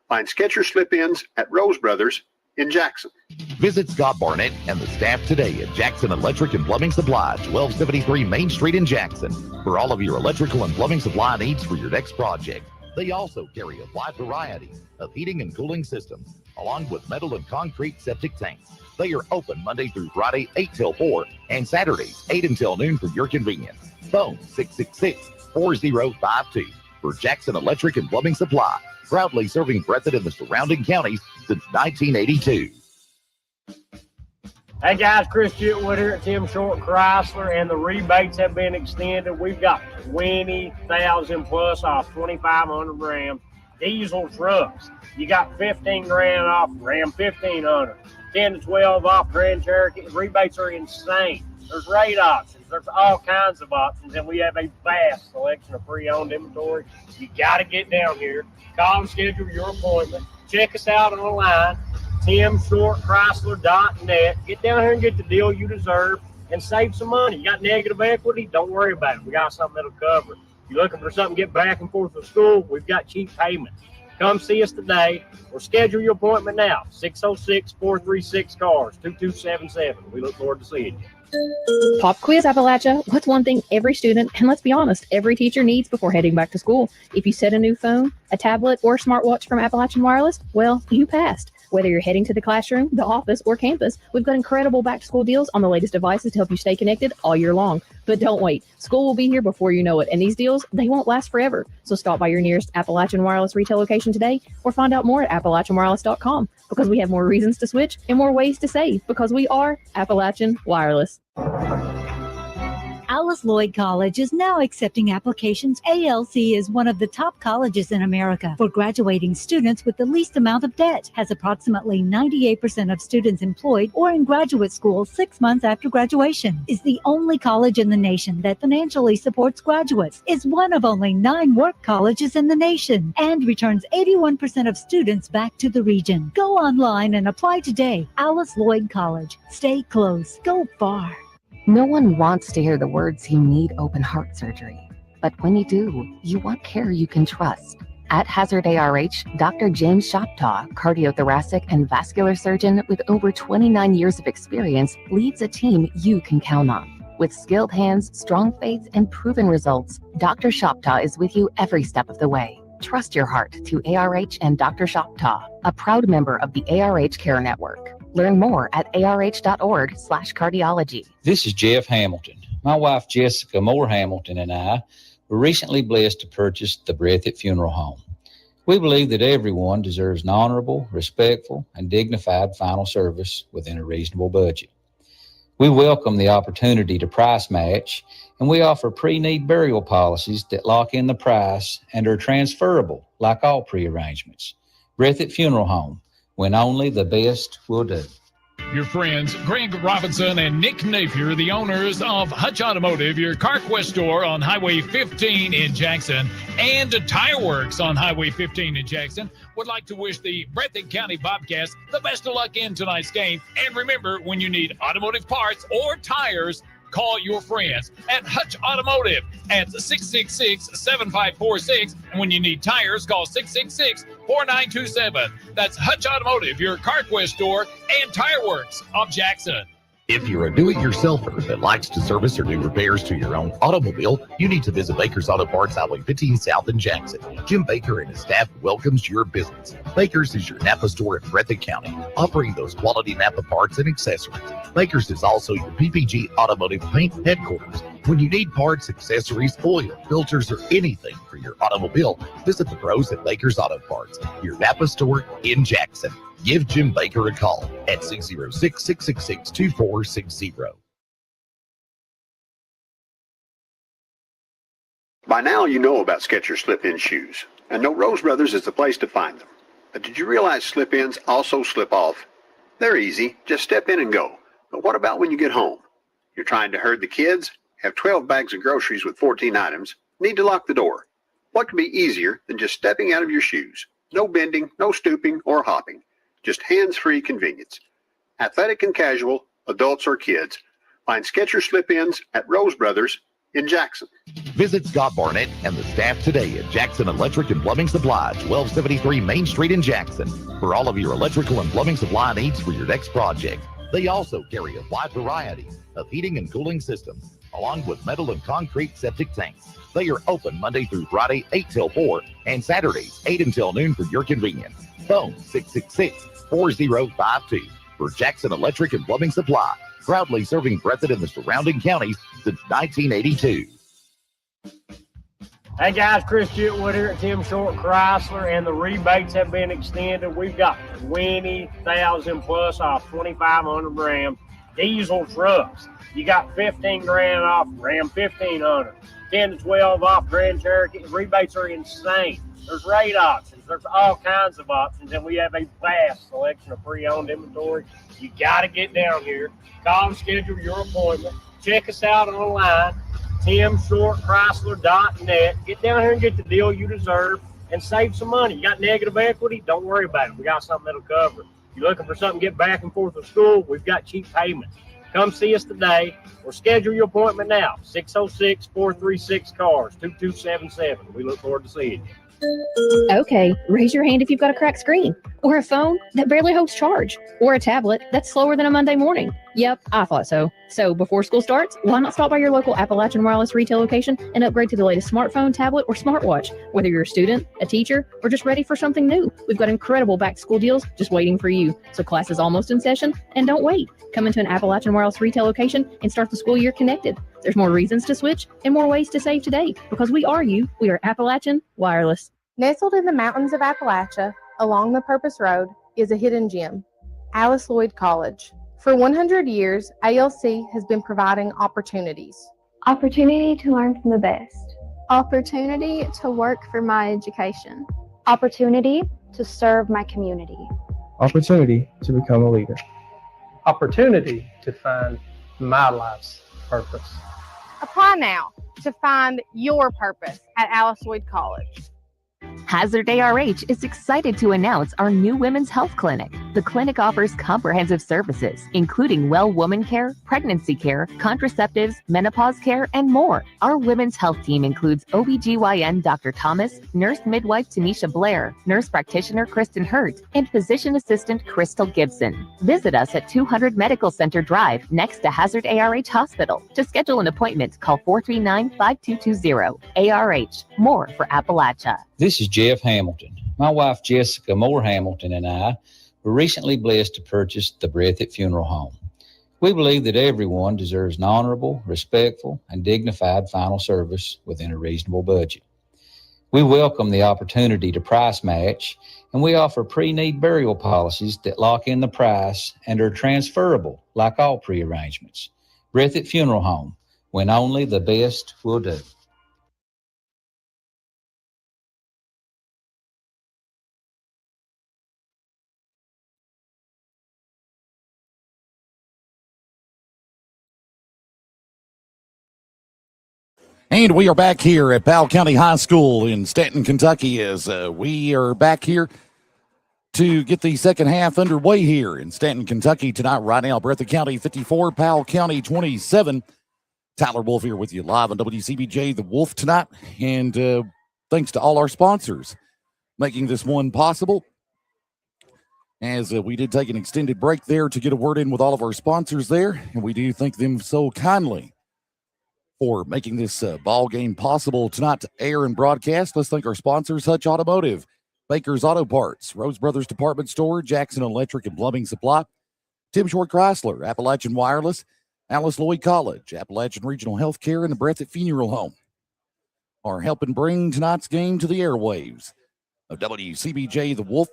find Skechers slip-ins at Rose Brothers in Jackson. Visit Scott Barnett and the staff today at Jackson Electric and Plumbing Supply, 1273 Main Street in Jackson, for all of your electrical and plumbing supply needs for your next project. They also carry a wide variety of heating and cooling systems, along with metal and concrete septic tanks. They are open Monday through Friday, 8 till 4, and Saturdays, 8 until noon for your convenience. Phone 666-4052 for Jackson Electric and Plumbing Supply, proudly serving Breathitt and the surrounding counties since 1982. Hey guys, Chris Chitwood here at Tim Short Chrysler, and the rebates have been extended. We've got 20,000 plus off 2,500 Ram diesel trucks. You got 15 grand off Ram 1500, 10 to 12 off Grand Cherokee. Rebates are insane. There's rate options. There's all kinds of options, and we have a vast selection of pre-owned inventory. You got to get down here. Call and schedule your appointment. Check us out online, timshortchrysler.net. Get down here and get the deal you deserve and save some money. You got negative equity? Don't worry about it. We got something that'll cover it. You're looking for something to get back and forth to school? We've got cheap payments. Come see us today or schedule your appointment now. 606-436-CARS, 2277. We look forward to seeing you. Pop quiz, Appalachia. What's one thing every student, and let's be honest, every teacher needs before heading back to school? If you set a new phone, a tablet, or smartwatch from Appalachian Wireless, well, you passed. Whether you're heading to the classroom, the office, or campus, we've got incredible back-to-school deals on the latest devices to help you stay connected all year long. But don't wait. School will be here before you know it, and these deals, they won't last forever. So stop by your nearest Appalachian Wireless retail location today or find out more at AppalachianWireless.com, because we have more reasons to switch and more ways to save, because we are Appalachian Wireless. Alice Lloyd College is now accepting applications. ALC is one of the top colleges in America for graduating students with the least amount of debt, has approximately 98% of students employed or in graduate school 6 months after graduation, is the only college in the nation that financially supports graduates, is one of only 9 work colleges in the nation, and returns 81% of students back to the region. Go online and apply today. Alice Lloyd College. Stay close. Go far. No one wants to hear the words you need open heart surgery. But when you do, you want care you can trust. At Hazard ARH, Dr. James Shoptaw, cardiothoracic and vascular surgeon with over 29 years of experience, leads a team you can count on. With skilled hands, strong faith, and proven results, Dr. Shoptaw is with you every step of the way. Trust your heart to ARH and Dr. Shoptaw, a proud member of the ARH Care Network. Learn more at arh.org/cardiology. This is Jeff Hamilton. My wife, Jessica Moore Hamilton, and I were recently blessed to purchase the Breathitt Funeral Home. We believe that everyone deserves an honorable, respectful, and dignified final service within a reasonable budget. We welcome the opportunity to price match, and we offer pre-need burial policies that lock in the price and are transferable like all pre-arrangements. Breathitt Funeral Home, when only the best will do. Your friends Greg Robinson and Nick Napier, the owners of Hutch Automotive, your CarQuest store on Highway 15 in Jackson, and Tire Works on Highway 15 in Jackson, would like to wish the Breathitt County Bobcats the best of luck in tonight's game. And remember, when you need automotive parts or tires, call your friends at Hutch Automotive at 666-7546. And when you need tires, call 666-4927. That's Hutch Automotive, your CarQuest store and Tire Works of Jackson. If you're a do-it-yourselfer that likes to service or do repairs to your own automobile, you need to visit Baker's Auto Parts, Highway 15 South in Jackson. Jim Baker and his staff welcomes your business. Baker's is your Napa store in Breathitt County, offering those quality Napa parts and accessories. Baker's is also your PPG Automotive Paint headquarters. When you need parts, accessories, oil, filters, or anything for your automobile, visit the pros at Baker's Auto Parts, your Napa store in Jackson. Give Jim Baker a call at 606-666-2460. By now, you know about Skechers slip-in shoes, and know Rose Brothers is the place to find them. But did you realize slip-ins also slip off? They're easy. Just step in and go. But what about when you get home? You're trying to herd the kids, have 12 bags of groceries with 14 items, need to lock the door. What could be easier than just stepping out of your shoes? No bending, no stooping, or hopping. Just hands-free convenience. Athletic and casual, adults or kids. Find Skechers slip-ins at Rose Brothers in Jackson. Visit Scott Barnett and the staff today at Jackson Electric and Plumbing Supply, 1273 Main Street in Jackson, for all of your electrical and plumbing supply needs for your next project. They also carry a wide variety of heating and cooling systems, along with metal and concrete septic tanks. They are open Monday through Friday, 8 till 4, and Saturdays, 8 until noon for your convenience. Phone 666-4052 for Jackson Electric and Plumbing Supply, proudly serving Breathitt and the surrounding counties since 1982. Hey guys, Chris Chitwood here at Tim Short Chrysler, and the rebates have been extended. We've got 20,000 plus off 2,500 Ram diesel trucks. You got 15 grand off Ram 1500, 10 to 12 off Grand Cherokee. Rebates are insane. There's rate options. There's all kinds of options, and we have a vast selection of pre-owned inventory. You got to get down here. Call and schedule your appointment. Check us out online, timshortchrysler.net. Get down here and get the deal you deserve and save some money. You got negative equity? Don't worry about it. We got something that'll cover it. You're looking for something to get back and forth to school? We've got cheap payments. Come see us today or schedule your appointment now. 606-436-CARS, 2277. We look forward to seeing you. Okay, raise your hand if you've got a cracked screen, or a phone that barely holds charge, or a tablet that's slower than a Monday morning. Yep, I thought so. So before school starts, why not stop by your local Appalachian Wireless retail location and upgrade to the latest smartphone, tablet, or smartwatch? Whether you're a student, a teacher, or just ready for something new, we've got incredible back-to-school deals just waiting for you. So class is almost in session, and don't wait. Come into an Appalachian Wireless retail location and start the school year connected. There's more reasons to switch and more ways to save today, because we are you. We are Appalachian Wireless. Nestled in the mountains of Appalachia, along the Purpose Road, is a hidden gem, Alice Lloyd College. For 100 years, ALC has been providing opportunities. Opportunity to learn from the best. Opportunity to work for my education. Opportunity to serve my community. Opportunity to become a leader. Opportunity to find my life's purpose. Apply now to find your purpose at Alice Lloyd College. Hazard ARH is excited to announce our new women's health clinic. The clinic offers comprehensive services, including well woman care, pregnancy care, contraceptives, menopause care, and more. Our women's health team includes OBGYN Dr. Thomas, nurse midwife Tanisha Blair, nurse practitioner Kristen Hurt, and physician assistant Crystal Gibson. Visit us at 200 Medical Center Drive next to Hazard ARH Hospital. To schedule an appointment, call 439-5220. ARH, more for Appalachia. This is Jeff Hamilton. My wife Jessica Moore Hamilton and I were recently blessed to purchase the Breathitt Funeral Home. We believe that everyone deserves an honorable, respectful, and dignified final service within a reasonable budget. We welcome the opportunity to price match, and we offer pre-need burial policies that lock in the price and are transferable like all pre-arrangements. Breathitt Funeral Home, when only the best will do. And we are back here at Powell County High School in Stanton, Kentucky, as we are back here to get the second half underway here in Stanton, Kentucky tonight. Right now, Breathitt County 54, Powell County 27. Tyler Wolf here with you live on WCBJ The Wolf tonight. And thanks to all our sponsors making this one possible. As we did take an extended break there to get a word in with all of our sponsors there. And we do thank them so kindly for making this ball game possible tonight to air and broadcast. Let's thank our sponsors: Hutch Automotive, Baker's Auto Parts, Rose Brothers Department Store, Jackson Electric and Plumbing Supply, Tim Short Chrysler, Appalachian Wireless, Alice Lloyd College, Appalachian Regional Healthcare, and the Breathitt Funeral Home are helping bring tonight's game to the airwaves of WCBJ The Wolf.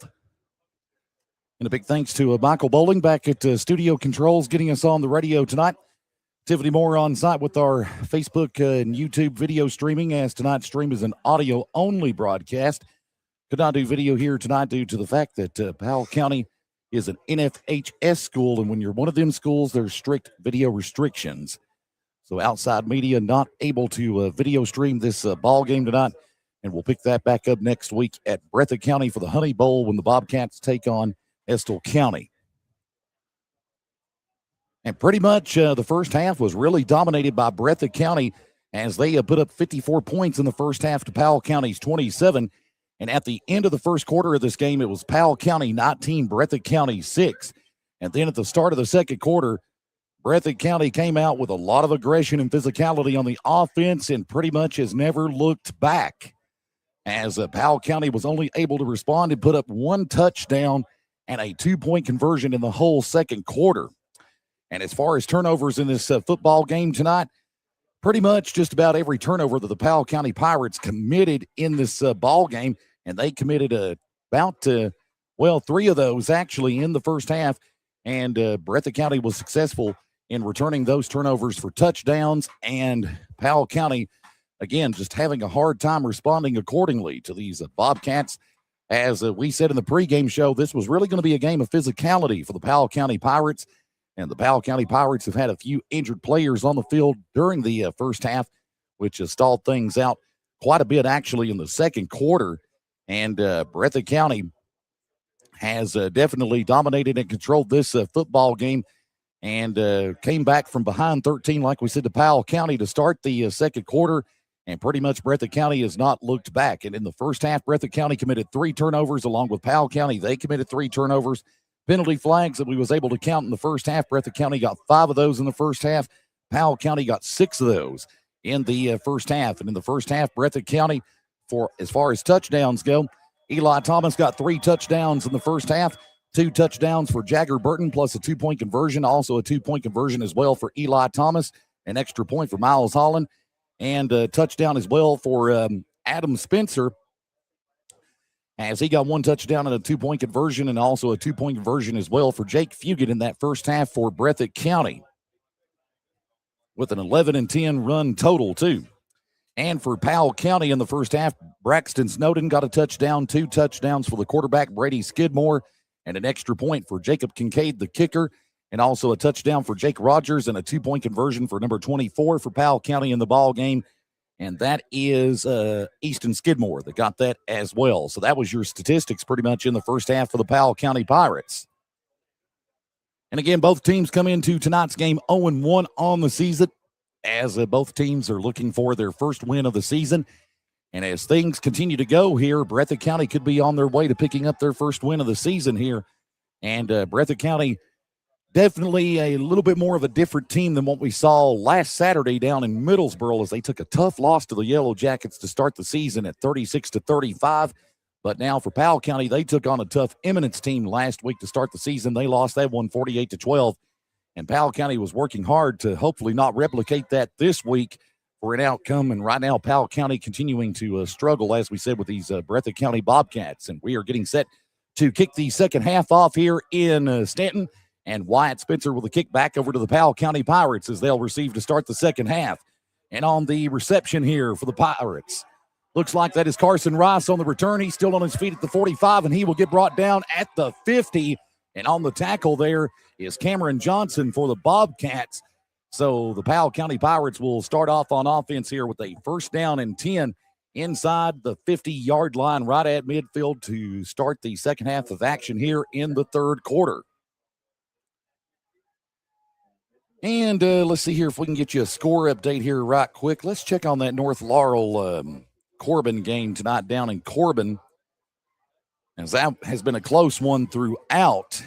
And a big thanks to Michael Bowling back at Studio Controls getting us on the radio tonight. Tiffany Moore on site with our Facebook and YouTube video streaming, as tonight's stream is an audio-only broadcast. Could not do video here tonight due to the fact that Powell County is an NFHS school, and when you're one of them schools, there's strict video restrictions. So outside media not able to video stream this ball game tonight, and we'll pick that back up next week at Breathitt County for the Honey Bowl when the Bobcats take on Estill County. And pretty much the first half was really dominated by Breathitt County as they put up 54 points in the first half to Powell County's 27. And at the end of the first quarter of this game, it was Powell County 19, Breathitt County 6. And then at the start of the second quarter, Breathitt County came out with a lot of aggression and physicality on the offense and pretty much has never looked back, as Powell County was only able to respond and put up one touchdown and a 2-point conversion in the whole second quarter. And as far as turnovers in this football game tonight, pretty much just about every turnover that the Powell County Pirates committed in this ball game, and they committed about 3 of those actually in the first half, and Breathitt County was successful in returning those turnovers for touchdowns, and Powell County, again, just having a hard time responding accordingly to these Bobcats. As we said in the pregame show, this was really going to be a game of physicality for the Powell County Pirates. And the Powell County Pirates have had a few injured players on the field during the first half, which has stalled things out quite a bit actually in the second quarter. And Breathitt County has definitely dominated and controlled this football game and came back from behind 13, like we said, to Powell County to start the second quarter. And pretty much Breathitt County has not looked back. And in the first half, Breathitt County committed 3 turnovers along with Powell County. They committed 3 turnovers. Penalty flags that we was able to count in the first half. Breathitt County got 5 of those in the first half. Powell County got 6 of those in the first half. And in the first half, Breathitt County, for as far as touchdowns go, Eli Thomas got 3 touchdowns in the first half. 2 touchdowns for Jagger Burton, plus a 2-point conversion. Also a 2-point conversion as well for Eli Thomas. An extra point for Miles Holland. And a touchdown as well for Adam Spencer, as he got 1 touchdown and a 2-point conversion, and also a 2-point conversion as well for Jake Fugit in that first half for Breathitt County, with an 11-10 run total too. And for Powell County in the first half, Braxton Snowden got a touchdown, 2 touchdowns for the quarterback Brady Skidmore, and an extra point for Jacob Kincaid, the kicker, and also a touchdown for Jake Rogers and a 2-point conversion for number 24 for Powell County in the ball game. And that is Easton Skidmore that got that as well. So that was your statistics pretty much in the first half for the Powell County Pirates. And again, both teams come into tonight's game 0-1 on the season, as both teams are looking for their first win of the season. And as things continue to go here, Breathitt County could be on their way to picking up their first win of the season here. And Breathitt County, definitely a little bit more of a different team than what we saw last Saturday down in Middlesboro, as they took a tough loss to the Yellow Jackets to start the season at 36-35. But now for Powell County, they took on a tough Eminence team last week to start the season. They lost that one 48-12. And Powell County was working hard to hopefully not replicate that this week for an outcome. And right now, Powell County continuing to struggle, as we said, with these Breathitt County Bobcats. And we are getting set to kick the second half off here in Stanton. And Wyatt Spencer with a kick back over to the Powell County Pirates as they'll receive to start the second half. And on the reception here for the Pirates, looks like that is Carson Rice on the return. He's still on his feet at the 45, and he will get brought down at the 50. And on the tackle there is Cameron Johnson for the Bobcats. So the Powell County Pirates will start off on offense here with a first down and 10 inside the 50-yard line right at midfield to start the second half of action here in the third quarter. And let's see here if we can get you a score update here right quick. Let's check on that North Laurel Corbin game tonight down in Corbin, as that has been a close one throughout.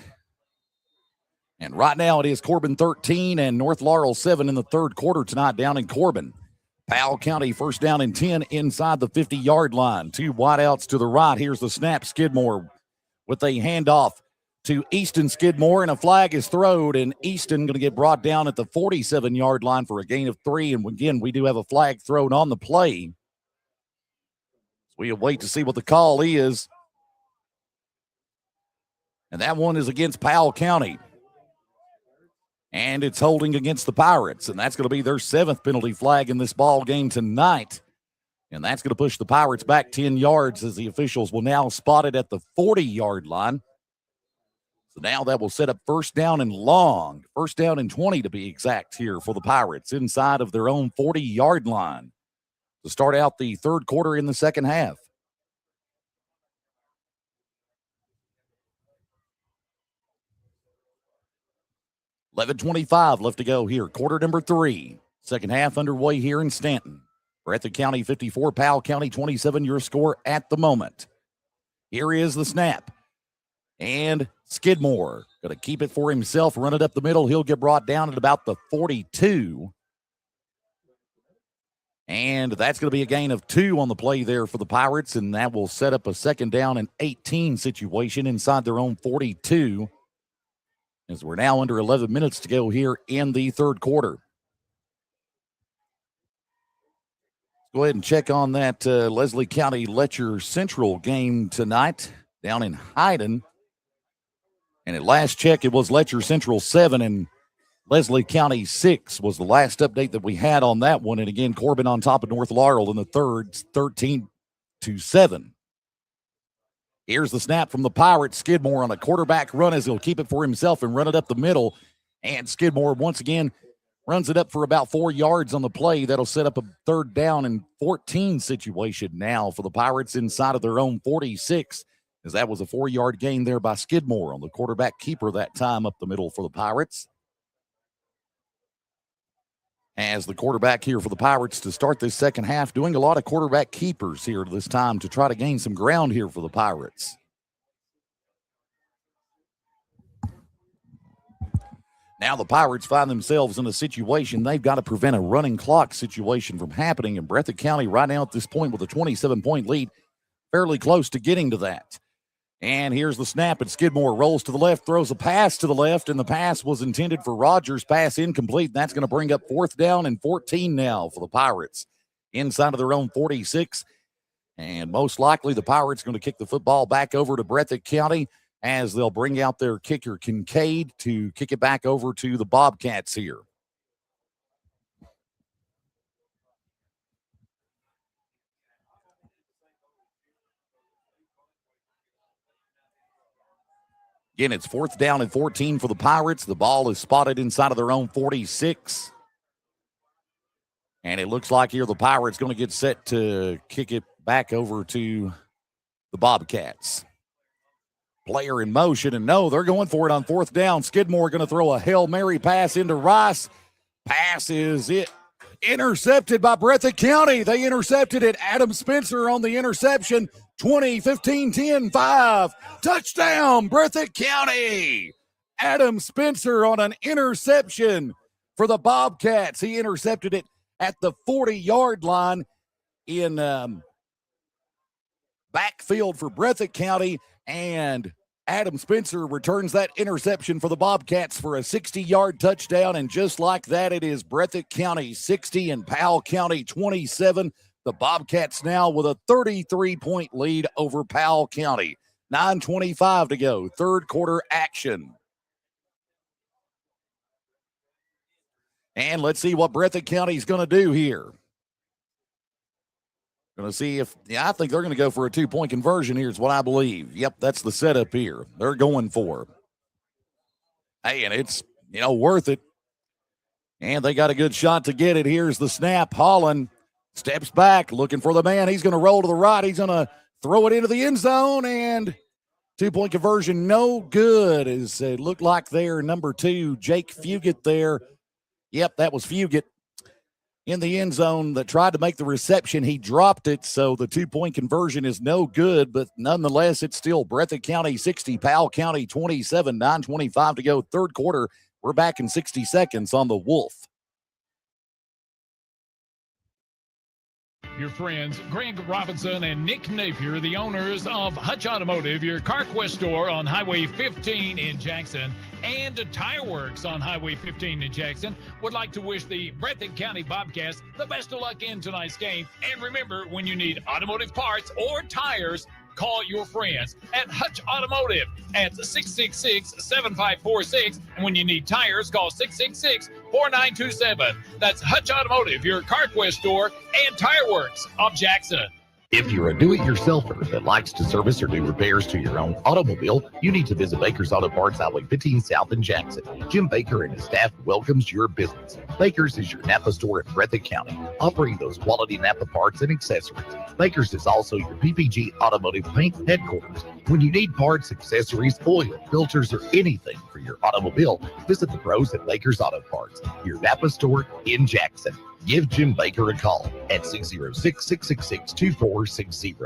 And right now it is Corbin 13 and North Laurel 7 in the third quarter tonight down in Corbin. Powell County first down and 10 inside the 50-yard line. Two wideouts to the right. Here's the snap. Skidmore with a handoff to Easton Skidmore, and a flag is thrown, and Easton going to get brought down at the 47-yard line for a gain of 3. And again, we do have a flag thrown on the play. We'll wait to see what the call is. And that one is against Powell County. And it's holding against the Pirates, and that's going to be their 7th penalty flag in this ball game tonight. And that's going to push the Pirates back 10 yards as the officials will now spot it at the 40-yard line. So now that will set up first down and long, first down and 20 to be exact here for the Pirates inside of their own 40-yard line to start out the third quarter in the second half. $11:25 left to go here. Quarter number 3. Second half underway here in Stanton. Breathitt County 54, Powell County 27, your score at the moment. Here is the snap. And Skidmore going to keep it for himself, run it up the middle. He'll get brought down at about the 42. And that's going to be a gain of 2 on the play there for the Pirates, and that will set up a second down and 18 situation inside their own 42. As we're now under 11 minutes to go here in the third quarter. Go ahead and check on that Leslie County Letcher Central game tonight down in Hyden. And at last check, it was Letcher Central 7 and Leslie County 6 was the last update that we had on that one. And again, Corbin on top of North Laurel in the third, 13-7. Here's the snap from the Pirates. Skidmore on a quarterback run as he'll keep it for himself and run it up the middle. And Skidmore once again runs it up for about 4 yards on the play. That'll set up a third down and 14 situation now for the Pirates inside of their own 46, as that was a 4-yard gain there by Skidmore on the quarterback keeper that time up the middle for the Pirates. As the quarterback here for the Pirates to start this second half, doing a lot of quarterback keepers here this time to try to gain some ground here for the Pirates. Now the Pirates find themselves in a situation they've got to prevent a running clock situation from happening in Breathitt County right now at this point with a 27-point lead, fairly close to getting to that. And here's the snap, and Skidmore rolls to the left, throws a pass to the left, and the pass was intended for Rogers. Pass incomplete. That's going to bring up fourth down and 14 now for the Pirates inside of their own 46. And most likely the Pirates going to kick the football back over to Breathitt County as they'll bring out their kicker Kincaid to kick it back over to the Bobcats here. Again, it's fourth down and 14 for the Pirates. The ball is spotted inside of their own 46. And it looks like here the Pirates going to get set to kick it back over to the Bobcats. player in motion, and no, they're going for it on fourth down. Skidmore going to throw a Hail Mary pass into Rice. Pass is intercepted by Breathitt County. They intercepted it. Adam Spencer on the interception. 20, 15, 10, 5. Touchdown, Breathitt County. Adam Spencer on an interception for the Bobcats. He intercepted it at the 40-yard line in backfield for Breathitt County, and Adam Spencer returns that interception for the Bobcats for a 60-yard touchdown, and just like that, it is Breathitt County 60 and Powell County 27. The Bobcats now with a 33-point lead over Powell County. 9:25 to go, third quarter action. And let's see what Breathitt County is going to do here. Going to see if, I think they're going to go for a 2-point conversion here is what I believe. Yep, that's the setup here. They're going for. Hey, and it's, worth it. And they got a good shot to get it. Here's the snap. Holland steps back, looking for the man. He's going to roll to the right. He's going to throw it into the end zone, and 2-point conversion, no good. As it looked like there, number 2, Jake Fugit there. Yep, that was Fugit in the end zone that tried to make the reception. He dropped it, so the 2-point conversion is no good, but nonetheless, it's still Breathitt County 60, Powell County 27, 9:25 to go, third quarter. We're back in 60 seconds on the Wolf. Your friends Greg Robinson and Nick Napier, the owners of Hutch Automotive, your CarQuest store on Highway 15 in Jackson, and Tire Works on Highway 15 in Jackson, would like to wish the Breathitt County Bobcats the best of luck in tonight's game. And remember, when you need automotive parts or tires, call your friends at Hutch Automotive at 666-7546. And when you need tires, call 666-4927. That's Hutch Automotive, your CarQuest store and Tire Works of Jackson. If you're a do-it-yourselfer that likes to service or do repairs to your own automobile, you need to visit Baker's Auto Parts, Highway 15 South in Jackson. Jim Baker and his staff welcomes your business. Baker's is your Napa store in Breathitt County, offering those quality Napa parts and accessories. Baker's is also your PPG Automotive Paint headquarters. When you need parts, accessories, oil, filters, or anything for your automobile, visit the pros at Baker's Auto Parts, your Napa store in Jackson. Give Jim Baker a call at 606-666-2460.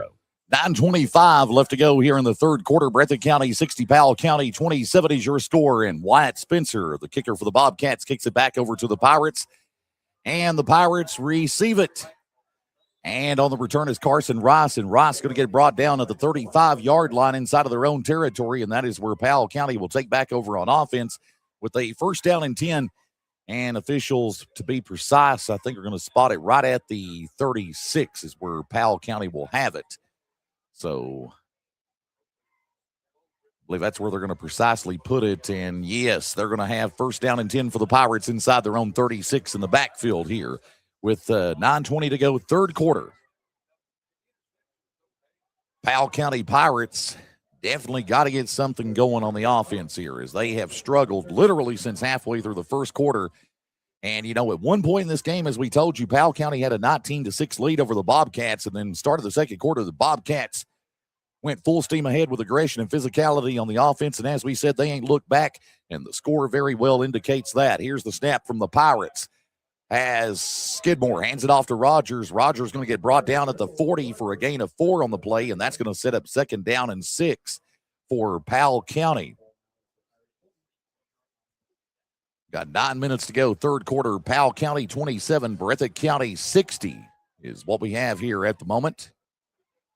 9:25 left to go here in the third quarter. Breathitt County 60, Powell County 27 is your score. And Wyatt Spencer, the kicker for the Bobcats, kicks it back over to the Pirates. And the Pirates receive it. And on the return is Carson Rice. And Rice going to get brought down at the 35-yard line inside of their own territory. And that is where Powell County will take back over on offense with a first down and 10. And officials, to be precise, I think are going to spot it right at the 36 is where Powell County will have it. So I believe that's where they're going to precisely put it. And yes, they're going to have first down and 10 for the Pirates inside their own 36 in the backfield here with 9:20 to go, third quarter. Powell County Pirates definitely got to get something going on the offense here, as they have struggled literally since halfway through the first quarter. And, at one point in this game, as we told you, Powell County had a 19-6 lead over the Bobcats, and then started the second quarter, the Bobcats went full steam ahead with aggression and physicality on the offense. And as we said, they ain't looked back, and the score very well indicates that. Here's the snap from the Pirates as Skidmore hands it off to Rogers. Rogers going to get brought down at the 40 for a gain of 4 on the play, and that's going to set up second down and 6 for Powell County. Got 9 minutes to go, third quarter. Powell County 27, Breathitt County 60 is what we have here at the moment.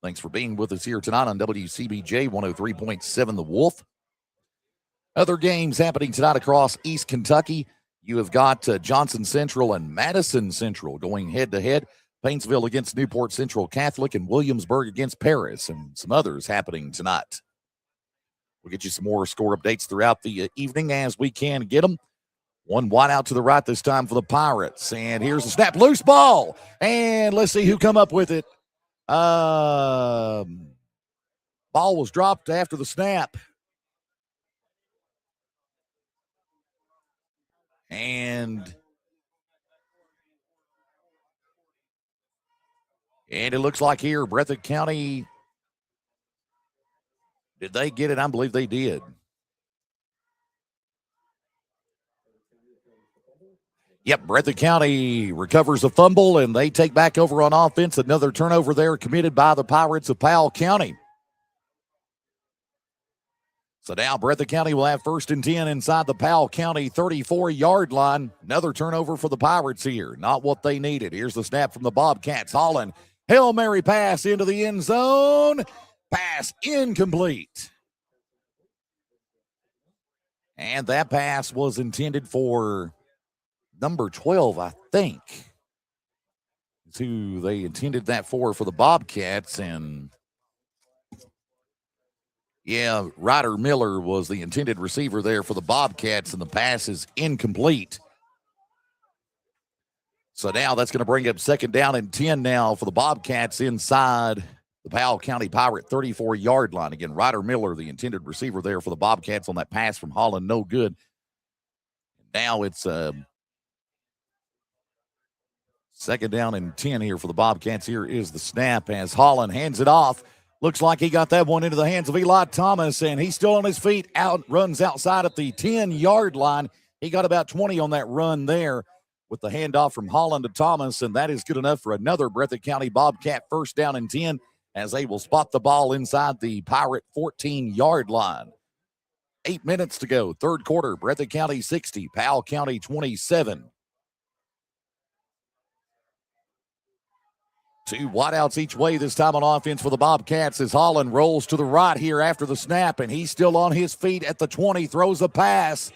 Thanks for being with us here tonight on WCBJ 103.7 The Wolf. Other games happening tonight across East Kentucky. You have got Johnson Central and Madison Central going head-to-head. Painesville against Newport Central Catholic, and Williamsburg against Paris, and some others happening tonight. We'll get you some more score updates throughout the evening as we can get them. One wide out to the right this time for the Pirates. And here's the snap. Loose ball. And let's see who come up with it. Ball was dropped after the snap. And it looks like here, Breathitt County Did they get it? I believe they did. Yep, Breathitt County recovers a fumble, and they take back over on offense. Another turnover there committed by the Pirates of Powell County. So now Breathitt County will have 1st and 10 inside the Powell County 34-yard line. Another turnover for the Pirates here. Not what they needed. Here's the snap from the Bobcats. Holland, Hail Mary pass into the end zone. Pass incomplete. And that pass was intended for number 12, I think. It's who they intended that for the Bobcats. And yeah, Ryder Miller was the intended receiver there for the Bobcats, and the pass is incomplete. So now that's going to bring up 2nd down and 10 now for the Bobcats inside the Powell County Pirate 34-yard line. Again, Ryder Miller, the intended receiver there for the Bobcats on that pass from Holland, no good. Now it's 2nd down and 10 here for the Bobcats. Here is the snap as Holland hands it off. Looks like he got that one into the hands of Eli Thomas, and he's still on his feet, runs outside at the 10-yard line. He got about 20 on that run there with the handoff from Holland to Thomas, and that is good enough for another Breathitt County Bobcat 1st down and 10 as they will spot the ball inside the Pirate 14-yard line. 8 minutes to go, 3rd quarter. Breathitt County 60, Powell County 27. 2 wideouts each way this time on offense for the Bobcats as Holland rolls to the right here after the snap, and he's still on his feet at the 20, throws a pass,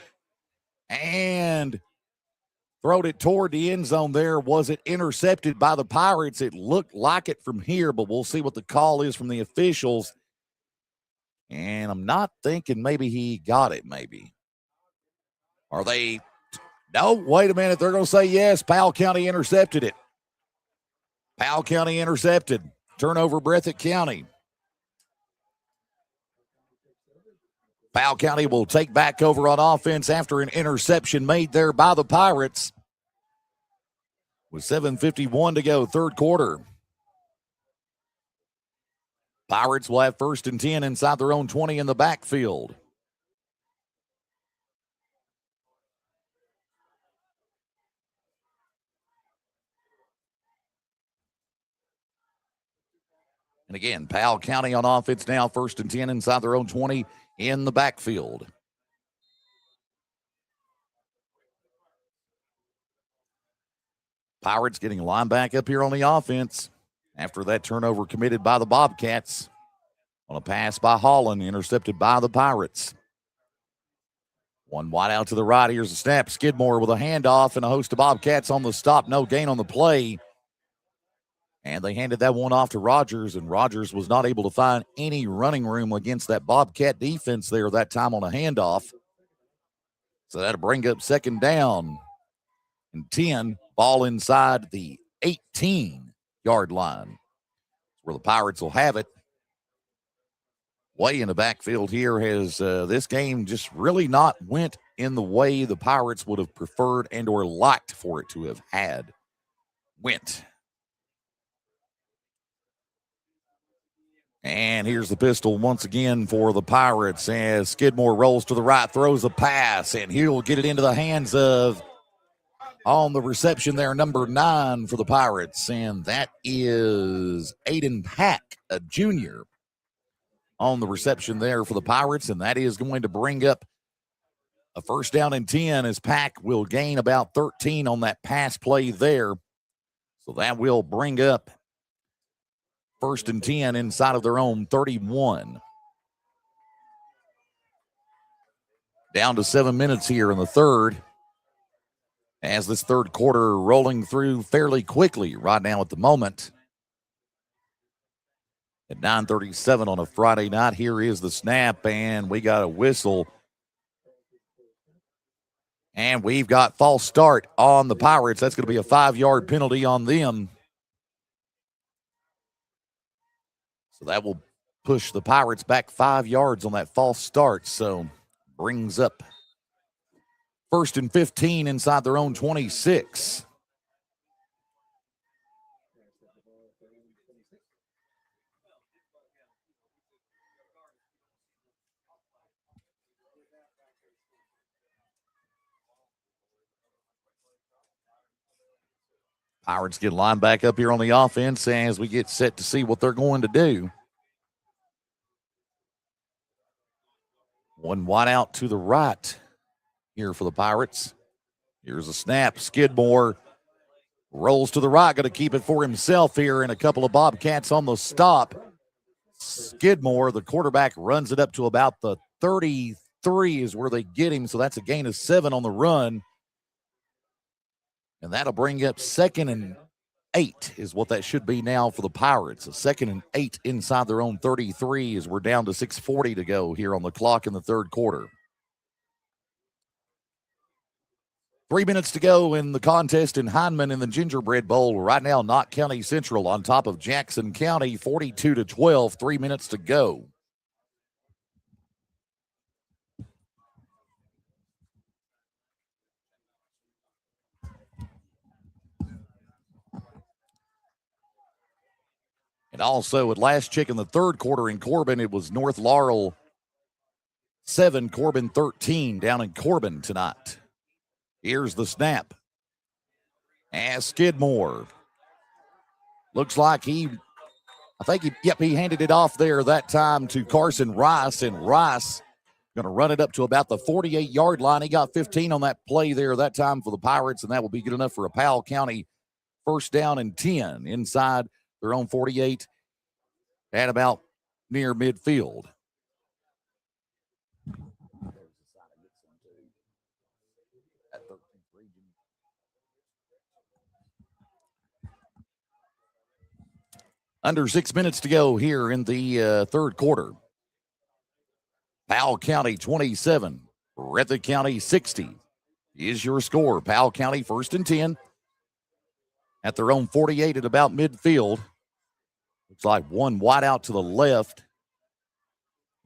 and throwed it toward the end zone there. Was it intercepted by the Pirates? It looked like it from here, but we'll see what the call is from the officials. And I'm not thinking maybe he got it, maybe. Are they? No, wait a minute. They're going to say yes. Powell County intercepted it. Powell County intercepted. Turnover, Breathitt County. Powell County will take back over on offense after an interception made there by the Pirates. With 7:51 to go, 3rd quarter. Pirates will have 1st and 10 inside their own 20 in the backfield. And again, Powell County on offense now, 1st and 10 inside their own 20 in the backfield. Pirates getting a line back up here on the offense after that turnover committed by the Bobcats on a pass by Holland, intercepted by the Pirates. 1 wide out to the right. Here's a snap. Skidmore with a handoff and a host of Bobcats on the stop. No gain on the play. And they handed that one off to Rogers, and Rogers was not able to find any running room against that Bobcat defense there that time on a handoff. So that'll bring up 2nd down and 10. Ball inside the 18-yard line where the Pirates will have it. Way in the backfield here has this game just really not went in the way the Pirates would have preferred and or liked for it to have had went. And here's the pistol once again for the Pirates as Skidmore rolls to the right, throws a pass, and he'll get it into the hands of, on the reception there, number 9 for the Pirates, and that is Aiden Pack, a junior, on the reception there for the Pirates, and that is going to bring up a 1st down and 10 as Pack will gain about 13 on that pass play there. So that will bring up 1st and 10 inside of their own 31. Down to 7 minutes here in the 3rd. As this 3rd quarter rolling through fairly quickly right now at the moment. At 9:37 on a Friday night, here is the snap, and we got a whistle. And we've got false start on the Pirates. That's going to be a 5-yard penalty on them. So that will push the Pirates back 5 yards on that false start. So brings up 1st and 15 inside their own 26. Pirates get lined back up here on the offense as we get set to see what they're going to do. One wide out to the right here for the Pirates. Here's a snap. Skidmore rolls to the right, going to keep it for himself here, and a couple of Bobcats on the stop. Skidmore, the quarterback, runs it up to about the 33 is where they get him, so that's a gain of 7 on the run. And that'll bring up 2nd and 8 is what that should be now for the Pirates. A 2nd and 8 inside their own 33 as we're down to 6:40 to go here on the clock in the third quarter. 3 minutes to go in the contest in Hindman in the Gingerbread Bowl. Right now, Knott County Central on top of Jackson County, 42-12, 3 minutes to go. And also at last check in the third quarter in Corbin, it was North Laurel 7, Corbin 13 down in Corbin tonight. Here's the snap. As Skidmore. Looks like he handed it off there that time to Carson Rice, and Rice going to run it up to about the 48-yard line. He got 15 on that play there that time for the Pirates, and that will be good enough for a Powell County first down and 10 inside their own 48 at about near midfield. Under 6 minutes to go here in the third quarter. Powell County 27, Breathitt County 60 is your score. Powell County first and 10 at their own 48 at about midfield. Looks like one wide out to the left.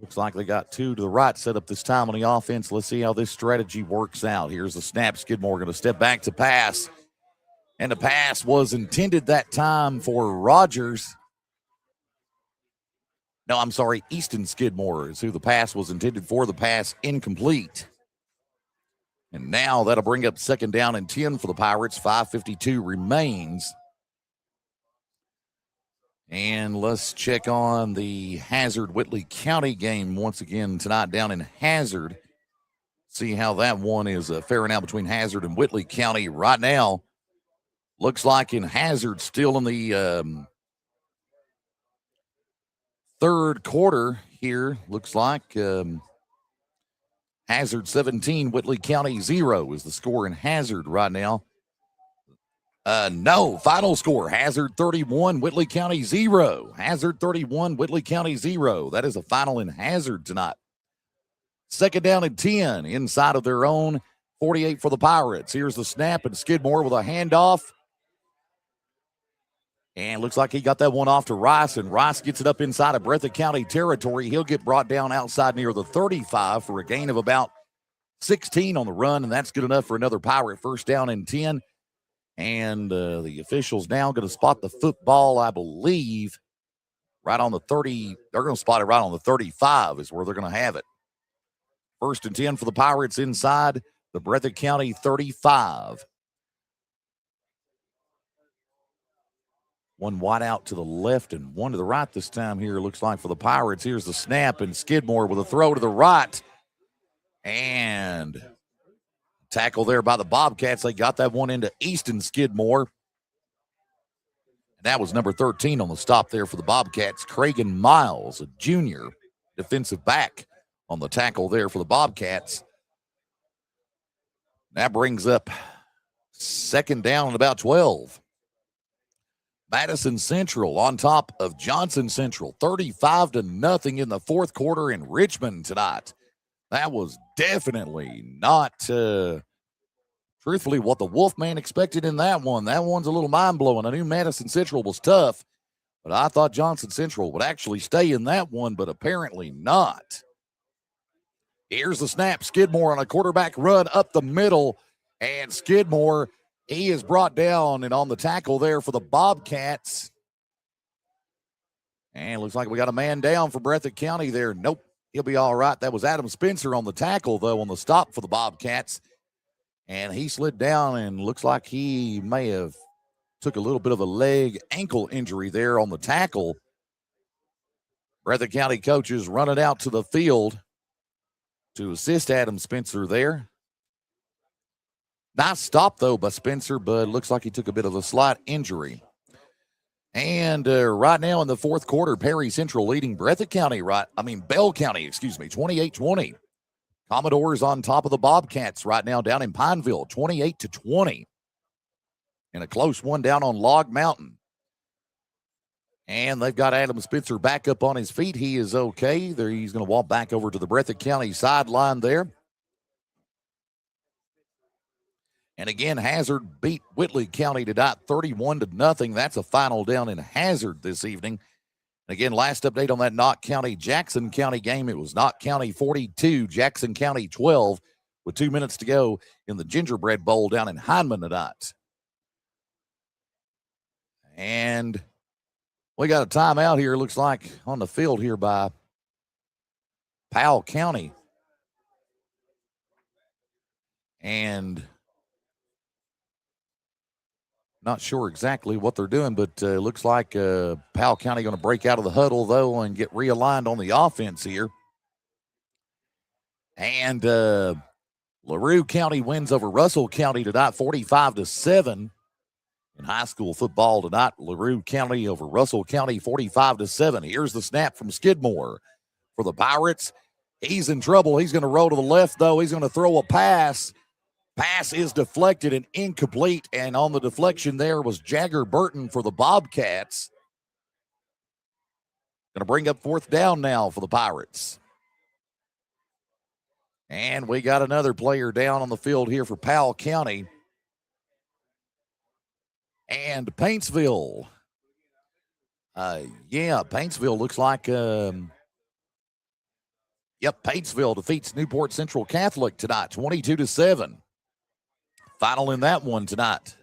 Looks like they got 2 to the right set up this time on the offense. Let's see how this strategy works out. Here's the snap. Skidmore going to step back to pass. And the pass was intended that time for Rogers. No, I'm sorry, Easton Skidmore is who the pass was intended for. The pass incomplete. And now that'll bring up 2nd down and 10 for the Pirates. 5:52 remains. And let's check on the Hazard-Whitley County game once again tonight down in Hazard. See how that one is faring out between Hazard and Whitley County right now. Looks like in Hazard still in the third quarter here. Looks like Hazard 17, Whitley County 0 is the score in Hazard right now. No, final score, Hazard 31, Whitley County 0. Hazard 31, Whitley County 0. That is the final in Hazard tonight. 2nd down and 10 inside of their own 48 for the Pirates. Here's the snap, and Skidmore with a handoff. And looks like he got that one off to Rice, and Rice gets it up inside of Breathitt County territory. He'll get brought down outside near the 35 for a gain of about 16 on the run, and that's good enough for another Pirate first down and 10. And the officials now going to spot the football, I believe, right on the 30. They're going to spot it right on the 35 is where they're going to have it. 1st and 10 for the Pirates inside the Breathitt County 35. One wide out to the left and one to the right this time here, looks like, for the Pirates. Here's the snap, and Skidmore with a throw to the right. And tackle there by the Bobcats. They got that one into Easton Skidmore. And that was number 13 on the stop there for the Bobcats. Cragen Miles, a junior defensive back on the tackle there for the Bobcats. That brings up 2nd down and about 12. Madison Central on top of Johnson Central, 35-0 in the fourth quarter in Richmond tonight. That was definitely not, truthfully, what the Wolfman expected in that one. That one's a little mind-blowing. I knew Madison Central was tough, but I thought Johnson Central would actually stay in that one, but apparently not. Here's the snap. Skidmore on a quarterback run up the middle, and Skidmore, he is brought down and on the tackle there for the Bobcats. And looks like we got a man down for Breathitt County there. Nope, he'll be all right. That was Adam Spencer on the tackle, though, on the stop for the Bobcats. And he slid down and looks like he may have took a little bit of a leg ankle injury there on the tackle. Breathitt County coaches running out to the field to assist Adam Spencer there. Nice stop, though, by Spencer, but looks like he took a bit of a slight injury. And right now in the fourth quarter, Perry Central leading Bell County, 28-20. Commodores on top of the Bobcats right now down in Pineville, 28-20. And a close one down on Log Mountain. And they've got Adam Spencer back up on his feet. He is okay. There, he's going to walk back over to the Breathitt County sideline there. And again, Hazard beat Whitley County tonight 31-0. That's a final down in Hazard this evening. And again, last update on that Knott County-Jackson County game. It was Knott County 42, Jackson County 12, with 2 minutes to go in the Gingerbread Bowl down in Hindman tonight. And we got a timeout here, looks like, on the field here by Powell County. And not sure exactly what they're doing, but it looks like Powell County going to break out of the huddle, though, and get realigned on the offense here. And LaRue County wins over Russell County tonight, 45-7. In high school football tonight, LaRue County over Russell County, 45-7. Here's the snap from Skidmore for the Pirates. He's in trouble. He's going to roll to the left, though. He's going to throw a pass. Pass is deflected and incomplete, and on the deflection there was Jagger Burton for the Bobcats. Going to bring up fourth down now for the Pirates. And we got another player down on the field here for Powell County. And Paintsville. Paintsville looks like, Paintsville defeats Newport Central Catholic tonight, 22-7. Final in that one tonight,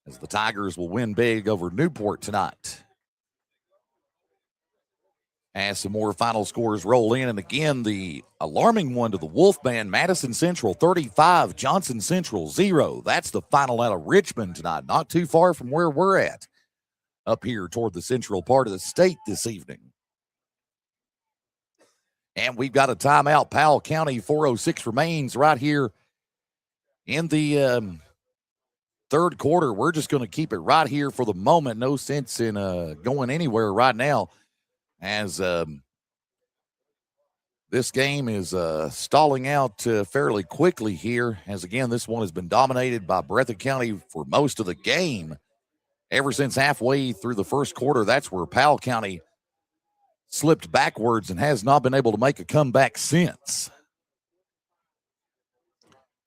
as the Tigers will win big over Newport tonight. As some more final scores roll in, and again, the alarming one to the Wolf Band, Madison Central 35, Johnson Central 0. That's the final out of Richmond tonight, not too far from where we're at, up here toward the central part of the state this evening. And we've got a timeout. Powell County, 4:06 remains right here in the third quarter. We're just going to keep it right here for the moment. No sense in going anywhere right now, as this game is stalling out fairly quickly here. As again, this one has been dominated by Breathitt County for most of the game. Ever since halfway through the first quarter, that's where Powell County slipped backwards and has not been able to make a comeback since.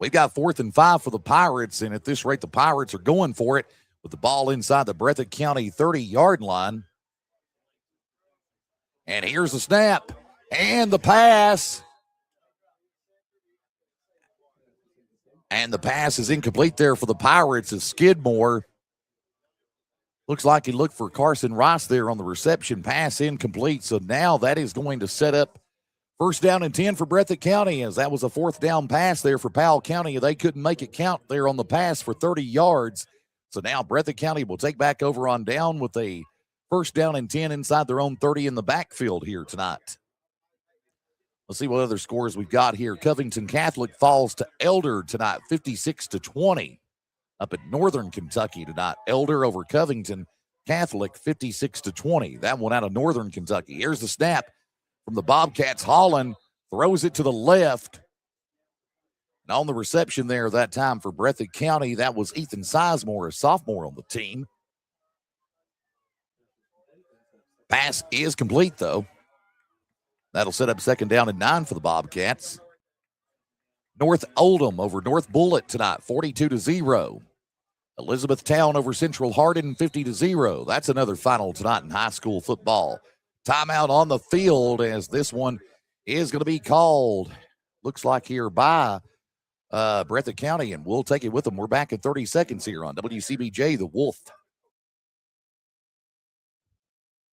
We've got 4th and 5 for the Pirates, and at this rate, the Pirates are going for it with the ball inside the Breathitt County 30-yard line. And here's the snap and the pass. And the pass is incomplete there for the Pirates as Skidmore. Looks like he looked for Carson Rice there on the reception. Pass incomplete. So now that is going to set up first down and 10 for Breathitt County, as that was a 4th down pass there for Powell County. They couldn't make it count there on the pass for 30 yards. So now Breathitt County will take back over on down with a first down and 10 inside their own 30 in the backfield here tonight. Let's see what other scores we've got here. Covington Catholic falls to Elder tonight, 56-20. Up at Northern Kentucky tonight. Elder over Covington Catholic, 56-20. That one out of Northern Kentucky. Here's the snap from the Bobcats. Holland throws it to the left. And on the reception there that time for Breathitt County, that was Ethan Sizemore, a sophomore on the team. Pass is complete, though. That'll set up second down and 9 for the Bobcats. North Oldham over North Bullitt tonight, 42-0. Elizabethtown over Central Hardin, 50-0. That's another final tonight in high school football. Timeout on the field, as this one is going to be called, looks like here by Breathitt County, and we'll take it with them. We're back in 30 seconds here on WCBJ, The Wolf.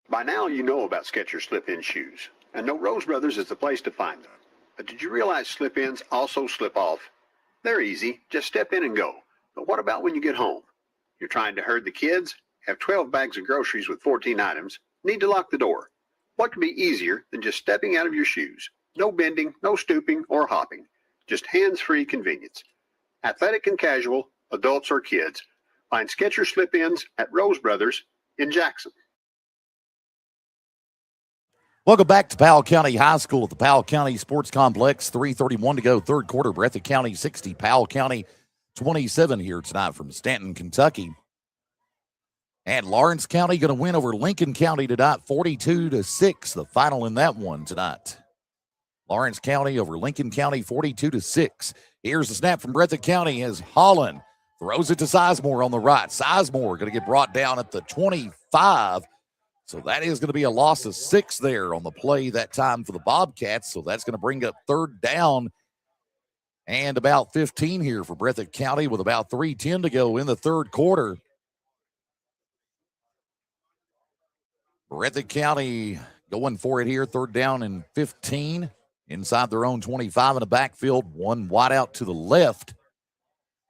By now, you know about Skechers slip-in shoes, and know Rose Brothers is the place to find them. But did you realize slip-ins also slip off? They're easy. Just step in and go. But what about when you get home? You're trying to herd the kids, have 12 bags of groceries with 14 items, need to lock the door. What could be easier than just stepping out of your shoes? No bending, no stooping or hopping, just hands-free convenience. Athletic and casual, adults or kids, find Skechers slip-ins at Rose Brothers in Jackson. Welcome back to Powell County High School at the Powell County Sports Complex. 3:31 to go, third quarter. Breathitt County 60, Powell County 27 here tonight from Stanton, Kentucky. And Lawrence County going to win over Lincoln County tonight, 42-6. The final in that one tonight. Lawrence County over Lincoln County, 42-6. Here's the snap from Breathitt County as Holland throws it to Sizemore on the right. Sizemore going to get brought down at the 25. So that is going to be a loss of 6 there on the play that time for the Bobcats. So that's going to bring up third down and about 15 here for Breathitt County with about 3:10 to go in the third quarter. Breathitt County going for it here, third down and 15 inside their own 25 in the backfield, one wide out to the left.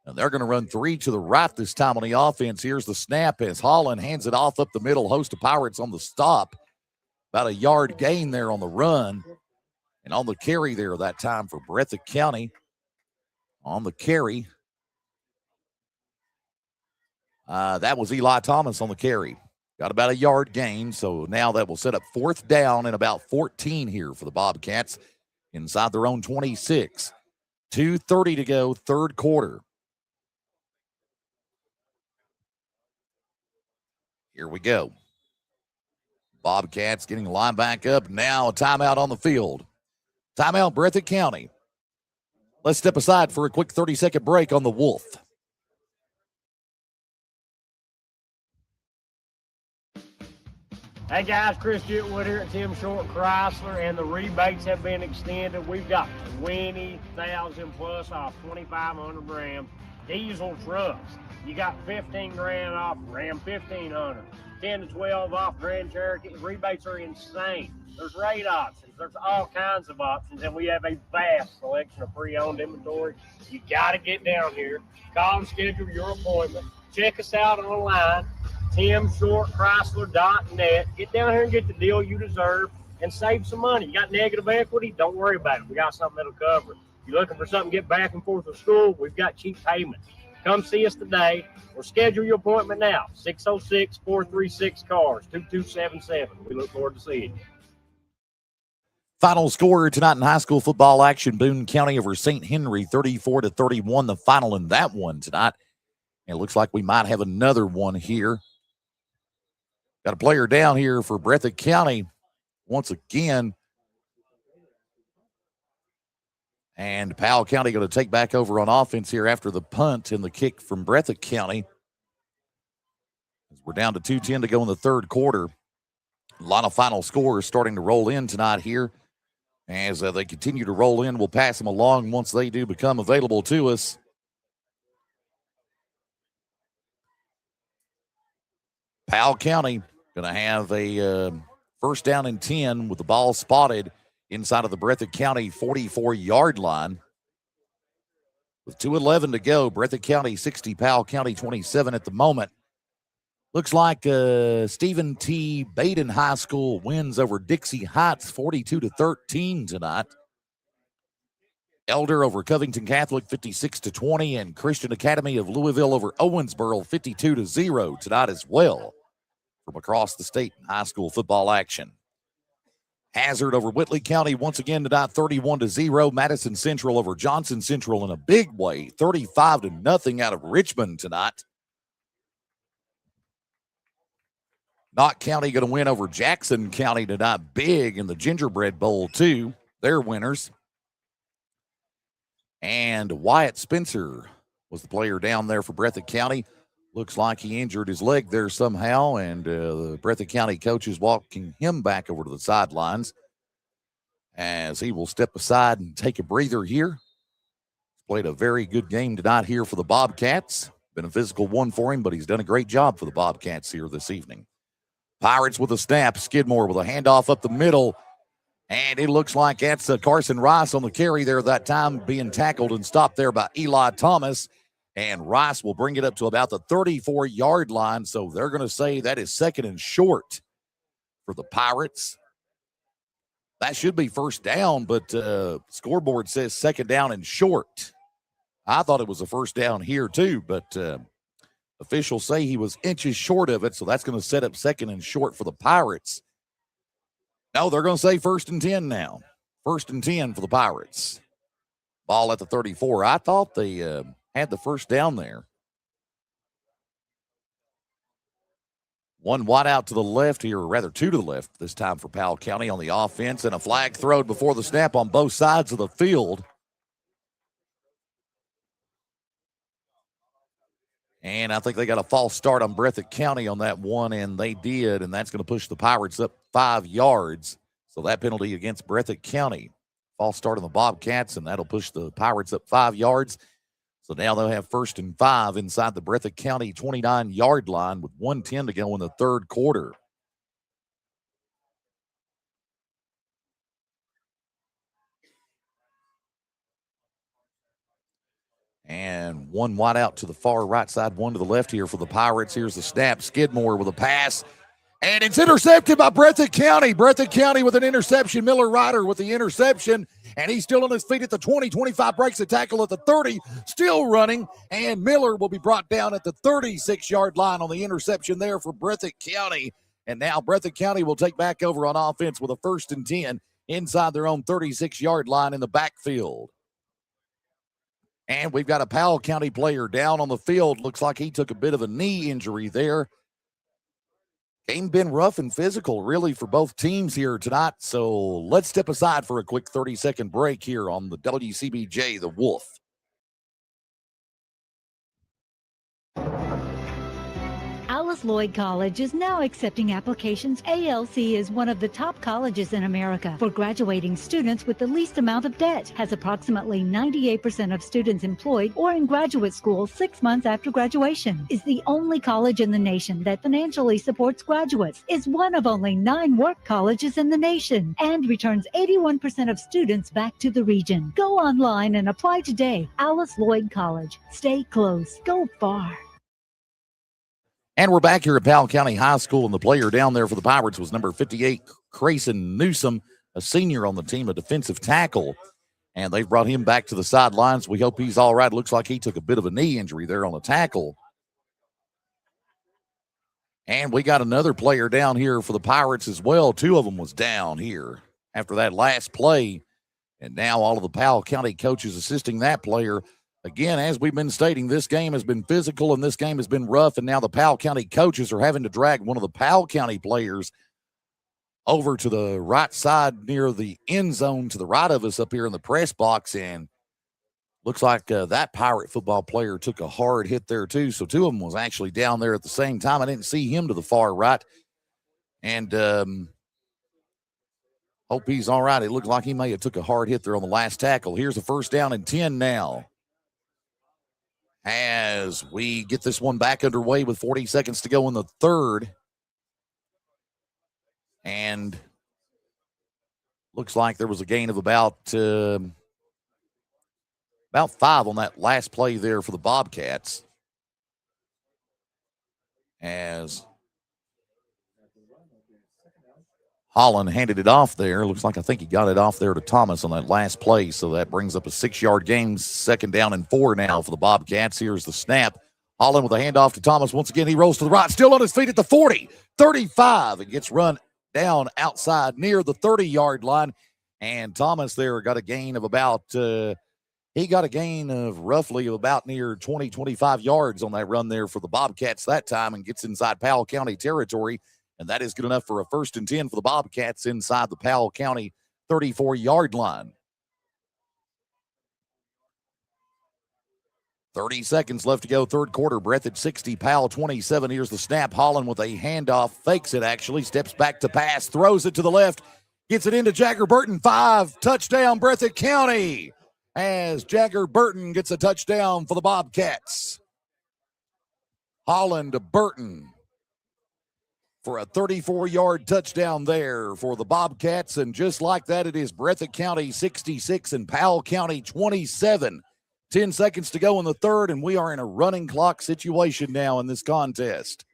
And they're going to run 3 to the right this time on the offense. Here's the snap as Holland hands it off up the middle. Host of Pirates on the stop. About a yard gain there on the run. And on the carry there that time for Breathitt County. On the carry. That was Eli Thomas on the carry. Got about a yard gain. So now that will set up fourth down and about 14 here for the Bobcats. Inside their own 26. 2:30 to go, third quarter. Here we go. Bobcats getting the line back up. Now a timeout on the field. Timeout, Breathitt County. Let's step aside for a quick 30-second break on the Wolf. Hey guys, Chris Jitwood here at Tim Short Chrysler, and the rebates have been extended. We've got 20,000 plus off 2,500 Ram diesel trucks. You got 15 grand off Ram 1500, 10 to 12 off Grand Cherokee. Rebates are insane. There's rate options. There's all kinds of options, and we have a vast selection of pre-owned inventory. You got to get down here. Call and schedule your appointment. Check us out online, timshortchrysler.net. Get down here and get the deal you deserve and save some money. You got negative equity? Don't worry about it. We got something that'll cover it. You're looking for something to get back and forth to school? We've got cheap payments. Come see us today or schedule your appointment now. 606-436-CARS, 2277. We look forward to seeing you. Final score tonight in high school football action, Boone County over St. Henry, 34-31, the final in that one tonight. And it looks like we might have another one here. Got a player down here for Breathitt County once again. And Powell County going to take back over on offense here after the punt and the kick from Breathitt County. We're down to 2:10 to go in the third quarter. A lot of final scores starting to roll in tonight here. As they continue to roll in, we'll pass them along once they do become available to us. Powell County going to have a first down and 10 with the ball spotted inside of the Breathitt County 44-yard line. With 2:11 to go, Breathitt County 60, Powell County 27 at the moment. Looks like Stephen T. Baden High School wins over Dixie Heights 42-13 tonight. Elder over Covington Catholic 56-20, and Christian Academy of Louisville over Owensboro 52-0 tonight as well from across the state in high school football action. Hazard over Whitley County once again tonight 31-0. Madison Central over Johnson Central in a big way, 35-0 out of Richmond tonight. Knott County going to win over Jackson County tonight big in the Gingerbread Bowl too. They're winners. And Wyatt Spencer was the player down there for Breathitt County. Looks like he injured his leg there somehow, and the Breathitt County coach is walking him back over to the sidelines as he will step aside and take a breather here. Played a very good game tonight here for the Bobcats. Been a physical one for him, but he's done a great job for the Bobcats here this evening. Pirates with a snap. Skidmore with a handoff up the middle. And it looks like that's Carson Rice on the carry there that time, being tackled and stopped there by Eli Thomas. And Rice will bring it up to about the 34-yard line. So they're going to say that is second and short for the Pirates. That should be first down, but scoreboard says second down and short. I thought it was a first down here too, but officials say he was inches short of it, so that's going to set up second and short for the Pirates. No, they're going to say first and 10 now. First and 10 for the Pirates. Ball at the 34. I thought they had the first down there. One wide out to the left here, or rather two to the left this time for Powell County on the offense, and a flag thrown before the snap on both sides of the field. And I think they got a false start on Breathitt County on that one, and they did, and that's going to push the Pirates up 5 yards. So that penalty against Breathitt County. False start on the Bobcats, and that'll push the Pirates up 5 yards. So now they'll have first and 5 inside the Breathitt County 29-yard line with 1:10 to go in the third quarter. And one wide out to the far right side, one to the left here for the Pirates. Here's the snap. Skidmore with a pass. And it's intercepted by Breathitt County. Breathitt County with an interception. Miller Ryder with the interception. And he's still on his feet at the 20. 25 breaks the tackle at the 30. Still running. And Miller will be brought down at the 36-yard line on the interception there for Breathitt County. And now Breathitt County will take back over on offense with a first and 10 inside their own 36-yard line in the backfield. And we've got a Powell County player down on the field. Looks like he took a bit of a knee injury there. Game been rough and physical, really, for both teams here tonight. So let's step aside for a quick 30-second break here on the WCBJ, the Wolf. Alice Lloyd College is now accepting applications. ALC is one of the top colleges in America for graduating students with the least amount of debt, has approximately 98% of students employed or in graduate school 6 months after graduation, is the only college in the nation that financially supports graduates, is one of only 9 work colleges in the nation, and returns 81% of students back to the region. Go online and apply today. Alice Lloyd College. Stay close. Go far. And we're back here at Powell County High School, and the player down there for the Pirates was number 58, Crayson Newsom, a senior on the team, a defensive tackle. And they've brought him back to the sidelines. We hope he's all right. Looks like he took a bit of a knee injury there on the tackle. And we got another player down here for the Pirates as well. 2 of them was down here after that last play. And now all of the Powell County coaches assisting that player. Again, as we've been stating, this game has been physical and this game has been rough, and now the Powell County coaches are having to drag one of the Powell County players over to the right side near the end zone to the right of us up here in the press box, and looks like that Pirate football player took a hard hit there too, so 2 of them was actually down there at the same time. I didn't see him to the far right, and hope he's all right. It looked like he may have took a hard hit there on the last tackle. Here's a first down and 10 now, as we get this one back underway with 40 seconds to go in the third. And looks like there was a gain of about 5 on that last play there for the Bobcats. As Holland handed it off there. Looks like I think he got it off there to Thomas on that last play. So that brings up a 6-yard gain, second down and 4 now for the Bobcats. Here's the snap. Holland with a handoff to Thomas. Once again, he rolls to the right, still on his feet at the 40, 35. It gets run down outside near the 30-yard line. And Thomas there got a gain of about, roughly about near 20, 25 yards on that run there for the Bobcats that time, and gets inside Powell County territory. And that is good enough for a first and 10 for the Bobcats inside the Powell County 34-yard line. 30 seconds left to go, third quarter. Breathitt 60, Powell 27. Here's the snap. Holland with a handoff, fakes it actually, steps back to pass, throws it to the left, gets it into Jagger Burton. 5, touchdown Breathitt County, as Jagger Burton gets a touchdown for the Bobcats. Holland to Burton for a 34-yard touchdown there for the Bobcats. And just like that, it is Breathitt County 66 and Powell County 27. 10 seconds to go in the third, and we are in a running clock situation now in this contest.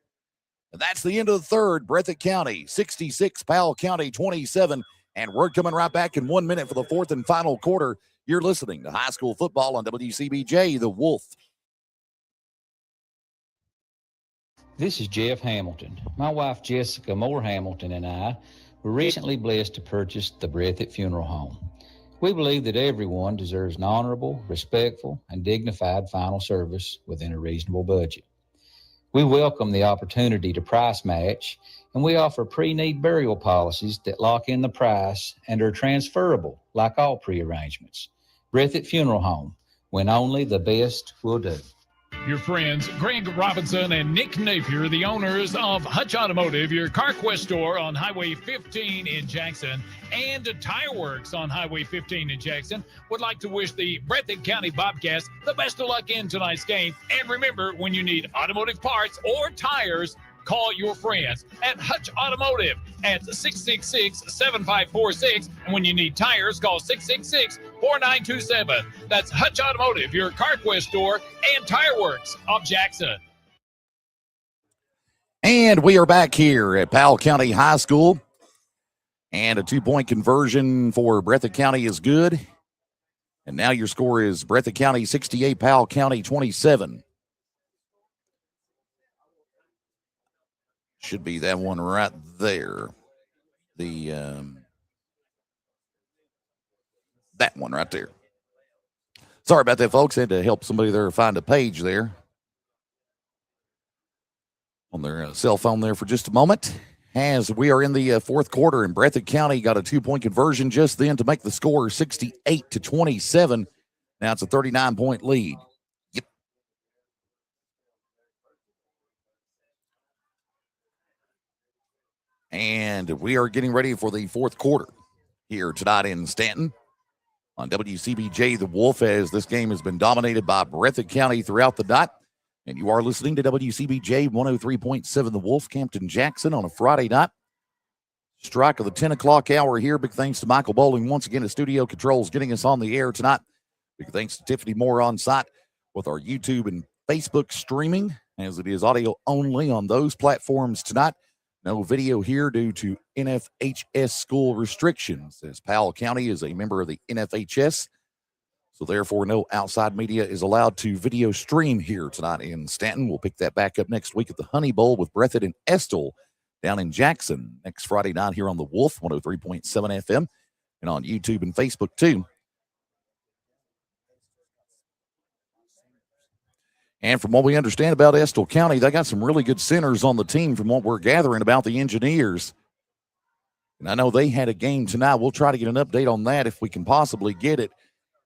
And that's the end of the third. Breathitt County 66, Powell County 27. And we're coming right back in 1 minute for the fourth and final quarter. You're listening to high school football on WCBJ, The Wolf. This is Jeff Hamilton. My wife Jessica Moore Hamilton and I were recently blessed to purchase the Breathitt Funeral Home. We believe that everyone deserves an honorable, respectful, and dignified final service within a reasonable budget. We welcome the opportunity to price match, and we offer pre-need burial policies that lock in the price and are transferable like all pre-arrangements. Breathitt Funeral Home, when only the best will do. Your friends Greg Robinson and Nick Napier, the owners of Hutch Automotive, your CarQuest store on Highway 15 in Jackson, and Tire Works on Highway 15 in Jackson, would like to wish the Breathitt County Bobcats the best of luck in tonight's game. And remember, when you need automotive parts or tires, call your friends at Hutch Automotive at 666-7546. And when you need tires, call 666-4927. That's Hutch Automotive, your CarQuest store and Tire Works of Jackson. And we are back here at Powell County High School. And a 2-point conversion for Breathitt County is good. And now your score is Breathitt County 68, Powell County 27. Should be that one right there. That one right there. Sorry about that, folks. Had to help somebody there find a page there on their cell phone there for just a moment. As we are in the fourth quarter, and Breathitt County got a 2-point conversion just then to make the score 68-27. Now it's a 39-point lead. Yep. And we are getting ready for the fourth quarter here tonight in Stanton on WCBJ The Wolf, as this game has been dominated by Breathitt County throughout the night. And you are listening to WCBJ 103.7 The Wolf, Campton Jackson on a Friday night. Strike of the 10 o'clock hour here. Big thanks to Michael Bowling once again at Studio Controls getting us on the air tonight. Big thanks to Tiffany Moore on site with our YouTube and Facebook streaming, as it is audio only on those platforms tonight. No video here due to NFHS school restrictions, as Powell County is a member of the NFHS. So therefore, no outside media is allowed to video stream here tonight in Stanton. We'll pick that back up next week at the Honey Bowl with Breathitt and Estill down in Jackson next Friday night here on the Wolf, 103.7 FM, and on YouTube and Facebook too. And from what we understand about Estill County, they got some really good centers on the team from what we're gathering about the Engineers. And I know they had a game tonight. We'll try to get an update on that if we can possibly get it.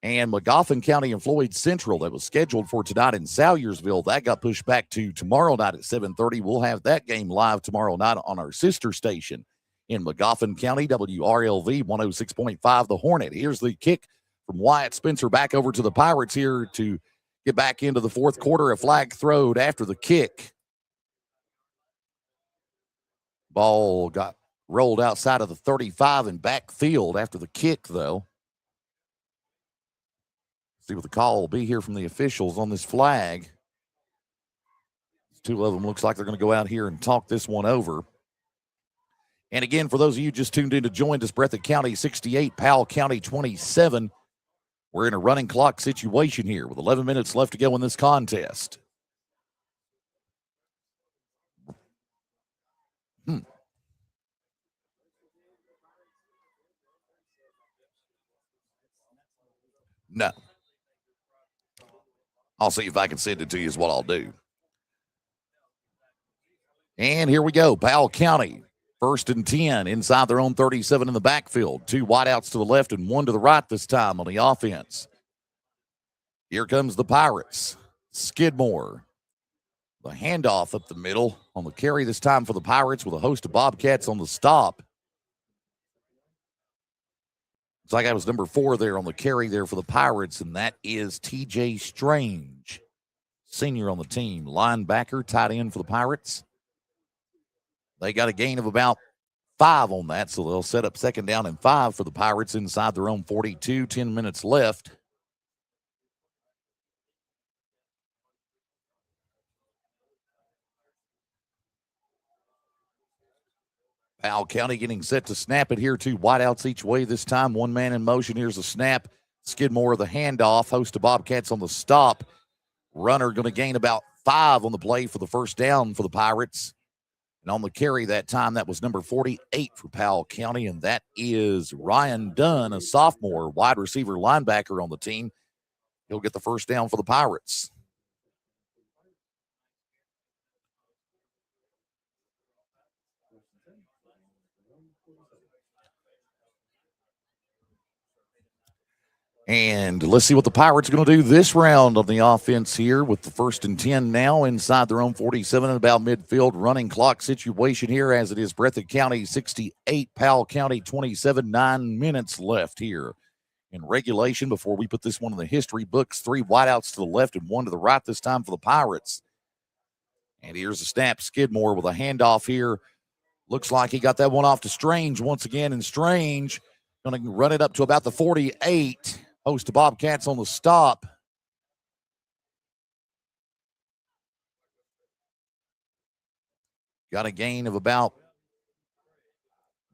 And Magoffin County and Floyd Central, that was scheduled for tonight in Salyersville, that got pushed back to tomorrow night at 7:30. We'll have that game live tomorrow night on our sister station in Magoffin County, WRLV 106.5 The Hornet. Here's the kick from Wyatt Spencer back over to the Pirates here to get back into the fourth quarter. A flag throwed after the kick. Ball got rolled outside of the 35 and backfield after the kick, though. See what the call will be here from the officials on this flag. Two of them looks like they're going to go out here and talk this one over. And again, for those of you just tuned in to join us, Breathitt County 68, Powell County 27. We're in a running clock situation here with 11 minutes left to go in this contest. No. I'll see if I can send it to you is what I'll do. And here we go. Powell County, 1st and 10 inside their own 37 in the backfield. 2 wideouts to the left and 1 to the right this time on the offense. Here comes the Pirates. Skidmore. The handoff up the middle on the carry this time for the Pirates with a host of Bobcats on the stop. Looks like that was number 4 there on the carry there for the Pirates, and that is TJ Strange, senior on the team. Linebacker, tight end for the Pirates. They got a gain of about 5 on that, so they'll set up 2nd down and 5 for the Pirates inside their own 42. 10 minutes left. Powell County getting set to snap it here. 2 wideouts each way this time. 1 man in motion. Here's a snap. Skidmore the handoff. Host of Bobcats on the stop. Runner going to gain about 5 on the play for the first down for the Pirates. And on the carry that time, that was number 48 for Powell County, and that is Ryan Dunn, a sophomore wide receiver linebacker on the team. He'll get the first down for the Pirates. And let's see what the Pirates are going to do this round on the offense here with the 1st and 10 now inside their own 47 and about midfield. Running clock situation here as it is Breathitt County 68, Powell County 27, 9 minutes left here in regulation before we put this one in the history books. 3 wideouts to the left and 1 to the right this time for the Pirates. And here's a snap. Skidmore with a handoff here. Looks like he got that one off to Strange once again, and Strange going to run it up to about the 48. Host of Bobcats on the stop. Got a gain of about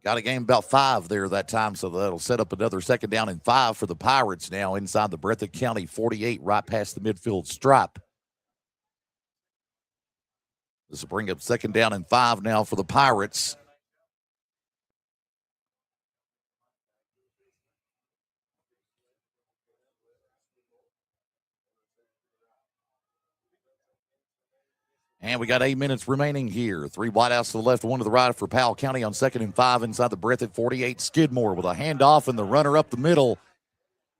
5 there that time, so that'll set up another 2nd down and 5 for the Pirates now inside the Breathitt County 48, right past the midfield stripe. This will bring up 2nd down and 5 now for the Pirates. And we got 8 minutes remaining here. 3 wideouts to the left, 1 to the right for Powell County on 2nd and 5 inside the Breathitt 48. Skidmore with a handoff and the runner up the middle.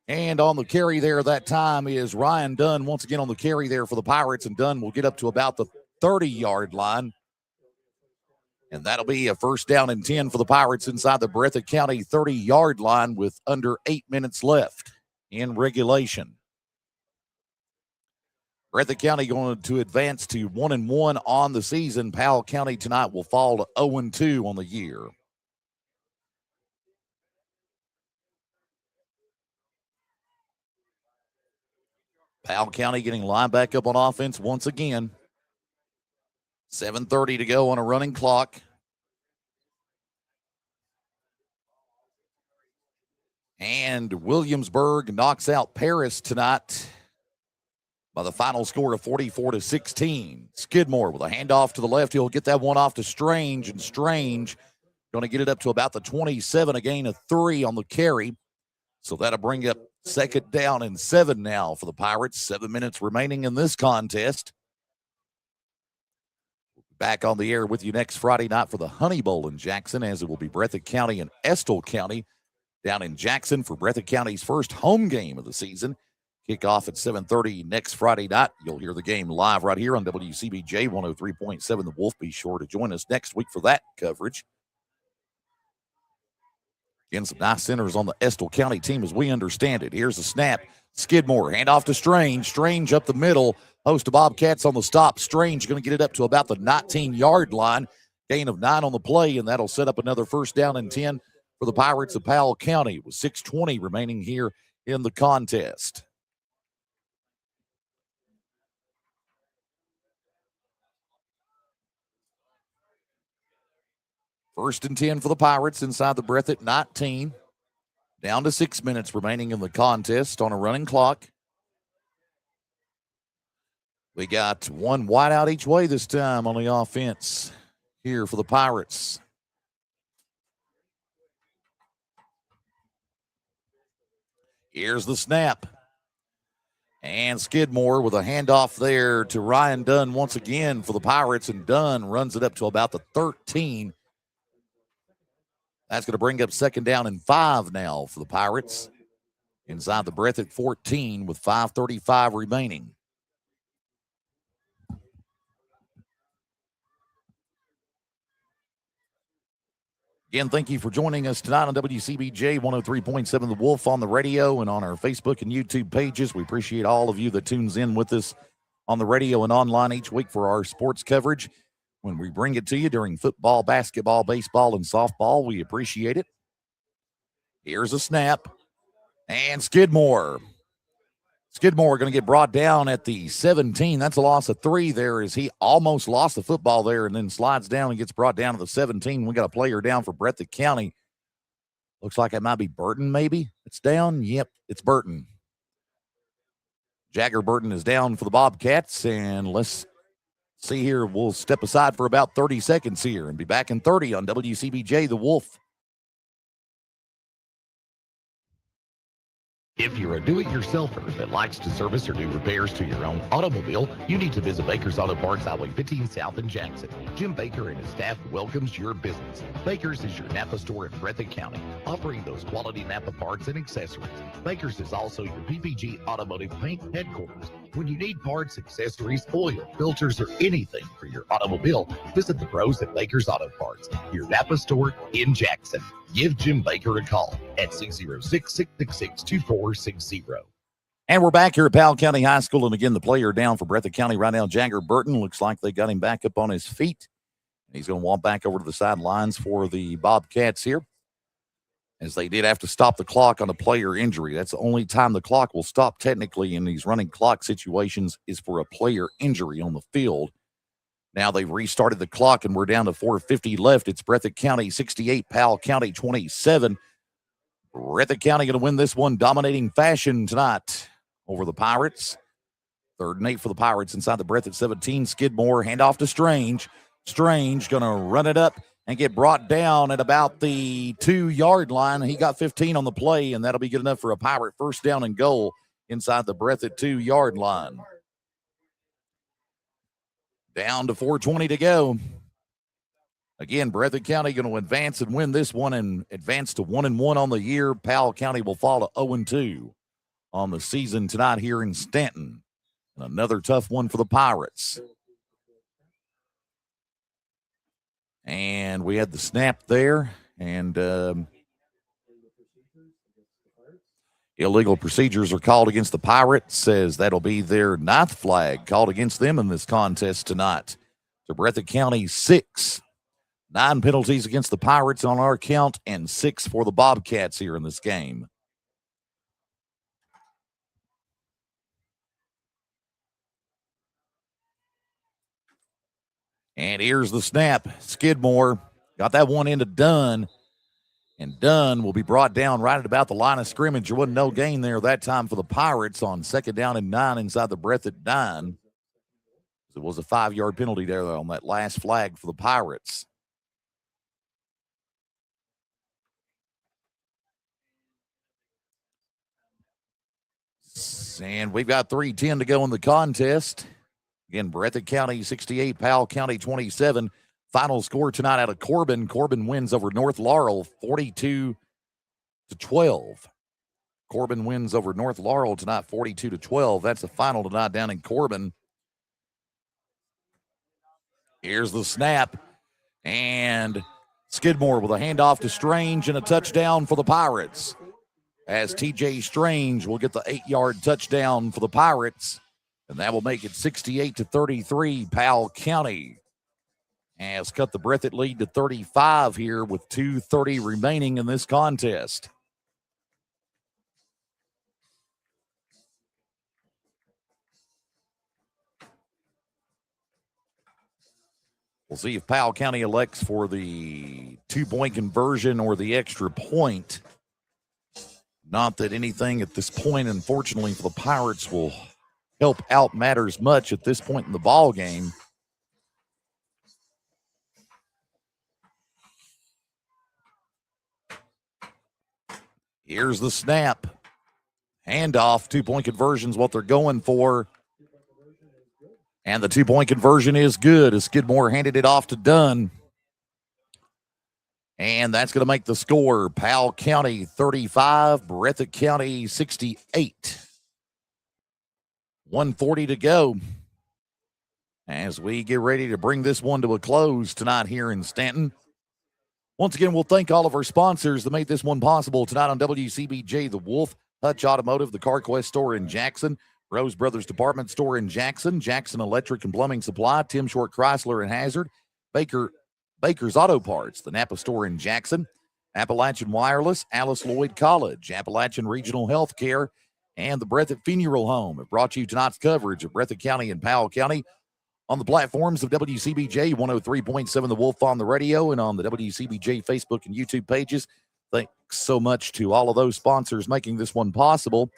And on the carry there that time is Ryan Dunn once again on the carry there for the Pirates. And Dunn will get up to about the 30-yard line. And that'll be a 1st down and 10 for the Pirates inside the Breathitt County 30-yard line with under 8 minutes left in regulation. Breathitt County going to advance to 1-1 on the season. Powell County tonight will fall to 0-2 on the year. Powell County getting line back up on offense once again. 7:30 to go on a running clock. And Williamsburg knocks out Paris tonight by the final score of 44-16. Skidmore with a handoff to the left. He'll get that one off to Strange, and Strange going to get it up to about the 27, a gain of 3 on the carry. So that'll bring up 2nd down and 7 now for the Pirates. 7 minutes remaining in this contest. Back on the air with you next Friday night for the Honey Bowl in Jackson, as it will be Breathitt County and Estill County down in Jackson for Breathitt County's first home game of the season. Kickoff at 7:30 next Friday night. You'll hear the game live right here on WCBJ 103.7 The Wolf. Be sure to join us next week for that coverage. Again, some nice centers on the Estill County team as we understand it. Here's a snap. Skidmore, handoff to Strange. Strange up the middle. Host of Bobcats on the stop. Strange going to get it up to about the 19-yard line. Gain of 9 on the play, and that'll set up another 1st down and 10 for the Pirates of Powell County with 6:20 remaining here in the contest. First and 10 for the Pirates inside the Breathitt 19. Down to 6 minutes remaining in the contest on a running clock. We got 1 wideout each way this time on the offense here for the Pirates. Here's the snap. And Skidmore with a handoff there to Ryan Dunn once again for the Pirates, and Dunn runs it up to about the 13. That's going to bring up 2nd down and 5 now for the Pirates inside the Breathitt 14 with 5:35 remaining. Again, thank you for joining us tonight on WCBJ 103.7 The Wolf on the radio and on our Facebook and YouTube pages. We appreciate all of you that tunes in with us on the radio and online each week for our sports coverage. When we bring it to you during football, basketball, baseball, and softball, we appreciate it. Here's a snap. And Skidmore Skidmore going to get brought down at the 17. That's a loss of 3 there as he almost lost the football there and then slides down and gets brought down to the 17. We got a player down for Breathitt County. Looks like it might be Burton maybe. It's down. Yep, it's Burton. Jagger Burton is down for the Bobcats, and let's see here. We'll step aside for about 30 seconds here and be back in 30 on WCBJ, The Wolf. If you're a do-it-yourselfer that likes to service or do repairs to your own automobile, you need to visit Baker's Auto Parts, Highway 15 South in Jackson. Jim Baker and his staff welcomes your business. Baker's is your Napa store in Breathitt County, offering those quality Napa parts and accessories. Baker's is also your PPG Automotive Paint headquarters. When you need parts, accessories, oil, filters, or anything for your automobile, visit the pros at Baker's Auto Parts, your Napa store in Jackson. Give Jim Baker a call at 606-666-2460. And we're back here at Powell County High School. And again, the player down for Breathitt County right now, Jagger Burton. Looks like they got him back up on his feet. He's going to walk back over to the sidelines for the Bobcats here, as they did have to stop the clock on a player injury. That's the only time the clock will stop technically in these running clock situations is for a player injury on the field. Now they've restarted the clock, and we're down to 4:50 left. It's Breathitt County 68, Powell County 27. Breathitt County going to win this one dominating fashion tonight over the Pirates. 3rd and 8 for the Pirates inside the Breathitt 17. Skidmore, handoff to Strange. Strange going to run it up and get brought down at about the 2-yard line. He got 15 on the play, and that'll be good enough for a Pirate first down and goal inside the Breathitt 2-yard line. Down to 4:20 to go. Again, Breathitt County going to advance and win this one and advance to 1-1 on the year. Powell County will fall to 0-2 on the season tonight here in Stanton. And another tough one for the Pirates. And we had the snap there, and illegal procedures are called against the Pirates, says that'll be their 9th flag called against them in this contest tonight. So Breathitt County 6. 9 penalties against the Pirates on our count and 6 for the Bobcats here in this game. And here's the snap. Skidmore got that one into Dunn. And Dunn will be brought down right at about the line of scrimmage. There wasn't no gain there that time for the Pirates on 2nd down and 9 inside the Breathitt 9. It was a 5-yard penalty there on that last flag for the Pirates. And we've got 3:10 to go in the contest. Again, Breathitt County 68, Powell County 27. Final score tonight out of Corbin. Corbin wins over North Laurel 42-12. Corbin wins over North Laurel tonight 42-12. That's the final tonight down in Corbin. Here's the snap. And Skidmore with a handoff to Strange and a touchdown for the Pirates, as TJ Strange will get the 8-yard touchdown for the Pirates. And that will make it 68-33. Powell County has cut the Breathitt lead to 35 here with 2:30 remaining in this contest. We'll see if Powell County elects for the 2-point conversion or the extra point. Not that anything at this point, unfortunately, for the Pirates will help out matters much at this point in the ball game. Here's the snap. Handoff, 2-point conversion is what they're going for. And the 2-point conversion is good as Skidmore handed it off to Dunn. And that's going to make the score Powell County 35, Breathitt County 68. 1:40 to go as we get ready to bring this one to a close tonight here in Stanton. Once again, we'll thank all of our sponsors that made this one possible tonight on WCBJ, The Wolf, Hutch Automotive, the CarQuest store in Jackson, Rose Brothers Department Store in Jackson, Jackson Electric and Plumbing Supply, Tim Short Chrysler and Hazard, Baker's Auto Parts, the Napa store in Jackson, Appalachian Wireless, Alice Lloyd College, Appalachian Regional Healthcare, and the Breathitt Funeral Home have brought you tonight's coverage of Breathitt County and Powell County on the platforms of WCBJ 103.7 The Wolf on the radio and on the WCBJ Facebook and YouTube pages. Thanks so much to all of those sponsors making this one possible.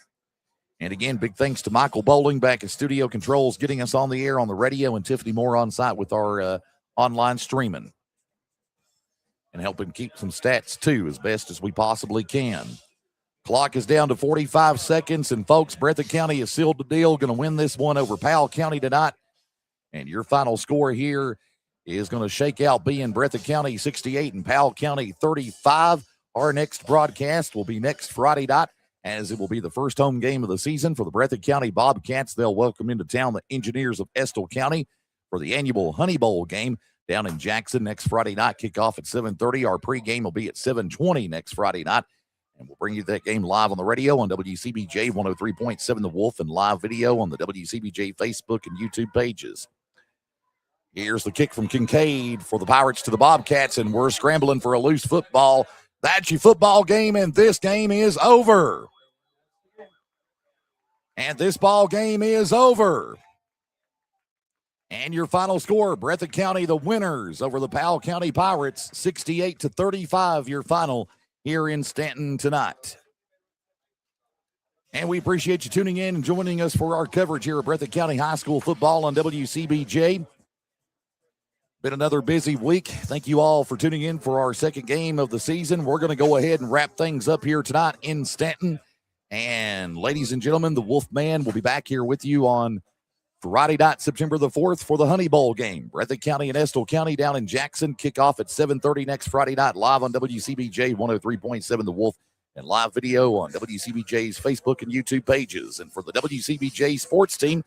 And again, big thanks to Michael Bowling back at Studio Controls, getting us on the air on the radio, and Tiffany Moore on site with our online streaming and helping keep some stats too as best as we possibly can. Clock is down to 45 seconds, and folks, Breathitt County has sealed the deal, going to win this one over Powell County tonight. And your final score here is going to shake out being Breathitt County 68 and Powell County 35. Our next broadcast will be next Friday night, as it will be the first home game of the season for the Breathitt County Bobcats. They'll welcome into town the Engineers of Estill County for the annual Honey Bowl game down in Jackson next Friday night. Kickoff at 7:30. Our pregame will be at 7:20 next Friday night. And we'll bring you that game live on the radio on WCBJ 103.7 The Wolf and live video on the WCBJ Facebook and YouTube pages. Here's the kick from Kincaid for the Pirates to the Bobcats, and we're scrambling for a loose football. That's your football game, and this game is over. And this ball game is over. And your final score, Breathitt County, the winners over the Powell County Pirates, 68-35, your final here in Stanton tonight. And we appreciate you tuning in and joining us for our coverage here at Breathitt County High School football on WCBJ. Been another busy week. Thank you all for tuning in for our second game of the season. We're going to go ahead and wrap things up here tonight in Stanton. And ladies and gentlemen, the Wolfman will be back here with you on Friday night, September the 4th for the Honey Bowl game. Breathitt County and Estill County down in Jackson. Kickoff at 7:30 next Friday night, live on WCBJ 103.7 The Wolf and live video on WCBJ's Facebook and YouTube pages. And for the WCBJ sports team,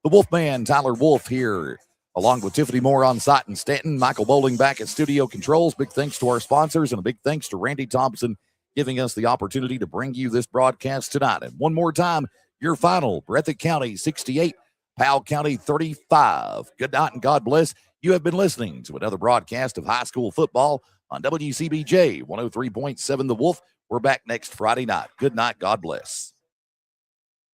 the Wolfman, Tyler Wolf here, along with Tiffany Moore on site in Stanton, Michael Bowling back at Studio Controls. Big thanks to our sponsors and a big thanks to Randy Thompson giving us the opportunity to bring you this broadcast tonight. And one more time, your final, Breathitt County 68, Powell County 35. Good night and God bless. You have been listening to another broadcast of high school football on WCBJ 103.7 The Wolf. We're back next Friday night. Good night. God bless.